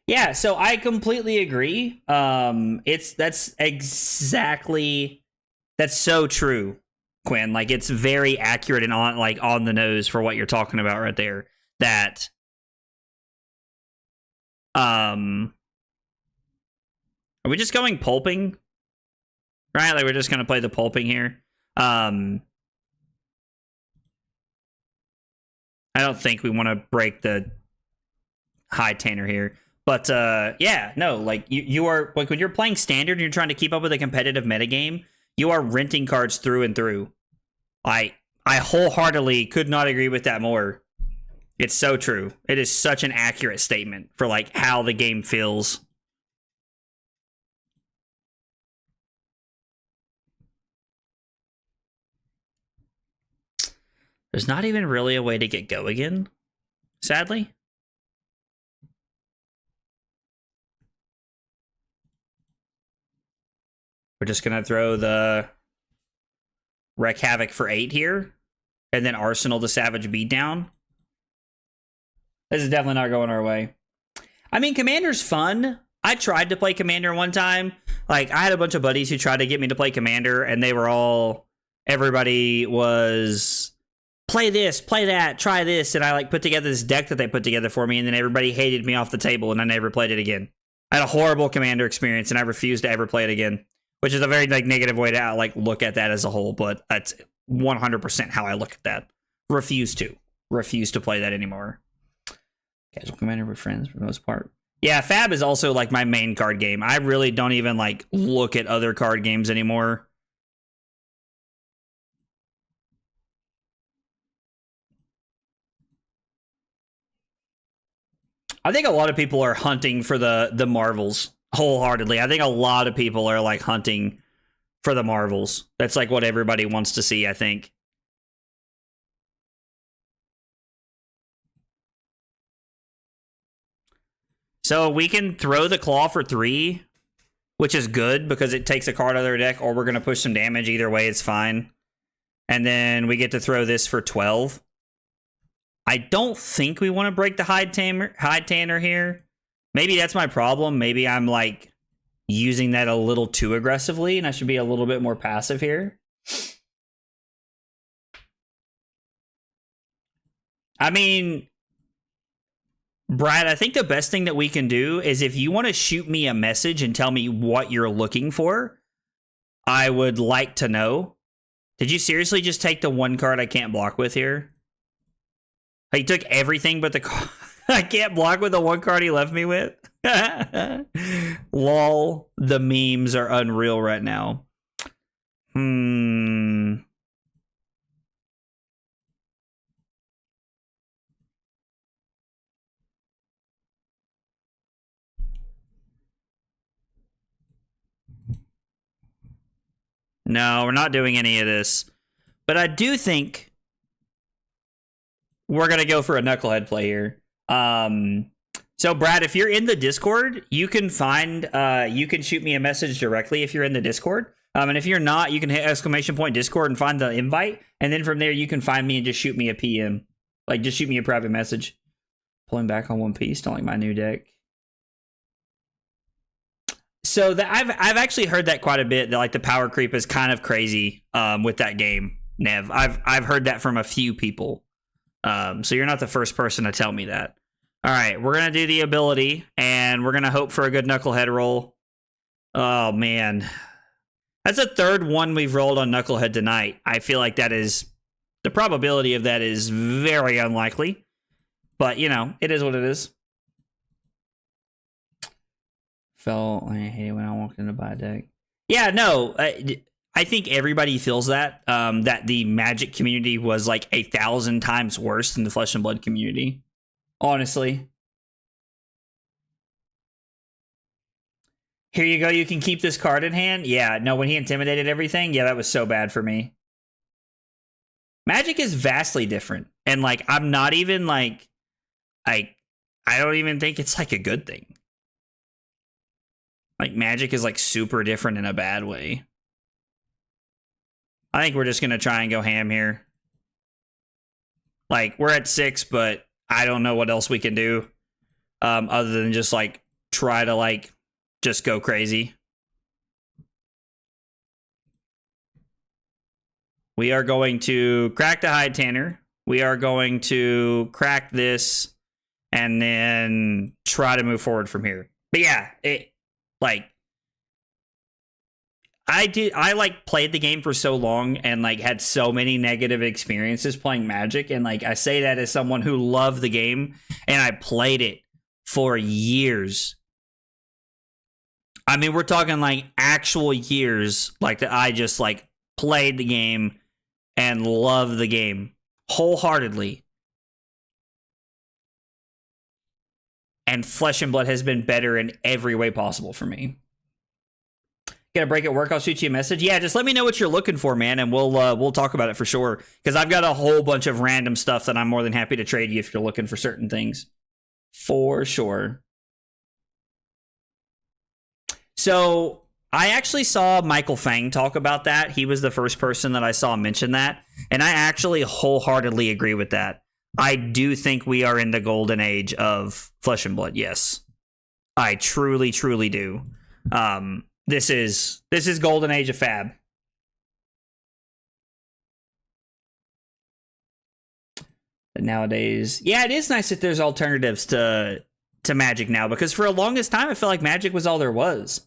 Speaker 1: Yeah, so I completely agree. That's so true, Quinn. Like, it's very accurate and on the nose for what you're talking about right there. That are we just going pulping? Right? Like, we're just gonna play the pulping here. I don't think we want to break the high tanner here. But yeah, no, like you are like when you're playing standard and you're trying to keep up with a competitive metagame, you are renting cards through and through. I wholeheartedly could not agree with that more. It's so true. It is such an accurate statement for like how the game feels. There's not even really a way to get go again, sadly. We're just going to throw the Wreck Havoc for 8 here, and then Arsenal the Savage Beatdown. This is definitely not going our way. I mean, Commander's fun. I tried to play Commander one time. Like, I had a bunch of buddies who tried to get me to play Commander, and they were all... Everybody was... Play this, play that, try this, and I like put together this deck that they put together for me, and then everybody hated me off the table, and I never played it again. I had a horrible Commander experience, and I refused to ever play it again, which is a very like negative way to like look at that as a whole, but that's 100% how I look at that. Refuse to play that anymore. Casual Commander with friends for the most part. Yeah, Fab is also like my main card game. I really don't even like look at other card games anymore. I think a lot of people are hunting for the Marvels wholeheartedly. I think a lot of people are like hunting for the Marvels. That's like what everybody wants to see, I think. So we can throw the Claw for 3, which is good because it takes a card out of their deck, or we're going to push some damage. Either way, it's fine. And then we get to throw this for 12. I don't think we want to break the Hide Tanner here. Maybe that's my problem. Maybe I'm like using that a little too aggressively, and I should be a little bit more passive here. I mean, Brad, I think the best thing that we can do is if you want to shoot me a message and tell me what you're looking for, I would like to know. Did you seriously just take the one card I can't block with here? He took everything but the card I can't block with the one card he left me with. Lol, the memes are unreal right now. No, we're not doing any of this. But I do think we're going to go for a knucklehead play here. So, Brad, if you're in the Discord, you can you can shoot me a message directly if you're in the Discord. And if you're not, you can hit !Discord and find the invite. And then from there, you can find me and just shoot me a PM. Like, just shoot me a private message. Pulling back on One Piece, don't like my new deck. So I've actually heard that quite a bit, that like the power creep is kind of crazy with that game, Nev. I've heard that from a few people. So you're not the first person to tell me that. All right, we're going to do the ability, and we're going to hope for a good knucklehead roll. Oh, man. That's the third one we've rolled on knucklehead tonight. I feel like that is... The probability of that is very unlikely. But, you know, it is what it is. I hate it when I walked in to buy a deck. Yeah, no, I think everybody feels that, that the Magic community was like 1,000 times worse than the Flesh and Blood community. Honestly. Here you go, you can keep this card in hand. Yeah, no, when he intimidated everything, yeah, that was so bad for me. Magic is vastly different. And like, I'm not even like, I don't even think it's like a good thing. Like, Magic is like super different in a bad way. I think we're just gonna try and go ham here. Like, we're at 6, but I don't know what else we can do. Other than just, like, try to, like, just go crazy. We are going to crack the hide tanner. We are going to crack this and then try to move forward from here. But yeah, I like played the game for so long and like had so many negative experiences playing Magic, and like I say that as someone who loved the game and I played it for years. I mean, we're talking like actual years, like that I just like played the game and loved the game wholeheartedly. And Flesh and Blood has been better in every way possible for me. Get a break at work, I'll shoot you a message. Yeah, just let me know what you're looking for, man, and we'll talk about it for sure. Because I've got a whole bunch of random stuff that I'm more than happy to trade you if you're looking for certain things. For sure. So I actually saw Michael Fang talk about that. He was the first person that I saw mention that. And I actually wholeheartedly agree with that. I do think we are in the golden age of Flesh and Blood, yes. I truly, truly do. This is golden age of Fab. But nowadays, yeah, it is nice that there's alternatives to Magic now, because for the longest time I felt like Magic was all there was.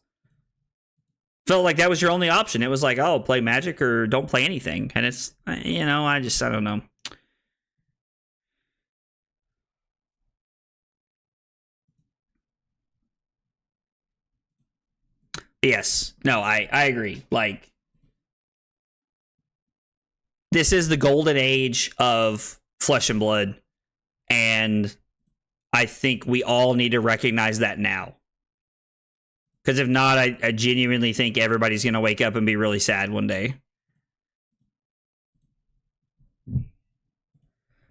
Speaker 1: Felt like that was your only option. It was like, oh, play Magic or don't play anything. And it's, you know, I don't know. Yes. No, I agree. Like, this is the golden age of Flesh and Blood, and I think we all need to recognize that now. Because if not, I genuinely think everybody's going to wake up and be really sad one day.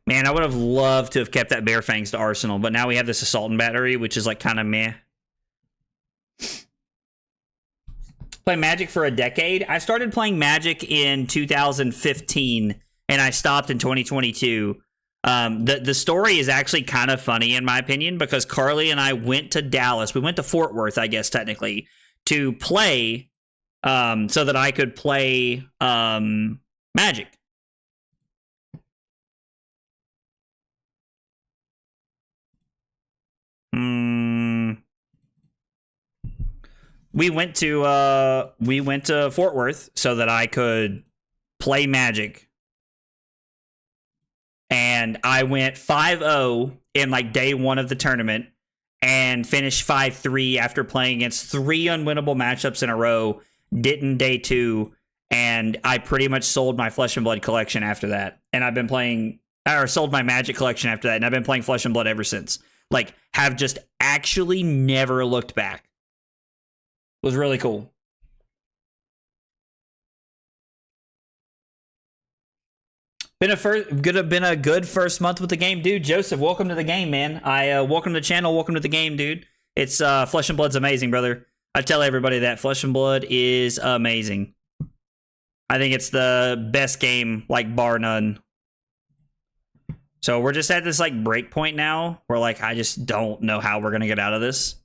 Speaker 1: Man, I would have loved to have kept that Bear Fangs to Arsenal, but now we have this Assault and Battery, which is like kind of meh. Play Magic for a decade. I started playing Magic in 2015, and I stopped in 2022. The story is actually kind of funny, in my opinion, because Carly and I went to Dallas. We went to Fort Worth, I guess, technically, to play so that I could play Magic. We went to Fort Worth so that I could play Magic. And I went 5-0 in like day one of the tournament and finished 5-3 after playing against 3 unwinnable matchups in a row. Didn't day 2, and I pretty much sold my Flesh and Blood collection after that. And I've been playing, or sold my Magic collection after that, and I've been playing Flesh and Blood ever since. Like, have just actually never looked back. It was really cool. Been a good first month with the game, dude. Joseph, welcome to the game, man. Welcome to the channel, welcome to the game, dude. It's Flesh and Blood's amazing, brother. I tell everybody that Flesh and Blood is amazing. I think it's the best game, like, bar none. So we're just at this like break point now where like I just don't know how we're gonna get out of this.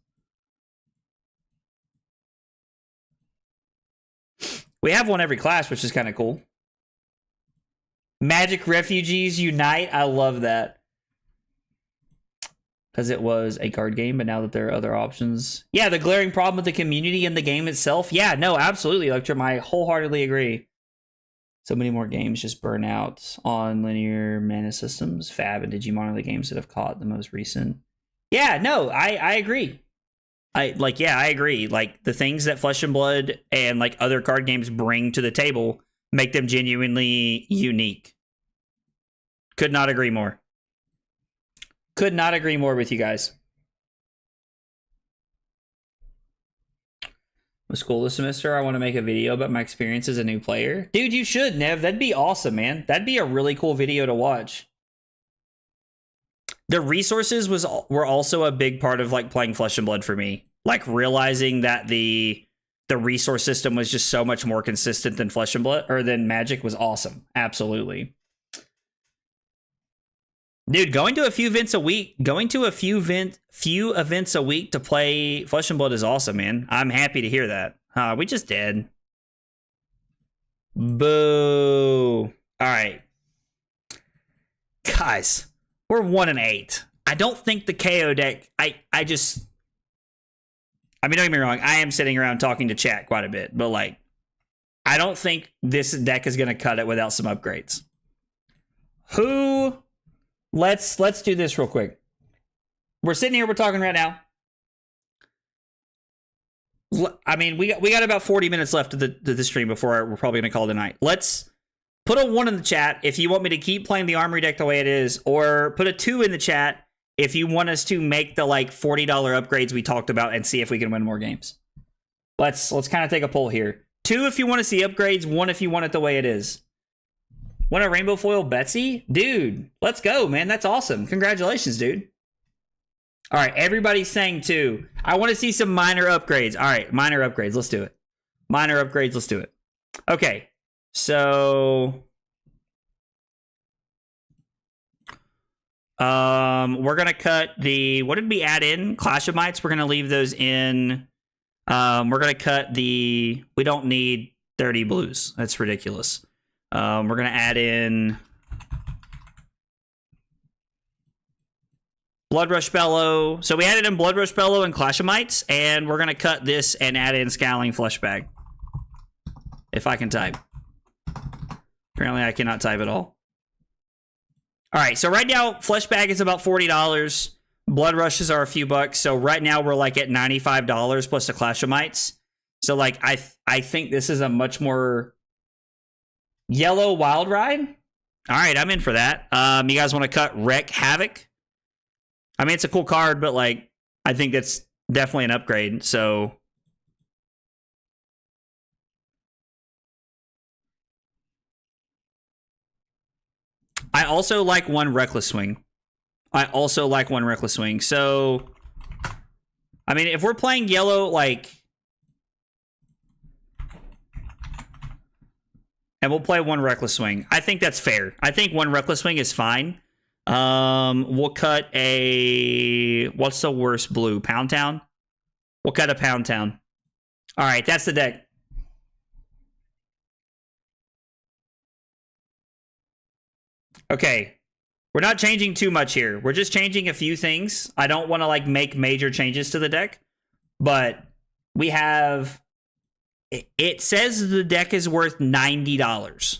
Speaker 1: We have one every class, which is kind of cool. Magic Refugees Unite. I love that. Because it was a card game, but now that there are other options. Yeah, the glaring problem with the community and the game itself. Yeah, no, absolutely, Electrum. I wholeheartedly agree. So many more games just burn out on linear mana systems. Fab and Digimon are the games that have caught the most recent. Yeah, no, I agree. I agree. Like, the things that Flesh and Blood and like other card games bring to the table make them genuinely unique. Could not agree more. Could not agree more with you guys. School this semester, I want to make a video about my experience as a new player. Dude, you should, Nev. That'd be awesome, man. That'd be a really cool video to watch. The resources were also a big part of like playing Flesh and Blood for me. Like realizing that the the resource system was just so much more consistent than Flesh and Blood, or than Magic, was awesome. Absolutely. Dude, going to a few events a week to play Flesh and Blood is awesome, man. I'm happy to hear that. We just did. Boo. All right. Guys, we're 1-8. I don't think the Kayo deck, I mean, don't get me wrong, I am sitting around talking to chat quite a bit, but like, I don't think this deck is going to cut it without some upgrades. Let's do this real quick. We're sitting here, we're talking right now. I mean, we got about 40 minutes left of the stream before we're probably going to call it a night. Let's put a 1 in the chat if you want me to keep playing the Armory deck the way it is, or put a 2 in the chat if you want us to make the like $40 upgrades we talked about and see if we can win more games. Let's kind of take a poll here. 2 if you want to see upgrades, 1 if you want it the way it is. Want a rainbow foil Betsy? Dude, let's go, man. That's awesome. Congratulations, dude. All right, everybody's saying 2. I want to see some minor upgrades. All right, minor upgrades. Let's do it. Minor upgrades. Let's do it. Okay, so we're gonna cut the, what did we add in? Clash of Mites. We're gonna leave those in. We're gonna cut the, we don't need 30 blues. That's ridiculous. We're gonna add in Blood Rush Bellow. So we added in Blood Rush Bellow and Clash of Mites, and we're gonna cut this and add in Scowling Flesh Bag. If I can type. Apparently I cannot type at all. All right, so right now Flesh Bag is about $40. Blood Rushes are a few bucks. So right now we're like at $95 plus the Clash of Mites. So like I think this is a much more yellow Wild Ride. All right, I'm in for that. You guys want to cut Wreck Havoc? I mean, it's a cool card, but like I think that's definitely an upgrade. So I also like one Reckless Swing. So I mean, if we're playing yellow, like, and we'll play one Reckless Swing, I think that's fair. I think one Reckless Swing is fine. We'll cut a, what's the worst blue? Pound Town? We'll cut a Pound Town. All right, that's the deck. Okay, we're not changing too much here. We're just changing a few things. I don't want to like make major changes to the deck, but we have, it says the deck is worth $90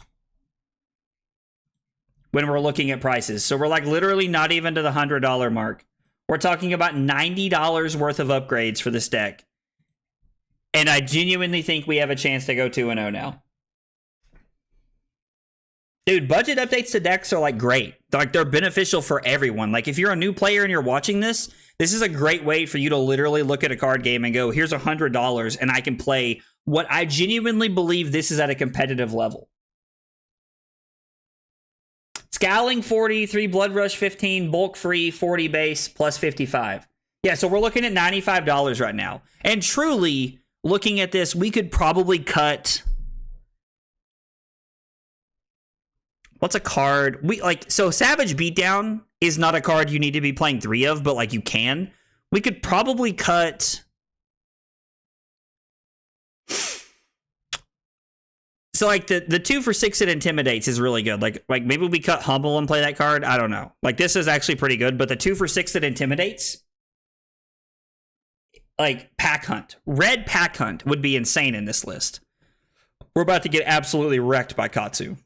Speaker 1: when we're looking at prices. So we're like literally not even to the $100 mark. We're talking about $90 worth of upgrades for this deck. And I genuinely think we have a chance to go 2-0 now. Dude, budget updates to decks are like great. Like they're beneficial for everyone. Like if you're a new player and you're watching this, this is a great way for you to literally look at a card game and go, here's $100 and I can play what I genuinely believe this is at a competitive level. Scowling 40, 3 Blood Rush 15, bulk free 40 base plus 55. Yeah, so we're looking at $95 right now. And truly, looking at this, we could probably cut, what's a card? So Savage Beatdown is not a card you need to be playing 3 of, but like you can. We could probably cut, so like the 2 for 6 it intimidates is really good. Like maybe we cut Humble and play that card. I don't know. Like this is actually pretty good, but the 2 for 6 that intimidates, like Pack Hunt, Red Pack Hunt would be insane in this list. We're about to get absolutely wrecked by Katsu.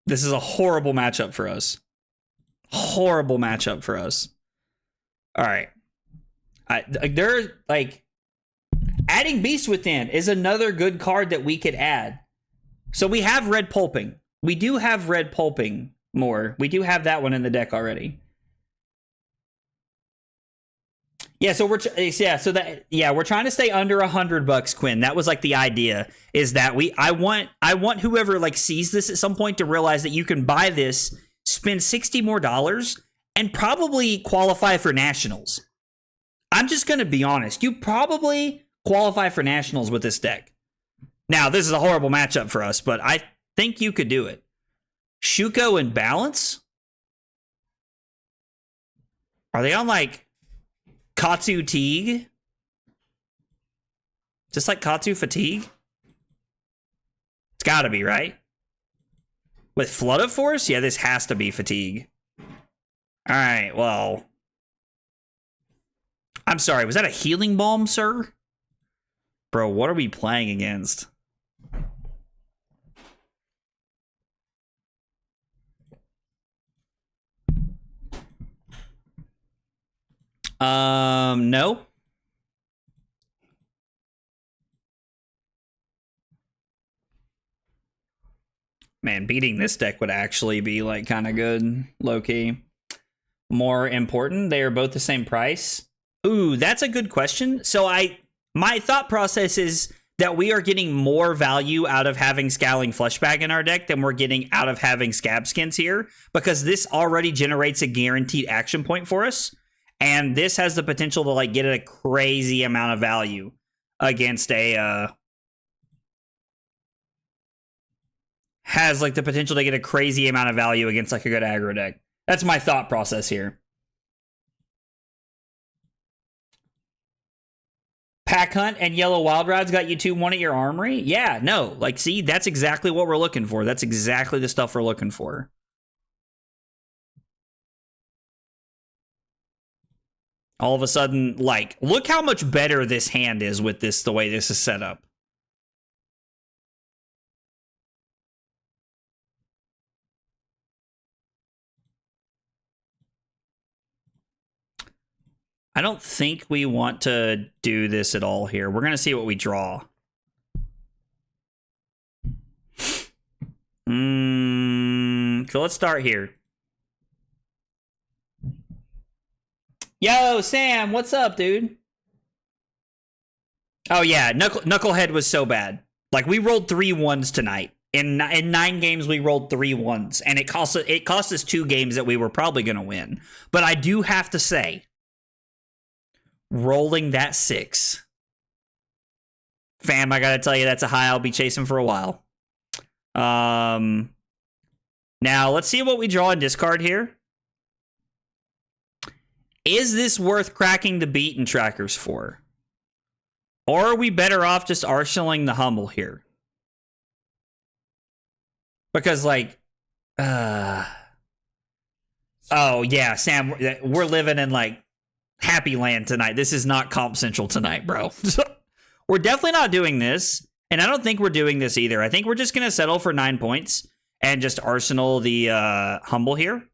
Speaker 1: This is a horrible matchup for us. Horrible matchup for us. All right. They're like, adding Beast Within is another good card that we could add. So we have Red Pulping. We do have Red Pulping more. We do have that one in the deck already. Yeah, so we're trying to stay under $100, Quinn. That was like the idea, is that I want whoever like sees this at some point to realize that you can buy this, spend $60 more, and probably qualify for nationals. I'm just going to be honest. You probably qualify for nationals with this deck. Now, this is a horrible matchup for us, but I think you could do it. Shuko and Balance? Are they on, like, Katsu Teague? Just like Katsu Fatigue? It's gotta be, right? With Flood of Force? Yeah, this has to be Fatigue. Alright, well. I'm sorry, was that a Healing Balm, sir? Bro, what are we playing against? No. Man, beating this deck would actually be, like, kind of good, low-key. More important, they are both the same price. Ooh, that's a good question. So my thought process is that we are getting more value out of having Scowling Fleshbag in our deck than we're getting out of having Scab Skins here, because this already generates a guaranteed action point for us, and this has the potential to, like, get a crazy amount of value against a... has, like, the potential to get a crazy amount of value against, like, a good aggro deck. That's my thought process here. Pack Hunt and Yellow Wild Rides got you 2-1 at your armory? Yeah, no. Like, see, that's exactly what we're looking for. That's exactly the stuff we're looking for. All of a sudden, like, look how much better this hand is with this, the way this is set up. I don't think we want to do this at all here. We're going to see what we draw. So let's start here. Yo, Sam, what's up, dude? Oh, yeah, Knucklehead was so bad. Like, we rolled 3 1s tonight. In 9 games, we rolled 3 1s, and it cost us 2 games that we were probably going to win. But I do have to say, rolling that 6. Fam, I gotta tell you, that's a high I'll be chasing for a while. Now, let's see what we draw and discard here. Is this worth cracking the beaten trackers for? Or are we better off just arsenaling the Humble here? Because, like, oh, yeah, Sam, we're living in, like, Happy Land tonight. This is not Comp Central tonight, bro. We're definitely not doing this, and I don't think we're doing this either. I think we're just going to settle for 9 points and just arsenal the Humble here.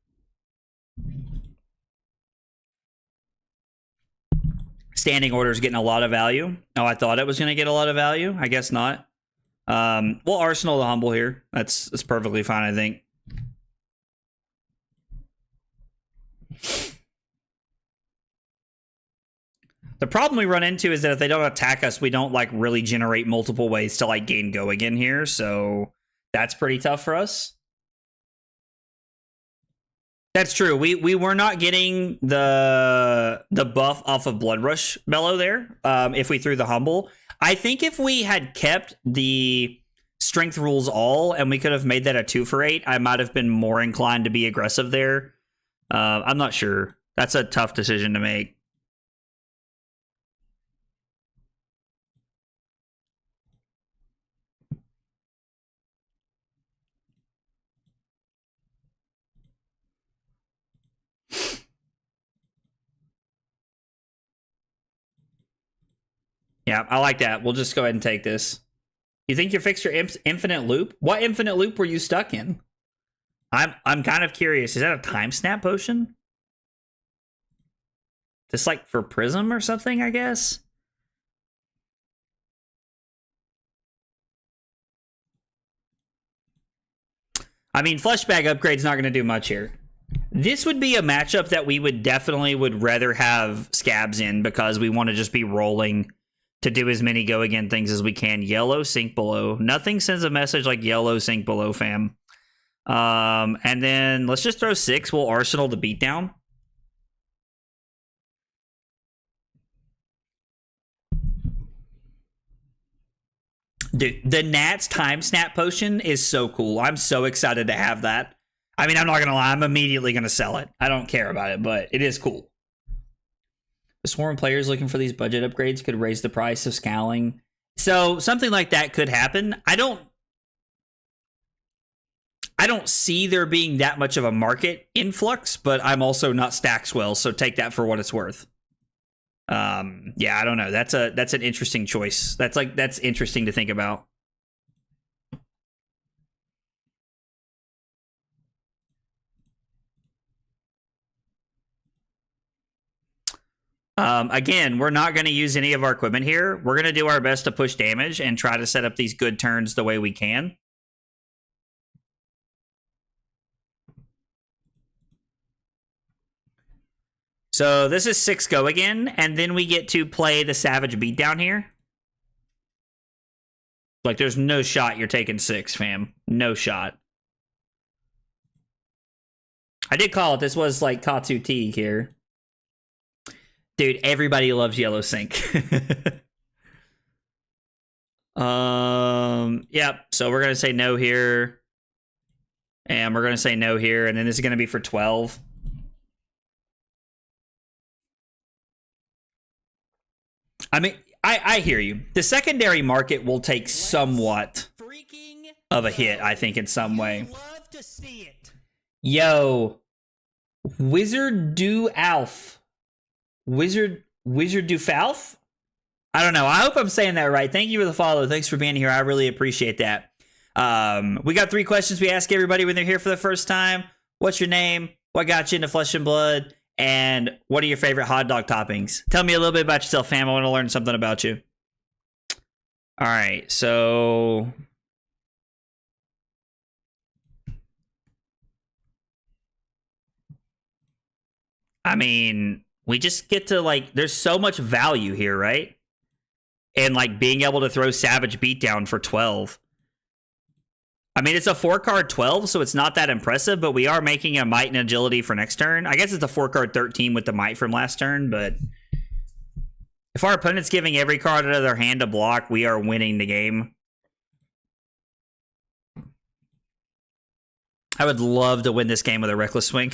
Speaker 1: Standing Order is getting a lot of value. Oh, I thought it was going to get a lot of value. I guess not. We'll arsenal the Humble here. That's perfectly fine, I think. The problem we run into is that if they don't attack us, we don't, like, really generate multiple ways to, like, gain go again here. So that's pretty tough for us. That's true. We were not getting the buff off of Blood Rush Bellow there if we threw the Humble. I think if we had kept the Strength Rules All and we could have made that a 2 for 8, I might have been more inclined to be aggressive there. I'm not sure. That's a tough decision to make. Yeah, I like that. We'll just go ahead and take this. You think you fixed your infinite loop? What infinite loop were you stuck in? I'm kind of curious. Is that a time snap potion? Just like for Prism or something, I guess? I mean, Fleshbag upgrade's not going to do much here. This would be a matchup that we would rather have Scabs in because we want to just be rolling to do as many go again things as we can. Yellow, sink below. Nothing sends a message like yellow, sink below, fam. And then let's just throw 6. We'll arsenal the beatdown. Dude, the Nats time snap potion is so cool. I'm so excited to have that. I mean, I'm not going to lie. I'm immediately going to sell it. I don't care about it, but it is cool. The swarm of players looking for these budget upgrades could raise the price of scaling. So something like that could happen. I don't see there being that much of a market influx, but I'm also not Stackswell, so take that for what it's worth. Yeah, I don't know. That's an interesting choice. That's interesting to think about. Again, we're not going to use any of our equipment here. We're going to do our best to push damage and try to set up these good turns the way we can. So this is 6 go again, and then we get to play the Savage Beatdown here. Like, there's no shot you're taking 6, fam. No shot. I did call it. This was like Katsu T here. Dude, everybody loves Yellow Sync. Yep. So we're going to say no here. And we're going to say no here. And then this is going to be for 12. I mean, I hear you. The secondary market will take somewhat of a hit, I think, in some way.
Speaker 2: Love to see it.
Speaker 1: Yo, Wizard do Alf. Wizard do Falf? I don't know. I hope I'm saying that right. Thank you for the follow. Thanks for being here. I really appreciate that. We got 3 questions we ask everybody when they're here for the first time. What's your name? What got you into Flesh and Blood? And what are your favorite hot dog toppings? Tell me a little bit about yourself, fam. I want to learn something about you. All right, so... I mean, we just get to, like, there's so much value here, right? And, like, being able to throw Savage Beatdown for 12. I mean, it's a 4-card 12, so it's not that impressive, but we are making a Might and Agility for next turn. I guess it's a 4-card 13 with the Might from last turn, but if our opponent's giving every card out of their hand to block, we are winning the game. I would love to win this game with a Reckless Swing.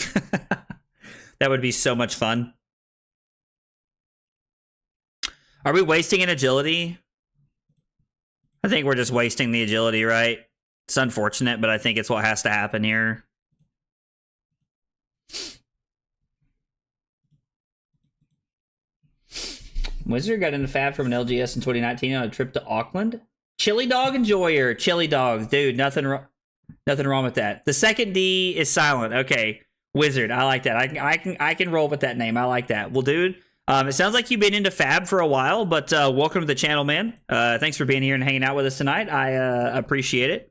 Speaker 1: That would be so much fun. Are we wasting an Agility? I think we're just wasting the Agility, right? It's unfortunate, but I think it's what has to happen here. Wizard got into Fab from an LGS in 2019 on a trip to Auckland. Chili Dog Enjoyer. Chili Dogs. Dude, nothing wrong with that. The second D is silent. Okay. Wizard. I like that. I can roll with that name. I like that. Well, dude, it sounds like you've been into Fab for a while, but welcome to the channel, man. Thanks for being here and hanging out with us tonight. I appreciate it.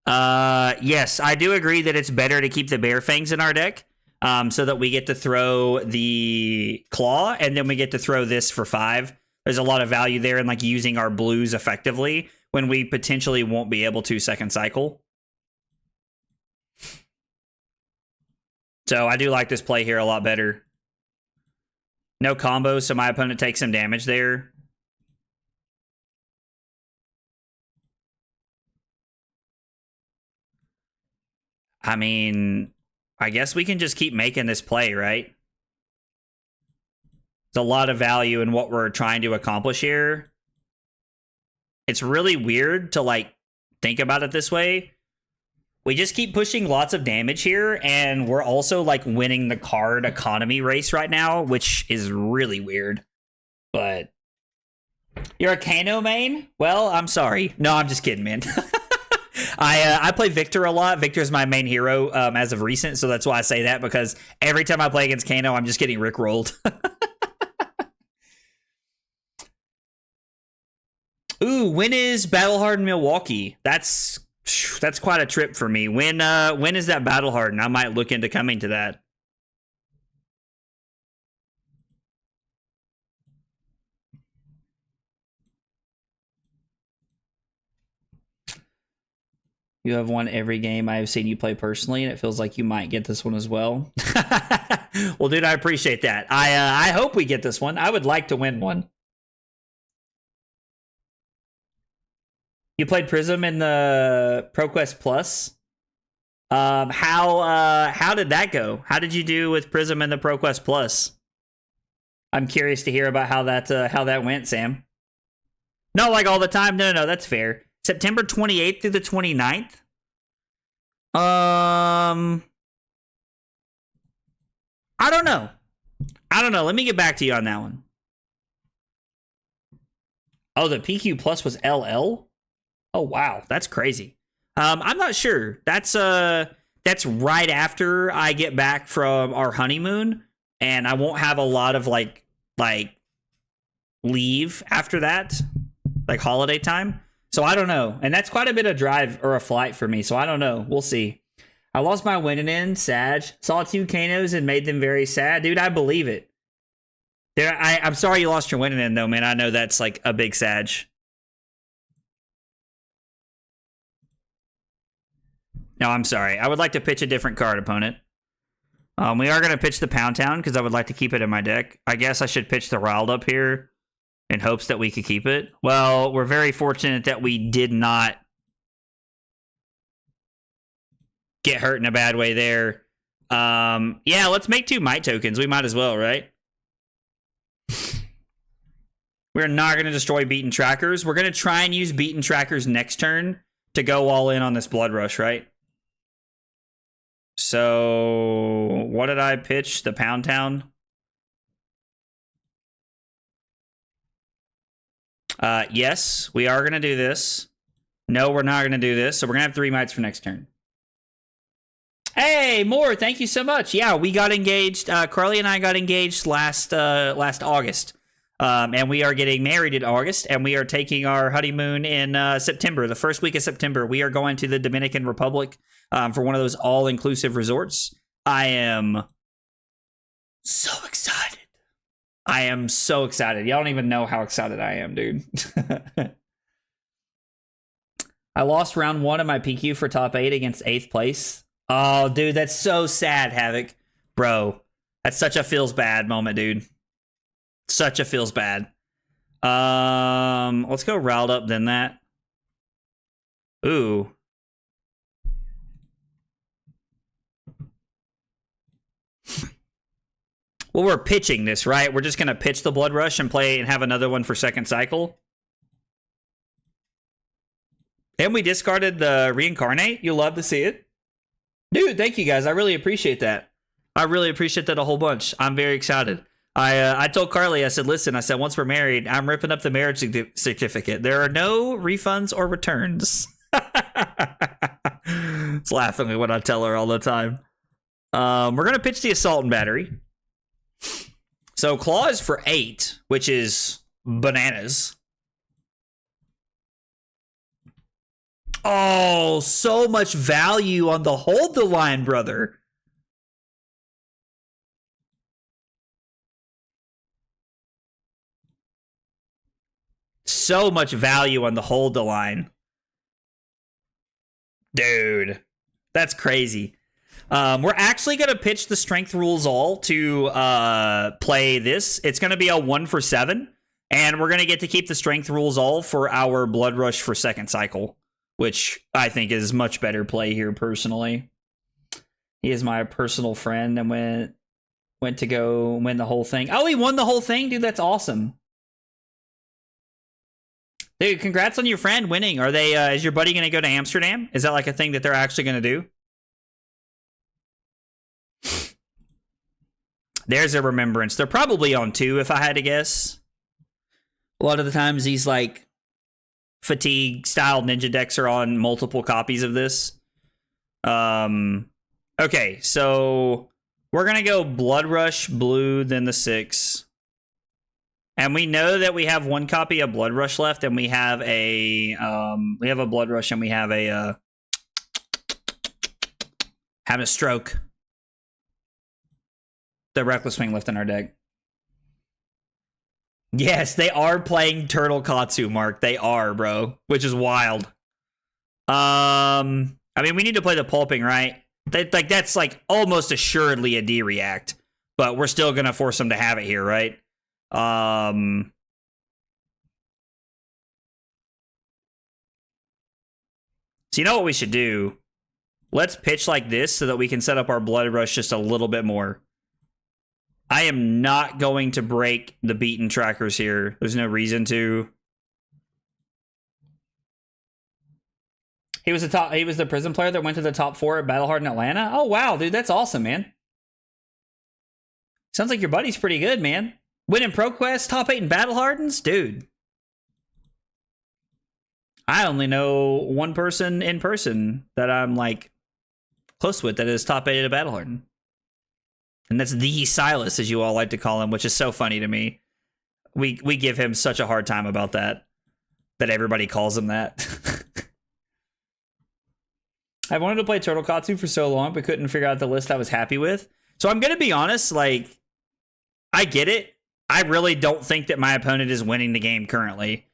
Speaker 1: Yes, I do agree that it's better to keep the Bear Fangs in our deck, so that we get to throw the Claw, and then we get to throw this for 5. There's a lot of value there in, like, using our blues effectively when we potentially won't be able to second cycle. So I do like this play here a lot better. No combo, so my opponent takes some damage there. I mean, I guess we can just keep making this play, right? There's a lot of value in what we're trying to accomplish here. It's really weird to, like, think about it this way. We just keep pushing lots of damage here, and we're also, like, winning the card economy race right now, which is really weird. But you're a Kayo main? Well, I'm sorry. No, I'm just kidding, man. I play Victor a lot. Victor's my main hero as of recent, so that's why I say that, because every time I play against Kayo, I'm just getting rickrolled. Ooh, when is Battle Hardened Milwaukee? That's quite a trip for me. When is that Battle Hardened? I might look into coming to that. You have won every game I have seen you play personally, and it feels like you might get this one as well. Well, dude, I appreciate that. I hope we get this one. I would like to win one. You played Prism in the ProQuest Plus. How did that go? How did you do with Prism and the ProQuest Plus? I'm curious to hear about how that went, Sam. No, like all the time. No, that's fair. September 28th through the 29th. I don't know. Let me get back to you on that one. Oh, the PQ Plus was LL? Oh, wow. That's crazy. I'm not sure. That's right after I get back from our honeymoon, and I won't have a lot of like leave after that, like holiday time. So I don't know. And that's quite a bit of drive or a flight for me. So I don't know. We'll see. I lost my winning in, Sag. Saw 2 Kanos and made them very sad. Dude, I believe it. I'm sorry you lost your winning in, though, man. I know that's like a big Sag. No, I'm sorry. I would like to pitch a different card, opponent. We are going to pitch the Pound Town because I would like to keep it in my deck. I guess I should pitch the Riled Up here in hopes that we could keep it. Well, we're very fortunate that we did not get hurt in a bad way there. Yeah, let's make 2 Might tokens. We might as well, right? We're not going to destroy Beaten Trackers. We're going to try and use Beaten Trackers next turn to go all in on this Blood Rush, right? So, what did I pitch? The Pound Town? Yes, we are going to do this. No, we're not going to do this. So, we're going to have 3 Mites for next turn. Hey, Moore, thank you so much. Yeah, we got engaged. Carly and I got engaged last August. And we are getting married in August, and we are taking our honeymoon in September, the first week of September. We are going to the Dominican Republic for one of those all-inclusive resorts. I am so excited. Y'all don't even know how excited I am, dude. I lost round 1 of my PQ for top 8 against 8th place. Oh, dude, that's so sad, Havoc. Bro, that's such a feels bad moment, dude. Such a feels bad. Let's go Riled Up then that. Ooh. Well, we're pitching this, right? We're just going to pitch the Blood Rush and play and have another one for second cycle. And we discarded the Reincarnate. You'll love to see it. Dude, thank you guys. I really appreciate that. I really appreciate that a whole bunch. I'm very excited. I told Carly, I said, listen, once we're married, I'm ripping up the marriage certificate. There are no refunds or returns. It's laughing at what I tell her all the time. We're going to pitch the Assault and Battery. So Claw is for 8, which is bananas. Oh, so much value on the Hold the Line, brother. So much value on the Hold the Line. Dude, that's crazy. We're actually going to pitch the Strength Rules All to play this. It's going to be a 1 for 7. And we're going to get to keep the Strength Rules All for our Blood Rush for second cycle, which I think is much better play here personally. He is my personal friend and went to go win the whole thing. Oh, he won the whole thing? Dude, that's awesome. Dude, congrats on your friend winning. Are they, is your buddy going to go to Amsterdam? Is that like a thing that they're actually going to do? There's a remembrance. They're probably on 2, if I had to guess. A lot of the times these, like, fatigue-style ninja decks are on multiple copies of this. Okay, so we're going to go Blood Rush, blue, then the 6. And we know that we have 1 copy of Blood Rush left, and we have a Blood Rush, and we have a having a stroke. The Reckless Swing left in our deck. Yes, they are playing Turtle Katsu, Mark. They are, bro, which is wild. I mean, we need to play the Pulping, right? That's like almost assuredly a D-React. but we're still gonna force them to have it here, right? So you know what we should do? Let's pitch like this so that we can set up our Blood Rush just a little bit more. I am not going to break the beaten trackers here. There's no reason to. He was the prison player that went to the top 4 at Battle Hard in Atlanta. Oh wow, dude, that's awesome, man. Sounds like your buddy's pretty good, man. Winning ProQuest, top 8 in Battle Hardens, dude. I only know one person in person that I'm like close with that is top 8 at a Battle Harden. And that's the Silas, as you all like to call him, which is so funny to me. We give him such a hard time about that everybody calls him that. I wanted to play Turtle Katsu for so long, but couldn't figure out the list I was happy with. So I'm going to be honest, like, I get it. I really don't think that my opponent is winning the game currently.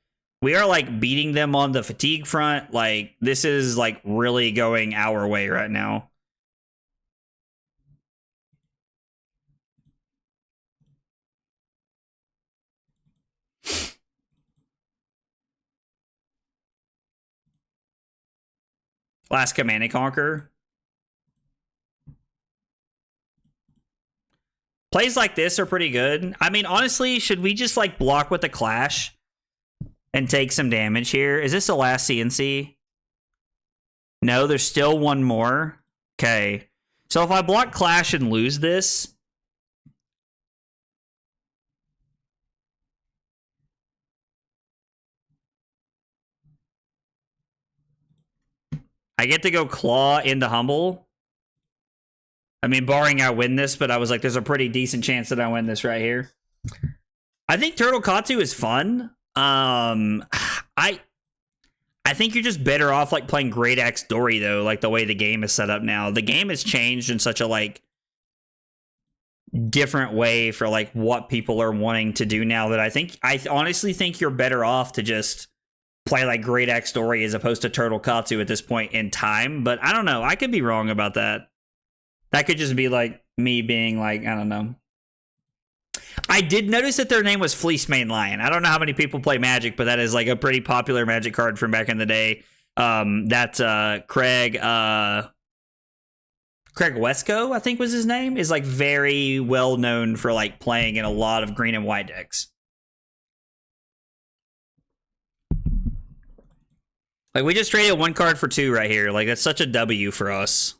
Speaker 1: We are, like, beating them on the fatigue front. Like, this is, like, really going our way right now. Last Command and Conquer. Plays like this are pretty good. I mean, honestly, should we just, like, block with the Clash and take some damage here? Is this the last CNC? No, there's still one more. Okay. So if I block Clash and lose this... I get to go Claw into Humble. I mean, barring I win this, but I was like, there's a pretty decent chance that I win this right here. I think Turtle Katsu is fun. I think you're just better off like playing Great Axe Dory though, like the way the game is set up now. The game has changed in such a like different way for like what people are wanting to do now that I honestly think you're better off to just play like Great Axe Dory as opposed to Turtle Katsu at this point in time. But I don't know. I could be wrong about that. That could just be like me being like, I don't know. I did notice that their name was Fleece Mane Lion. I don't know how many people play Magic, but that is like a pretty popular Magic card from back in the day. That Craig Wesco, I think was his name, is like very well known for like playing in a lot of green and white decks. Like we just traded 1 card for 2 right here. Like that's such a W for us.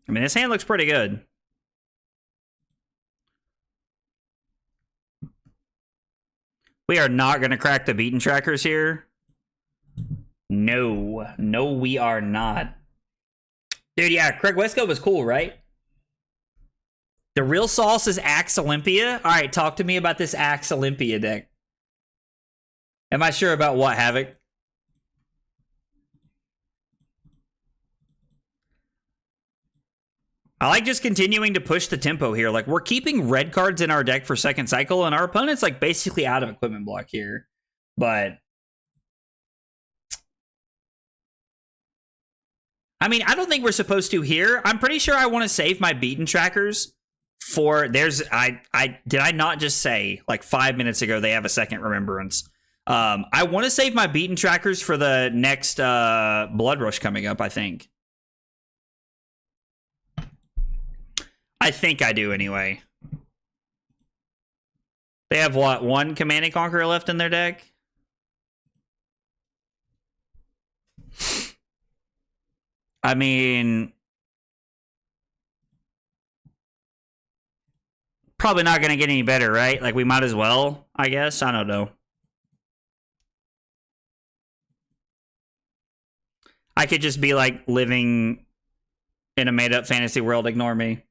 Speaker 1: I mean, this hand looks pretty good. We are not going to crack the beaten trackers here. No. No, we are not. Dude, yeah, Craig Wesco was cool, right? The real sauce is Axe Olympia. All right, talk to me about this Axe Olympia deck. Am I sure about what, Havoc? I like just continuing to push the tempo here. Like, we're keeping red cards in our deck for second cycle, and our opponent's, like, basically out of equipment block here. But I mean, I don't think we're supposed to here. I'm pretty sure I want to save my beaten trackers for... Did I not just say, like, 5 minutes ago, they have a second remembrance? I want to save my beaten trackers for the next Blood Rush coming up, I think. I think I do anyway. They have what, 1 Command and Conqueror left in their deck? I mean, probably not going to get any better, right? Like we might as well, I guess. I don't know. I could just be like living in a made up fantasy world. Ignore me.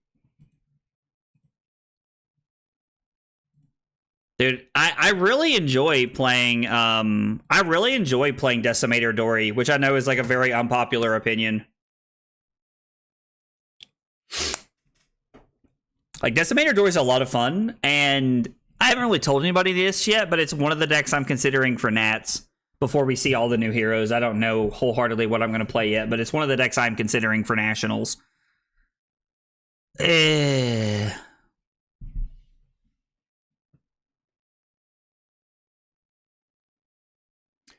Speaker 1: Dude, I really enjoy playing Decimator Dory, which I know is like a very unpopular opinion. Like Decimator Dory is a lot of fun, and I haven't really told anybody this yet, but it's one of the decks I'm considering for Nats. before we see all the new heroes. I don't know wholeheartedly what I'm going to play yet, but it's one of the decks I'm considering for Nationals.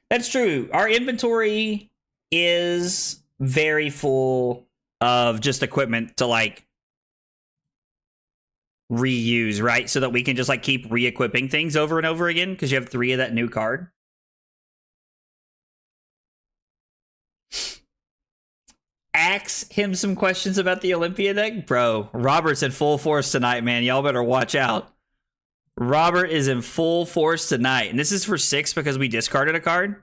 Speaker 1: That's true. Our inventory is very full of just equipment to like reuse, right? So that we can just like keep re-equipping things over and over again because you have 3 of that new card. Ask him some questions about the Olympia deck. Bro, Robert's in full force tonight, man. Y'all better watch out. Robert is in full force tonight. And this is for 6 because we discarded a card.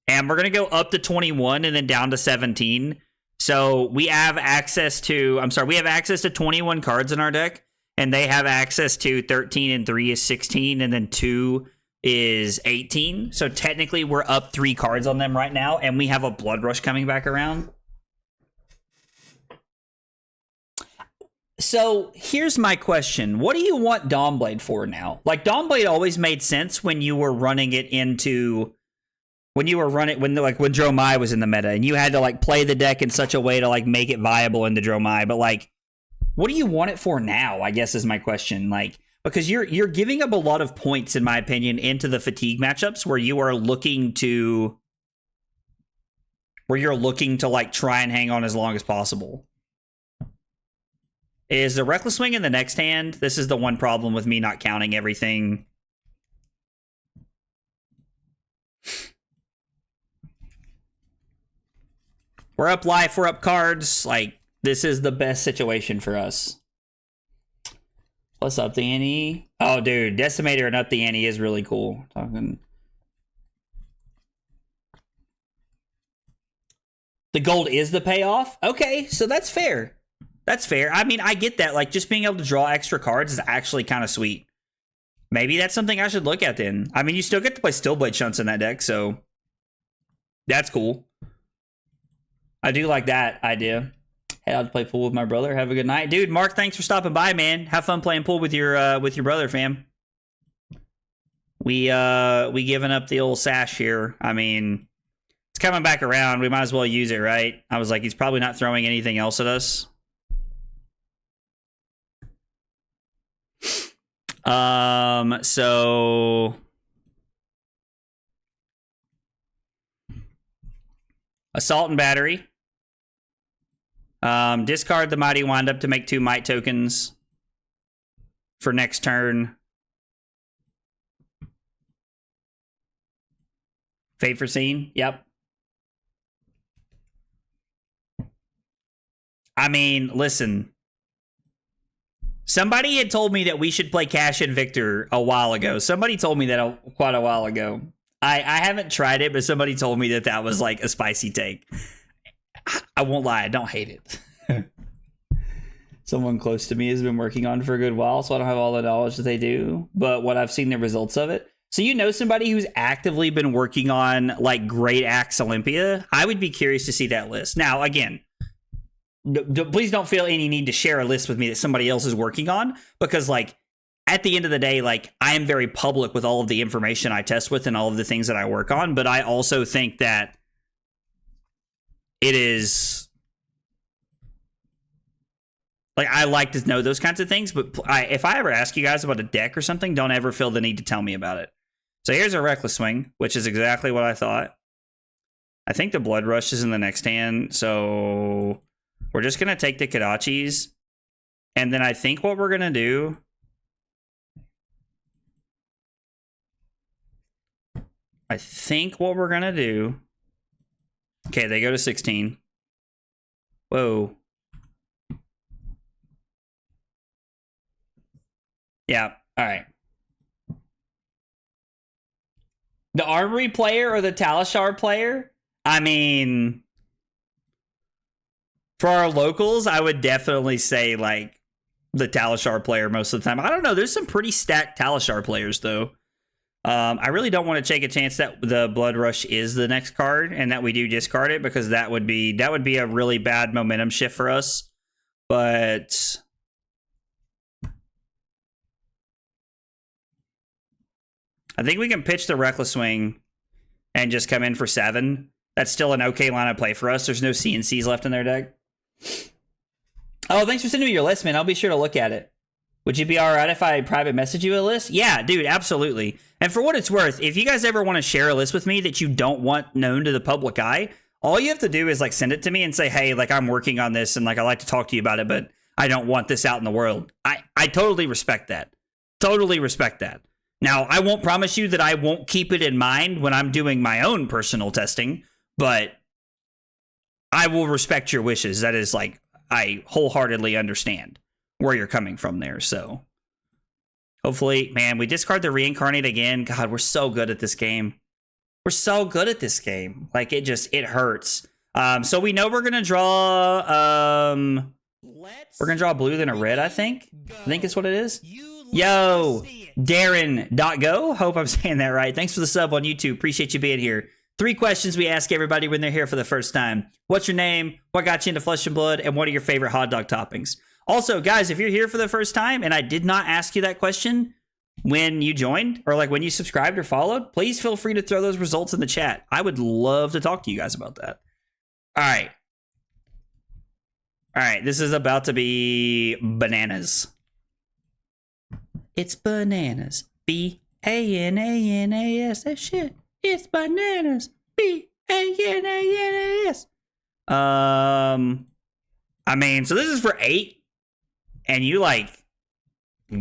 Speaker 1: And we're going to go up to 21 and then down to 17. So we have access to, we have access to 21 cards in our deck. And they have access to 13 and 3 is 16. And then 2 is 18. So technically we're up 3 cards on them right now. And we have a Blood Rush coming back around. So here's my question. What do you want Dawnblade for now? Like, Dawnblade always made sense when you were running it into... when Dromai was in the meta, and you had to, like, play the deck in such a way to, like, make it viable into Dromai. But, like, what do you want it for now, I guess is my question. Like, because you're giving up a lot of points, in my opinion, into the fatigue matchups where you are looking to... like, try and hang on as long as possible. Is the Reckless Swing in the next hand? This is the one problem with me not counting everything. We're up life, we're up cards. Like, this is the best situation for us. Plus up the ante. Oh, dude, Decimator and up the ante is really cool. The gold is the payoff? Okay, so that's fair. That's fair. I mean, I get that. Like, just being able to draw extra cards is actually kind of sweet. Maybe that's something I should look at then. I mean, you still get to play Stillblade Shunts in that deck, so that's cool. I do like that idea. Head out to play pool with my brother. Have a good night. Dude, Mark, thanks for stopping by, man. Have fun playing pool with your brother, fam. We giving up the old sash here. I mean, it's coming back around. We might as well use it, right? I was like, he's probably not throwing anything else at us. So Assault and Battery. Discard the Mighty Wind-Up to make 2 Might tokens for next turn. Fate for Scene. Yep. I mean, listen. Somebody had told me that we should play Cash and Victor a while ago. Somebody told me that quite a while ago. I haven't tried it, but somebody told me that that was like a spicy take. I won't lie, I don't hate it. Someone close to me has been working on it for a good while, so I don't have all the knowledge that they do. But what I've seen the results of it. So you know somebody who's actively been working on like Great Axe Olympia? I would be curious to see that list. Now, again, please don't feel any need to share a list with me that somebody else is working on, because like at the end of the day, like I am very public with all of the information I test with and all of the things that I work on. But I also think that it is like, I like to know those kinds of things. But if I ever ask you guys about a deck or something, don't ever feel the need to tell me about it. So here's a Reckless Swing, which is exactly what I thought. I think the Blood Rush is in the next hand. So we're just going to take the Kodachis. And then I think what we're going to do... Okay, they go to 16. Whoa. Yeah, all right. The Armory player or the Talishar player? I mean... For our locals, I would definitely say, like, the Talishar player most of the time. I don't know. There's some pretty stacked Talishar players, though. I really don't want to take a chance that the Blood Rush is the next card and that we do discard it, because that would be a really bad momentum shift for us. But I think we can pitch the Reckless Swing and just come in for 7, that's still an okay line of play for us. There's no CNCs left in their deck. Oh, thanks for sending me your list, man. I'll be sure to look at it. Would you be all right if I private message you a list? Yeah, dude, absolutely. And for what it's worth, if you guys ever want to share a list with me that you don't want known to the public eye, all you have to do is like send it to me and say, hey, like I'm working on this and like I like to talk to you about it, but I don't want this out in the world. I totally respect that. Totally respect that. Now, I won't promise you that I won't keep it in mind when I'm doing my own personal testing, but I will respect your wishes. That is like, I wholeheartedly understand where you're coming from there. So hopefully, man, we discard the reincarnate again. God, we're so good at this game. We're so good at this game. Like it hurts. So we know we're going to draw, we're going to draw a blue then a red, I think. I think it's what it is. Yo, Darren.go. Hope I'm saying that right. Thanks for the sub on YouTube. Appreciate you being here. 3 questions we ask everybody when they're here for the first time. What's your name? What got you into Flesh and Blood? And what are your favorite hot dog toppings? Also, guys, if you're here for the first time and I did not ask you that question when you joined or like when you subscribed or followed, please feel free to throw those results in the chat. I would love to talk to you guys about that. All right. All right. This is about to be bananas. It's bananas. B-A-N-A-N-A-S. That shit. It's bananas. B-A-N-A-N-A-S. I mean, so this is for 8. And you, like,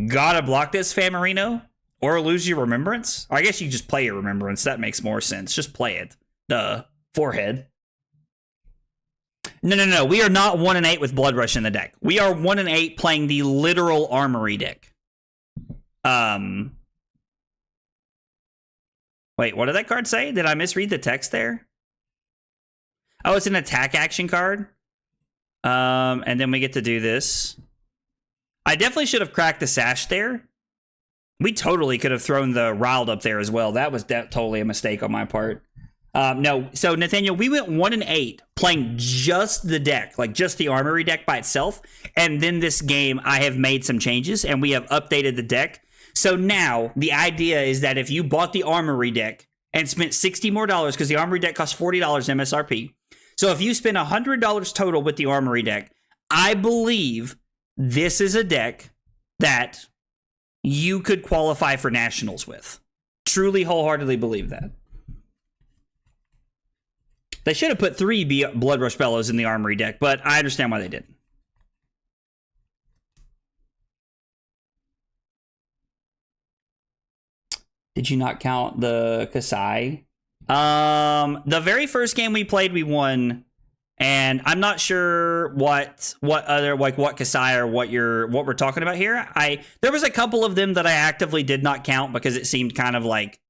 Speaker 1: gotta block this, Famarino, or lose your remembrance. Or I guess you just play your remembrance. That makes more sense. Just play it. Duh. Forehead. No. We are not 1 and 8 with Blood Rush in the deck. We are 1 and 8 playing the literal armory deck. Wait, what did that card say? Did I misread the text there? Oh, it's an attack action card. And then we get to do this. I definitely should have cracked the sash there. We totally could have thrown the riled up there as well. That was totally a mistake on my part. No, so Nathaniel, we went 1 and 8 playing just the deck, like just the armory deck by itself. And then this game, I have made some changes and we have updated the deck. So now the idea is that if you bought the armory deck and spent $60 more because the armory deck costs $40 MSRP. So if you spend $100 total with the armory deck, I believe this is a deck that you could qualify for nationals with. Truly, wholeheartedly believe that. They should have put 3 Blood Rush Bellows in the armory deck, but I understand why they didn't. Did you not count the Kasai? The very first game we played, we won. And I'm not sure what other, like what Kasai or what we're talking about here. There was a couple of them that I actively did not count because it seemed kind of like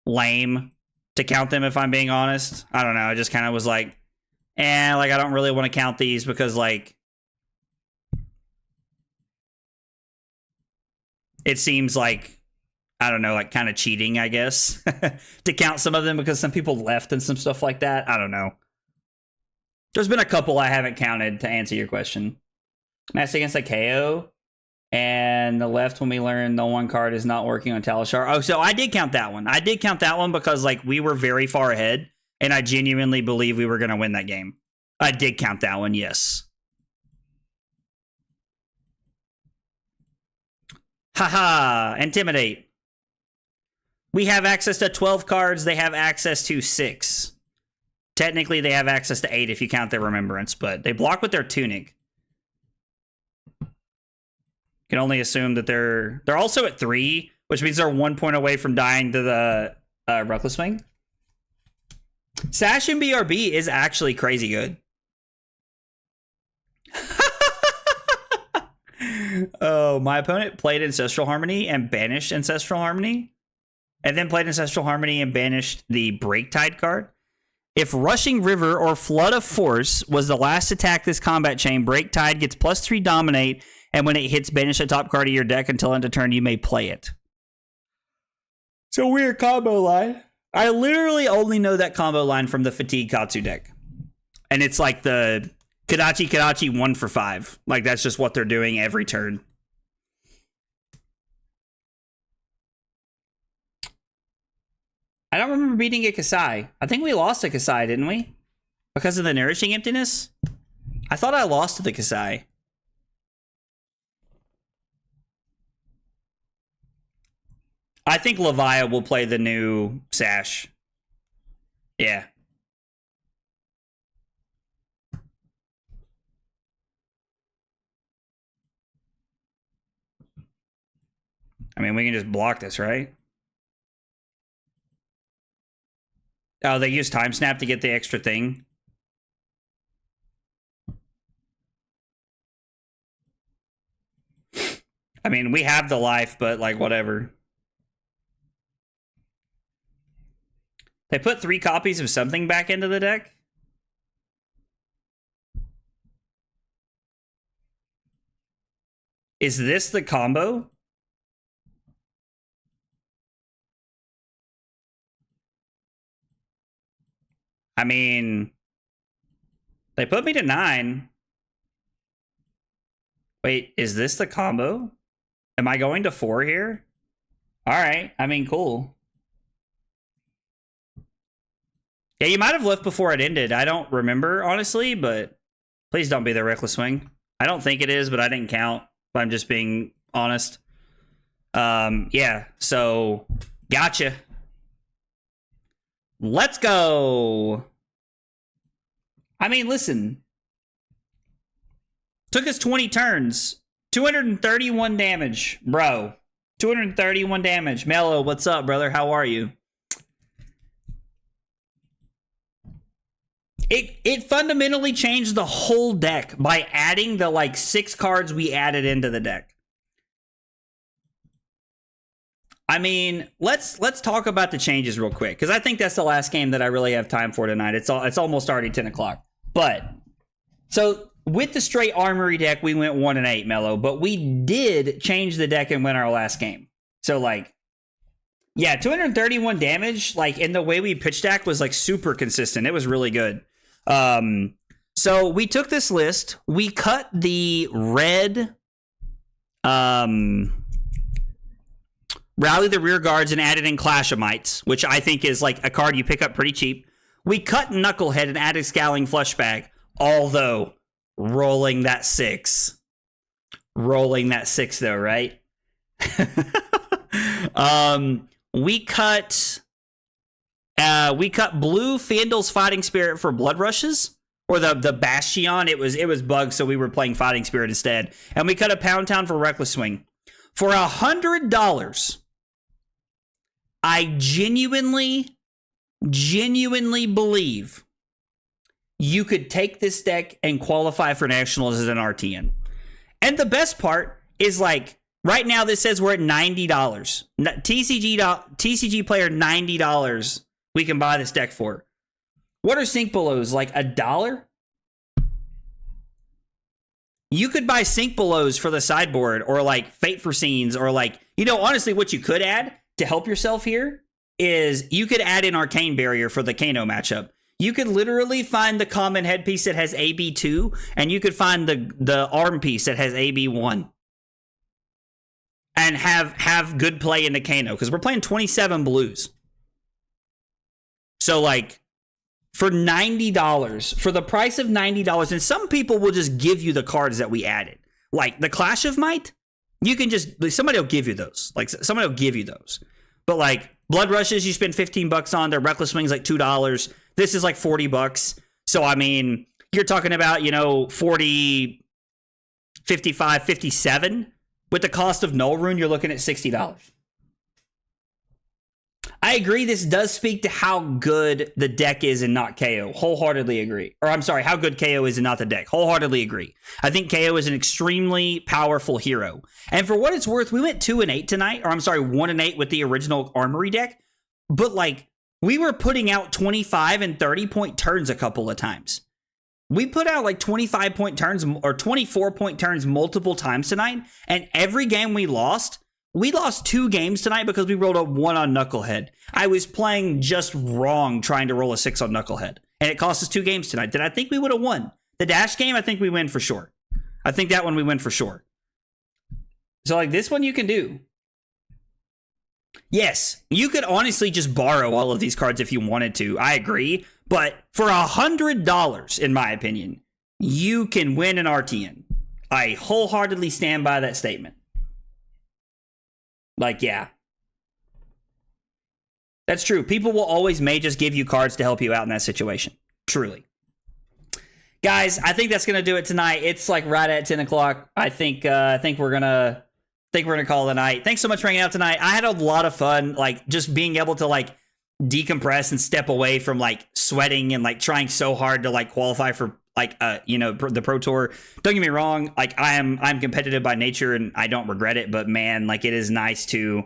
Speaker 1: lame to count them, if I'm being honest. I don't know. I just kind of was like, like I don't really want to count these because like it seems like, I don't know, like kind of cheating, I guess, to count some of them because some people left and some stuff like that. I don't know. There's been a couple I haven't counted to answer your question. Match against a Kayo. And the left when we learned the 1 card is not working on Talishar. Oh, so I did count that one. I did count that one because like we were very far ahead. And I genuinely believe we were going to win that game. I did count that one, yes. Haha, Intimidate. We have access to 12 cards. They have access to 6. Technically, they have access to 8 if you count their Remembrance, but they block with their Tunic. Can only assume that they're also at 3, which means they're 1 point away from dying to the Reckless Wing. Sash and BRB is actually crazy good. Oh, my opponent played Ancestral Harmony and banished Ancestral Harmony. And then played Ancestral Harmony and banished the Break Tide card. If Rushing River or Flood of Force was the last attack this combat chain, Break Tide gets +3 Dominate, and when it hits, banish a top card of your deck until end of turn, you may play it. It's a weird combo line. I literally only know that combo line from the Fatigue Katsu deck. And it's like the Kadachi 1 for 5. Like, that's just what they're doing every turn. I don't remember beating a Kasai. I think we lost a Kasai, didn't we? Because of the Nourishing Emptiness? I thought I lost to the Kasai. I think Levia will play the new Sash. Yeah. I mean, we can just block this, right? Oh, they use Time Snap to get the extra thing. I mean, we have the life, but like, whatever. They put 3 copies of something back into the deck. Is this the combo? I mean, they put me to 9. Wait, is this the combo? Am I going to 4 here? All right. I mean, cool. Yeah, you might have left before it ended. I don't remember, honestly, but please don't be the Reckless Swing. I don't think it is, but I didn't count, if I'm just being honest. Yeah, so gotcha. Let's go. I mean, listen. Took us 20 turns. 231 damage, bro. 231 damage. Mello, what's up, brother? How are you? It fundamentally changed the whole deck by adding the like 6 cards we added into the deck. I mean, let's talk about the changes real quick, because I think that's the last game that I really have time for tonight. It's almost already 10 o'clock. But so with the straight armory deck, we went 1-8, Mello, but we did change the deck and win our last game. So like, yeah, 231 damage, like in the way we pitch stack was like super consistent. It was really good. So we took this list, we cut the red, Rally the Rear Guards and added in Clash of Mites, which I think is like a card you pick up pretty cheap. We cut Knucklehead and added Scowling Flushbag, although rolling that 6. Rolling that 6 though, right? We cut blue Fandle's Fighting Spirit for Blood Rushes, or the Bastion. It was bugged, so we were playing Fighting Spirit instead. And we cut a Pound Town for Reckless Swing. For $100, I genuinely believe you could take this deck and qualify for Nationals as an RTN. And the best part is, like, right now this says we're at $90. TCG player $90 we can buy this deck for. What are Sync Belows, like $1? You could buy Sync Belows for the sideboard, or like Fate for Scenes, or like, you know, honestly, what you could add to help yourself here is you could add in Arcane Barrier for the Kano matchup. You could literally find the common headpiece that has AB2, and you could find the arm piece that has AB1. And have good play in the Kano, because we're playing 27 blues. So like, for $90, for the price of $90, and some people will just give you the cards that we added. Like the Clash of Might, you can just, somebody will give you those. Like somebody will give you those. But like Blood Rushes, you spend $15 on. Their Reckless Swing's like $2. This is like $40. So I mean, you're talking about, you know, 40, 55, 57. With the cost of Null Rune, you're looking at $60. I agree, this does speak to how good the deck is and not KO. Wholeheartedly agree. Or I'm sorry, how good KO is and not the deck. Wholeheartedly agree. I think KO is an extremely powerful hero. And for what it's worth, we went 2-8 tonight. Or I'm sorry, 1-8 with the original Armory deck. But like, we were putting out 25 and 30 point turns a couple of times. We put out like 25 point turns or 24 point turns multiple times tonight. And every game we lost 2 games tonight because we rolled a 1 on Knucklehead. I was playing just wrong trying to roll a 6 on Knucklehead. And it cost us 2 games tonight. Did I think we would have won? The Dash game, I think we win for sure. I think that one we win for sure. So like this one you can do. Yes, you could honestly just borrow all of these cards if you wanted to. I agree. But for $100, in my opinion, you can win an RTN. I wholeheartedly stand by that statement. Like, yeah. That's true. People will always may just give you cards to help you out in that situation. Truly. Guys, I think that's gonna do it tonight. It's like right at 10 o'clock. I think we're gonna call it a night. Thanks so much for hanging out tonight. I had a lot of fun, like just being able to like decompress and step away from like sweating and like trying so hard to like qualify for like the Pro Tour. Don't get me wrong, like I'm competitive by nature and I don't regret it, but man, like it is nice to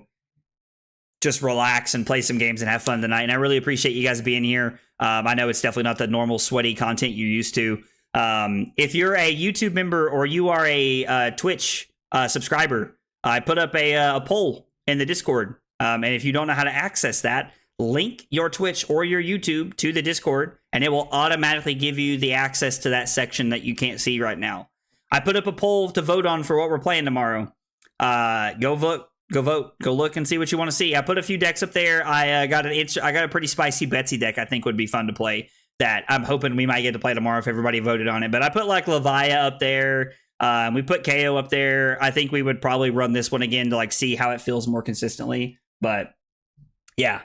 Speaker 1: just relax and play some games and have fun tonight. And I really appreciate you guys being here. I know it's definitely not the normal sweaty content you're used to. If you're a YouTube member or you are a Twitch subscriber, I put up a poll in the Discord. And if you don't know how to access that, link your Twitch or your YouTube to the Discord, and it will automatically give you the access to that section that you can't see right now. I put up a poll to vote on for what we're playing tomorrow. Go vote. Go vote. Go look and see what you want to see. I put a few decks up there. I got a pretty spicy Betsy deck I think would be fun to play that I'm hoping we might get to play tomorrow if everybody voted on it. But I put like Levia up there. We put Kayo up there. I think we would probably run this one again to like see how it feels more consistently. But yeah,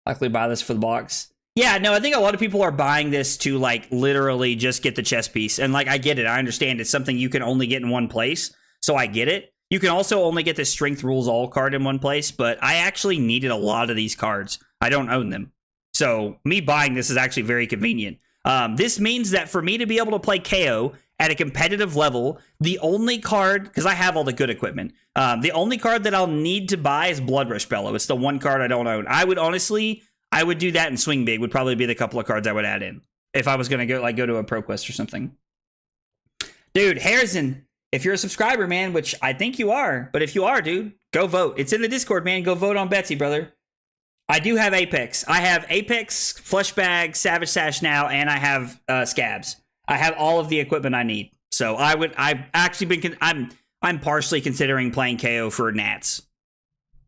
Speaker 1: likely buy this for the box. Yeah, no, I think a lot of people are buying this to like literally just get the chess piece. And like, I get it. I understand it's something you can only get in one place. So I get it. You can also only get the Strength Rules All card in one place, but I actually needed a lot of these cards. I don't own them. So me buying this is actually very convenient. This means that for me to be able to play KO at a competitive level, the only card, because I have all the good equipment, the only card that I'll need to buy is Blood Rush Bellow. It's the one card I don't own. I would do that and Swing Big would probably be the couple of cards I would add in if I was going to go to a Pro Quest or something. Dude, Harrison, if you're a subscriber, man, which I think you are, but if you are, dude, go vote. It's in the Discord, man. Go vote on Betsy, brother. I do have Apex. I have Apex, Flush Bag, Savage Sash now, and I have Scabs. I have all of the equipment I need. So I'm partially considering playing KO for Nats.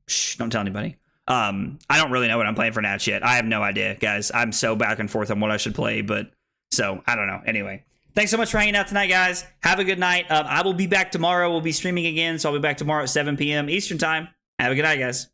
Speaker 1: Shh, don't tell anybody. I don't really know what I'm playing for Nats yet. I have no idea, guys. I'm so back and forth on what I should play, but so I don't know. Anyway. Thanks so much for hanging out tonight, guys. Have a good night. I will be back tomorrow. We'll be streaming again, so I'll be back tomorrow at 7 p.m. Eastern Time. Have a good night, guys.